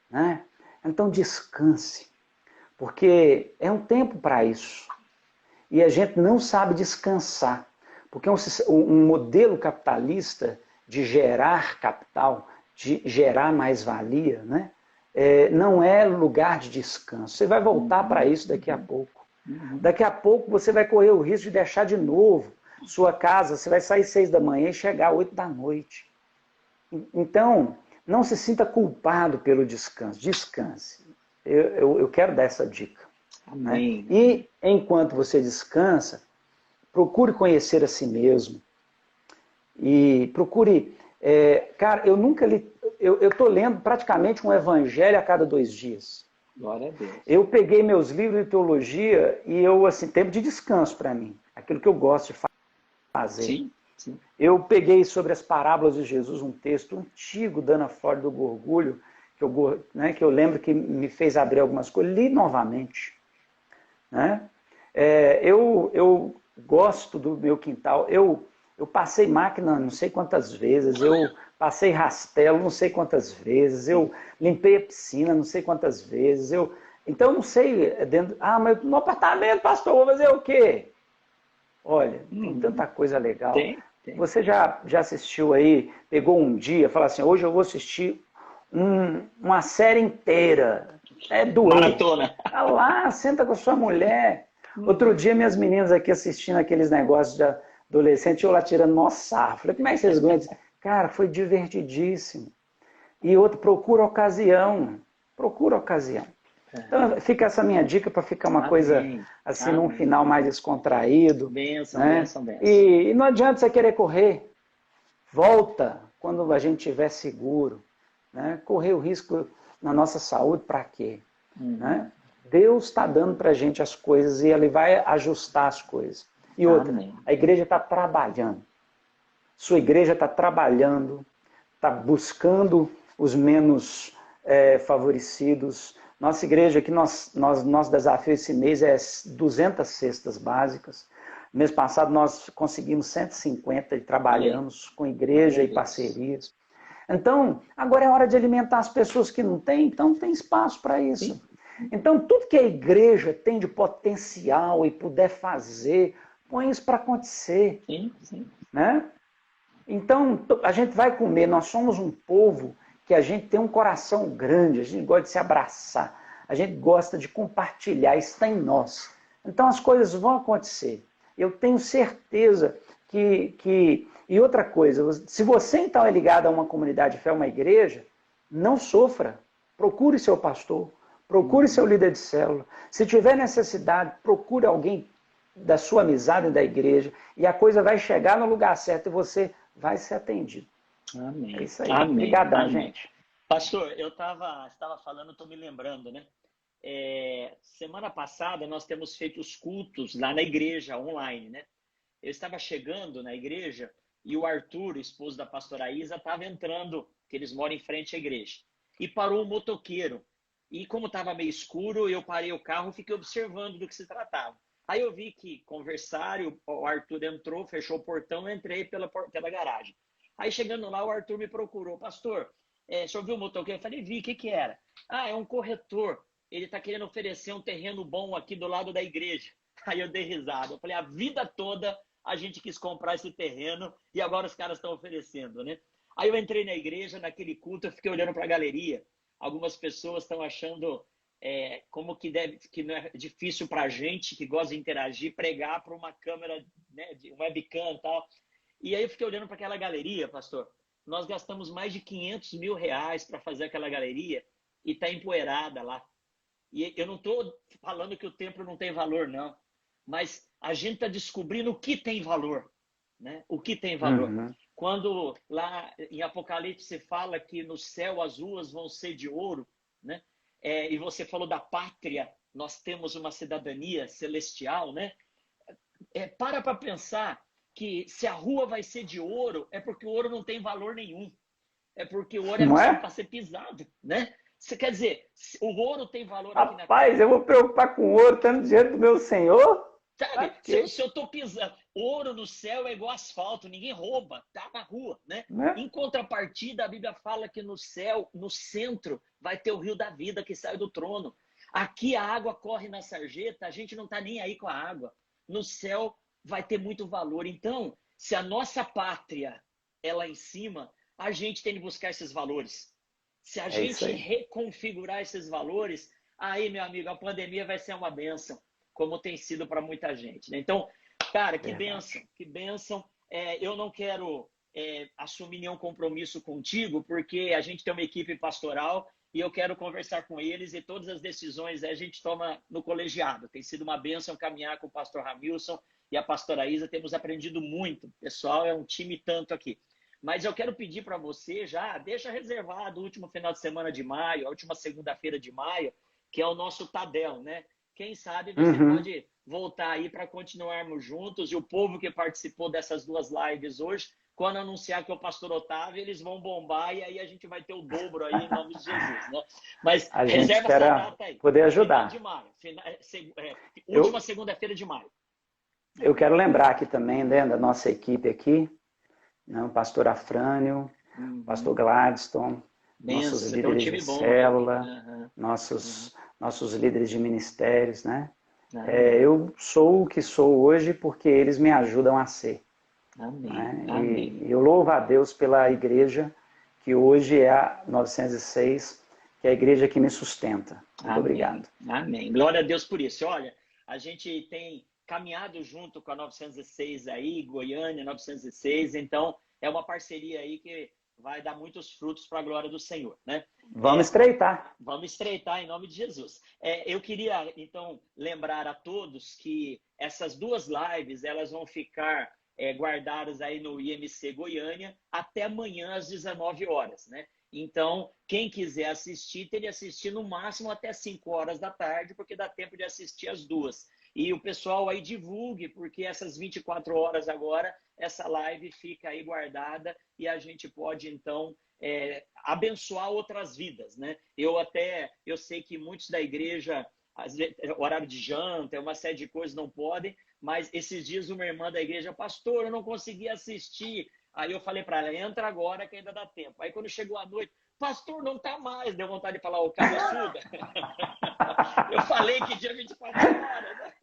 Né? Então descanse, porque é um tempo para isso. E a gente não sabe descansar, porque um modelo capitalista de gerar capital, de gerar mais-valia, né, não é lugar de descanso. Você vai voltar para isso daqui a pouco. Daqui a pouco você vai correr o risco de deixar de novo, Sua casa, você vai sair 6 da manhã e chegar 8 da noite. Então, não se sinta culpado pelo descanso. Descanse. Eu quero dar essa dica. Amém. Né? E, enquanto você descansa, procure conhecer a si mesmo. E procure... cara, eu nunca li... Eu estou lendo praticamente um evangelho a cada 2 dias. Glória a Deus. Eu peguei meus livros de teologia e tempo de descanso para mim. Aquilo que eu gosto de fazer. Sim, sim. Eu peguei sobre as parábolas de Jesus um texto antigo, Dana Ford do Gorgulho, que eu lembro que me fez abrir algumas coisas, li novamente. Né? Eu gosto do meu quintal, eu passei máquina não sei quantas vezes, eu passei rastelo não sei quantas vezes, eu limpei a piscina não sei quantas vezes, então não sei, mas no apartamento, pastor, vou fazer o quê? Olha, tem tanta coisa legal. Tem. Você já assistiu aí, pegou um dia, fala assim, hoje eu vou assistir uma série inteira. É doer. Maratona. Tá lá, senta com a sua mulher. Outro dia, minhas meninas aqui assistindo aqueles negócios de adolescente, eu lá tirando mó sarro. Falei, como é que vocês aguentam? Cara, foi divertidíssimo. E outro, procura ocasião. Procura ocasião. Então, fica essa minha dica para ficar uma coisa assim, num final mais descontraído. Benção, né? benção. E não adianta você querer correr. Volta quando a gente estiver seguro. Né? Correr o risco na nossa saúde, para quê? Né? Deus está dando para a gente as coisas e Ele vai ajustar as coisas. E outra, a igreja está trabalhando. Sua igreja está trabalhando, está buscando os menos favorecidos. Nossa igreja aqui, nosso desafio esse mês é 200 cestas básicas. Mês passado nós conseguimos 150 e trabalhamos com igreja e parcerias. Então, agora é hora de alimentar as pessoas que não têm, então tem espaço para isso. Sim. Então, tudo que a igreja tem de potencial e puder fazer, põe isso para acontecer. Sim. Né? Então, a gente vai comer, nós somos um povo que a gente tem um coração grande, a gente gosta de se abraçar, a gente gosta de compartilhar, isso está em nós. Então as coisas vão acontecer. Eu tenho certeza que... E outra coisa, se você então é ligado a uma comunidade de fé, uma igreja, não sofra. Procure seu pastor, procure seu líder de célula. Se tiver necessidade, procure alguém da sua amizade da igreja e a coisa vai chegar no lugar certo e você vai ser atendido. Amém. É isso aí. Amém. Obrigadão, gente. Pastor, eu estava falando, estou me lembrando, né? Semana passada nós temos feito os cultos lá na igreja, online, né? Eu estava chegando na igreja e o Arthur, o esposo da pastora Isa, estava entrando, que eles moram em frente à igreja. E parou um motoqueiro. E como estava meio escuro, eu parei o carro e fiquei observando do que se tratava. Aí eu vi que conversaram, o Arthur entrou, fechou o portão, eu entrei pela garagem. Aí chegando lá, o Arthur me procurou. Pastor, o senhor viu o motoqueiro? Eu falei, vi, o que era? É um corretor. Ele está querendo oferecer um terreno bom aqui do lado da igreja. Aí eu dei risada. Eu falei, a vida toda a gente quis comprar esse terreno e agora os caras estão oferecendo, né? Aí eu entrei na igreja, naquele culto, eu fiquei olhando para a galeria. Algumas pessoas estão achando como que não é difícil para a gente que gosta de interagir, pregar para uma câmera, né, de um webcam e tal. E aí eu fiquei olhando para aquela galeria, pastor. Nós gastamos mais de 500 mil reais para fazer aquela galeria e está empoeirada lá. E eu não estou falando que o templo não tem valor, não. Mas a gente está descobrindo o que tem valor. Né? O que tem valor. Uhum. Quando lá em Apocalipse se fala que no céu as ruas vão ser de ouro, né? E você falou da pátria, nós temos uma cidadania celestial, né? Para pensar que se a rua vai ser de ouro, é porque o ouro não tem valor nenhum. É porque o ouro é só para ser pisado, né? Você quer dizer, o ouro tem valor aqui na terra. Rapaz, eu vou preocupar com o ouro estando diante do meu Senhor? Sabe, se eu tô pisando, ouro no céu é igual asfalto, ninguém rouba, tá na rua, né? Em contrapartida, a Bíblia fala que no céu, no centro, vai ter o rio da vida que sai do trono. Aqui a água corre na sarjeta, a gente não tá nem aí com a água. No céu vai ter muito valor. Então, se a nossa pátria é lá em cima, a gente tem que buscar esses valores. Se a gente reconfigurar esses valores, aí, meu amigo, a pandemia vai ser uma bênção, como tem sido para muita gente. Né? Então, Cara, que Verdade. bênção, que bênção. Eu não quero assumir nenhum compromisso contigo, porque a gente tem uma equipe pastoral e eu quero conversar com eles e todas as decisões a gente toma no colegiado. Tem sido uma bênção caminhar com o pastor Ramilson e a pastora Isa, temos aprendido muito. O pessoal é um time tanto aqui. Mas eu quero pedir para você já, deixa reservado o último final de semana de maio, a última segunda-feira de maio, que é o nosso Tadel, né? Quem sabe você pode voltar aí para continuarmos juntos, e o povo que participou dessas duas lives hoje, quando anunciar que é o pastor Otávio, eles vão bombar e aí a gente vai ter o dobro aí em nome de Jesus, né? Mas A gente reserva essa data aí. poder ajudar. Final de maio, última segunda-feira de maio. Eu quero lembrar aqui também, né, da nossa equipe aqui, né, o pastor Afrânio, o pastor Gladstone, nossos líderes de célula, nossos líderes de ministérios, né? Eu sou o que sou hoje porque eles me ajudam a ser. Amém. Né? Amém. E eu louvo a Deus pela igreja que hoje é a 906, que é a igreja que me sustenta. Muito obrigado. Amém. Glória a Deus por isso. Olha, a gente tem caminhado junto com a 906 aí, Goiânia 906, então é uma parceria aí que vai dar muitos frutos para a glória do Senhor, né? Vamos estreitar. Vamos estreitar em nome de Jesus. Eu queria, então, lembrar a todos que essas duas lives, elas vão ficar guardadas aí no IMC Goiânia até amanhã às 19 horas, né? Então, quem quiser assistir, teria que assistir no máximo até 5 horas da tarde, porque dá tempo de assistir as duas. E o pessoal aí divulgue, porque essas 24 horas agora, essa live fica aí guardada e a gente pode, então, abençoar outras vidas, né? Eu sei que muitos da igreja, horário de janta, uma série de coisas não podem, mas esses dias uma irmã da igreja, pastor, eu não consegui assistir. Aí eu falei para ela, entra agora que ainda dá tempo. Aí quando chegou a noite, pastor, não tá mais. Deu vontade de falar, ô cabeçuda. Eu falei que tinha 24 horas, né?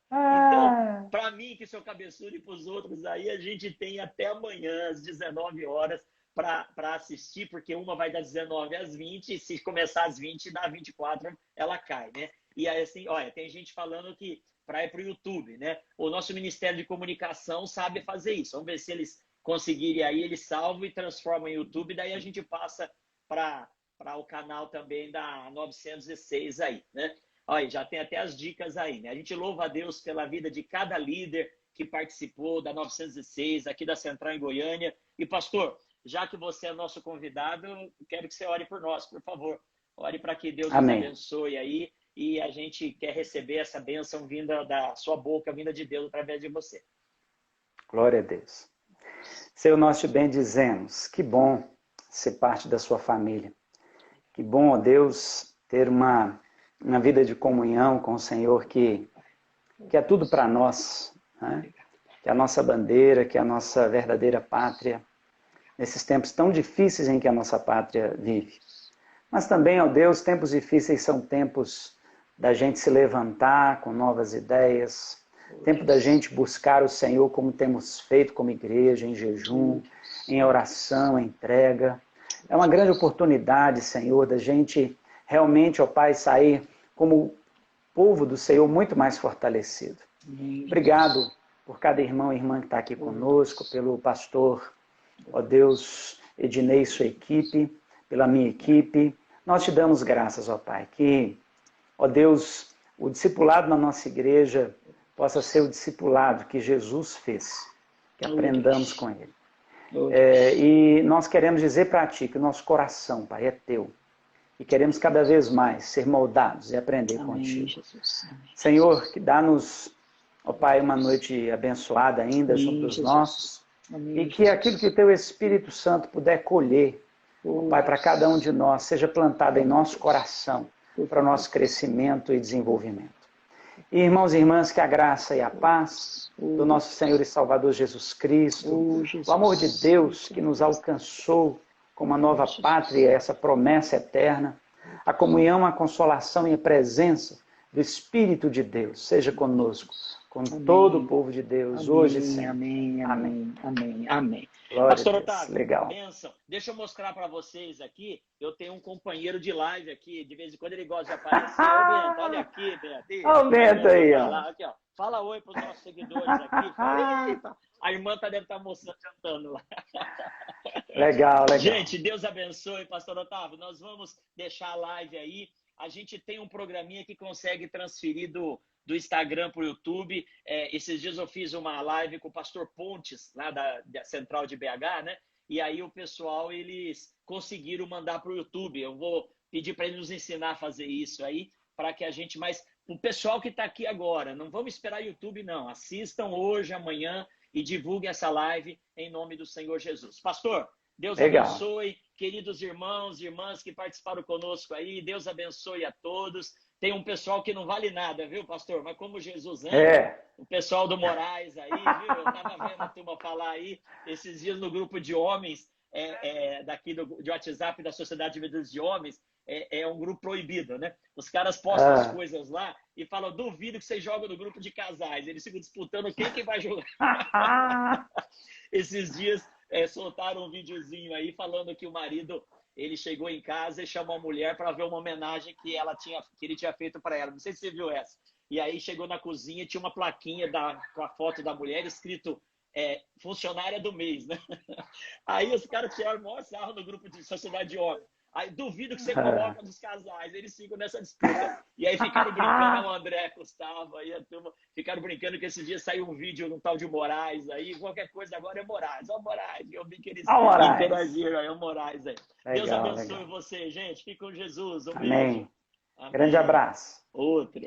Então, para mim, que sou cabeçudo, e para os outros aí, a gente tem até amanhã, às 19 horas, para assistir, porque uma vai das 19 às 20, e se começar às 20, dá 24, ela cai, né? E aí, assim, olha, tem gente falando que para ir para o YouTube, né? O nosso Ministério de Comunicação sabe fazer isso. Vamos ver se eles conseguirem aí, eles salvam e transformam em YouTube, daí a gente passa para o canal também da 906 aí, né? Olha, já tem até as dicas aí, né? A gente louva a Deus pela vida de cada líder que participou da 906, aqui da Central em Goiânia. E, pastor, já que você é nosso convidado, eu quero que você ore por nós, por favor. Ore para que Deus nos abençoe aí, e a gente quer receber essa bênção vinda da sua boca, vinda de Deus através de você. Glória a Deus. Senhor, nós te bendizemos. Que bom ser parte da sua família. Que bom, ó Deus, ter uma vida de comunhão com o Senhor que é tudo para nós, né? Que é a nossa bandeira, que é a nossa verdadeira pátria, nesses tempos tão difíceis em que a nossa pátria vive. Mas também, ó Deus, tempos difíceis são tempos da gente se levantar com novas ideias, tempo da gente buscar o Senhor como temos feito como igreja, em jejum, em oração, em entrega. É uma grande oportunidade, Senhor, da gente realmente, ó Pai, sair como povo do Senhor muito mais fortalecido. Obrigado por cada irmão e irmã que está aqui conosco, pelo pastor, ó Deus, Ednei e sua equipe, pela minha equipe. Nós te damos graças, ó Pai, que, ó Deus, o discipulado na nossa igreja possa ser o discipulado que Jesus fez, que aprendamos com ele. E nós queremos dizer para ti que o nosso coração, Pai, é teu. E queremos cada vez mais ser moldados e aprender contigo. Jesus. Senhor, que dá-nos, ó Pai, uma noite abençoada ainda junto dos nossos. E que aquilo que o teu Espírito Santo puder colher, ó Pai, para cada um de nós, seja plantado em nosso coração, para o nosso crescimento e desenvolvimento. E, irmãos e irmãs, que a graça e a paz do nosso Senhor e Salvador Jesus Cristo, o amor de Deus que nos alcançou com uma nova pátria, essa promessa eterna, a comunhão, a consolação e a presença do Espírito de Deus seja conosco, com todo o povo de Deus, hoje e sempre. Amém. Pastor Otávio, legal. Bênção. Deixa eu mostrar para vocês aqui, eu tenho um companheiro de live aqui, de vez em quando ele gosta de aparecer. Ô, Bento, olha aqui, Bento. Olha o Bento aí, ó. Aqui, ó. Fala oi para os nossos seguidores aqui. Fala, eita, a irmã deve estar almoçando, jantando lá. Legal, legal. Gente, Deus abençoe, pastor Otávio. Nós vamos deixar a live aí. A gente tem um programinha que consegue transferir do Instagram para o YouTube. Esses dias eu fiz uma live com o pastor Pontes, lá da Central de BH, né? E aí o pessoal, eles conseguiram mandar para o YouTube. Eu vou pedir para eles nos ensinar a fazer isso aí, para que a gente... Mas o pessoal que está aqui agora, não vamos esperar YouTube, não. Assistam hoje, amanhã e divulguem essa live em nome do Senhor Jesus. Pastor, Deus abençoe, queridos irmãos e irmãs que participaram conosco aí. Deus abençoe a todos. Tem um pessoal que não vale nada, viu, pastor? Mas como Jesus ama, o pessoal do Moraes aí, viu? Eu estava vendo a turma falar aí esses dias no grupo de homens, daqui de WhatsApp da Sociedade de Vereadores de Homens, é um grupo proibido, né? Os caras postam as coisas lá e falam, duvido que você joga no grupo de casais. Eles ficam disputando quem vai jogar. Esses dias soltaram um videozinho aí falando que o marido, ele chegou em casa e chamou a mulher para ver uma homenagem que ele tinha feito para ela. Não sei se você viu essa. E aí chegou na cozinha e tinha uma plaquinha com a foto da mulher escrito funcionária do mês, né? Aí os caras tiraram o maior sarro no grupo de Sociedade de Homens. Aí duvido que você coloca nos casais. Eles ficam nessa disputa. E aí ficaram brincando, o André Gustavo, aí a turma, ficaram brincando que esse dia saiu um vídeo no tal de Moraes, aí qualquer coisa agora é Moraes. Ó, Moraes, eu vi que eles interagiram aí, o Moraes aí. Legal, Deus abençoe você, gente. Fique com Jesus. Um beijo. Amém. Grande abraço. Outro.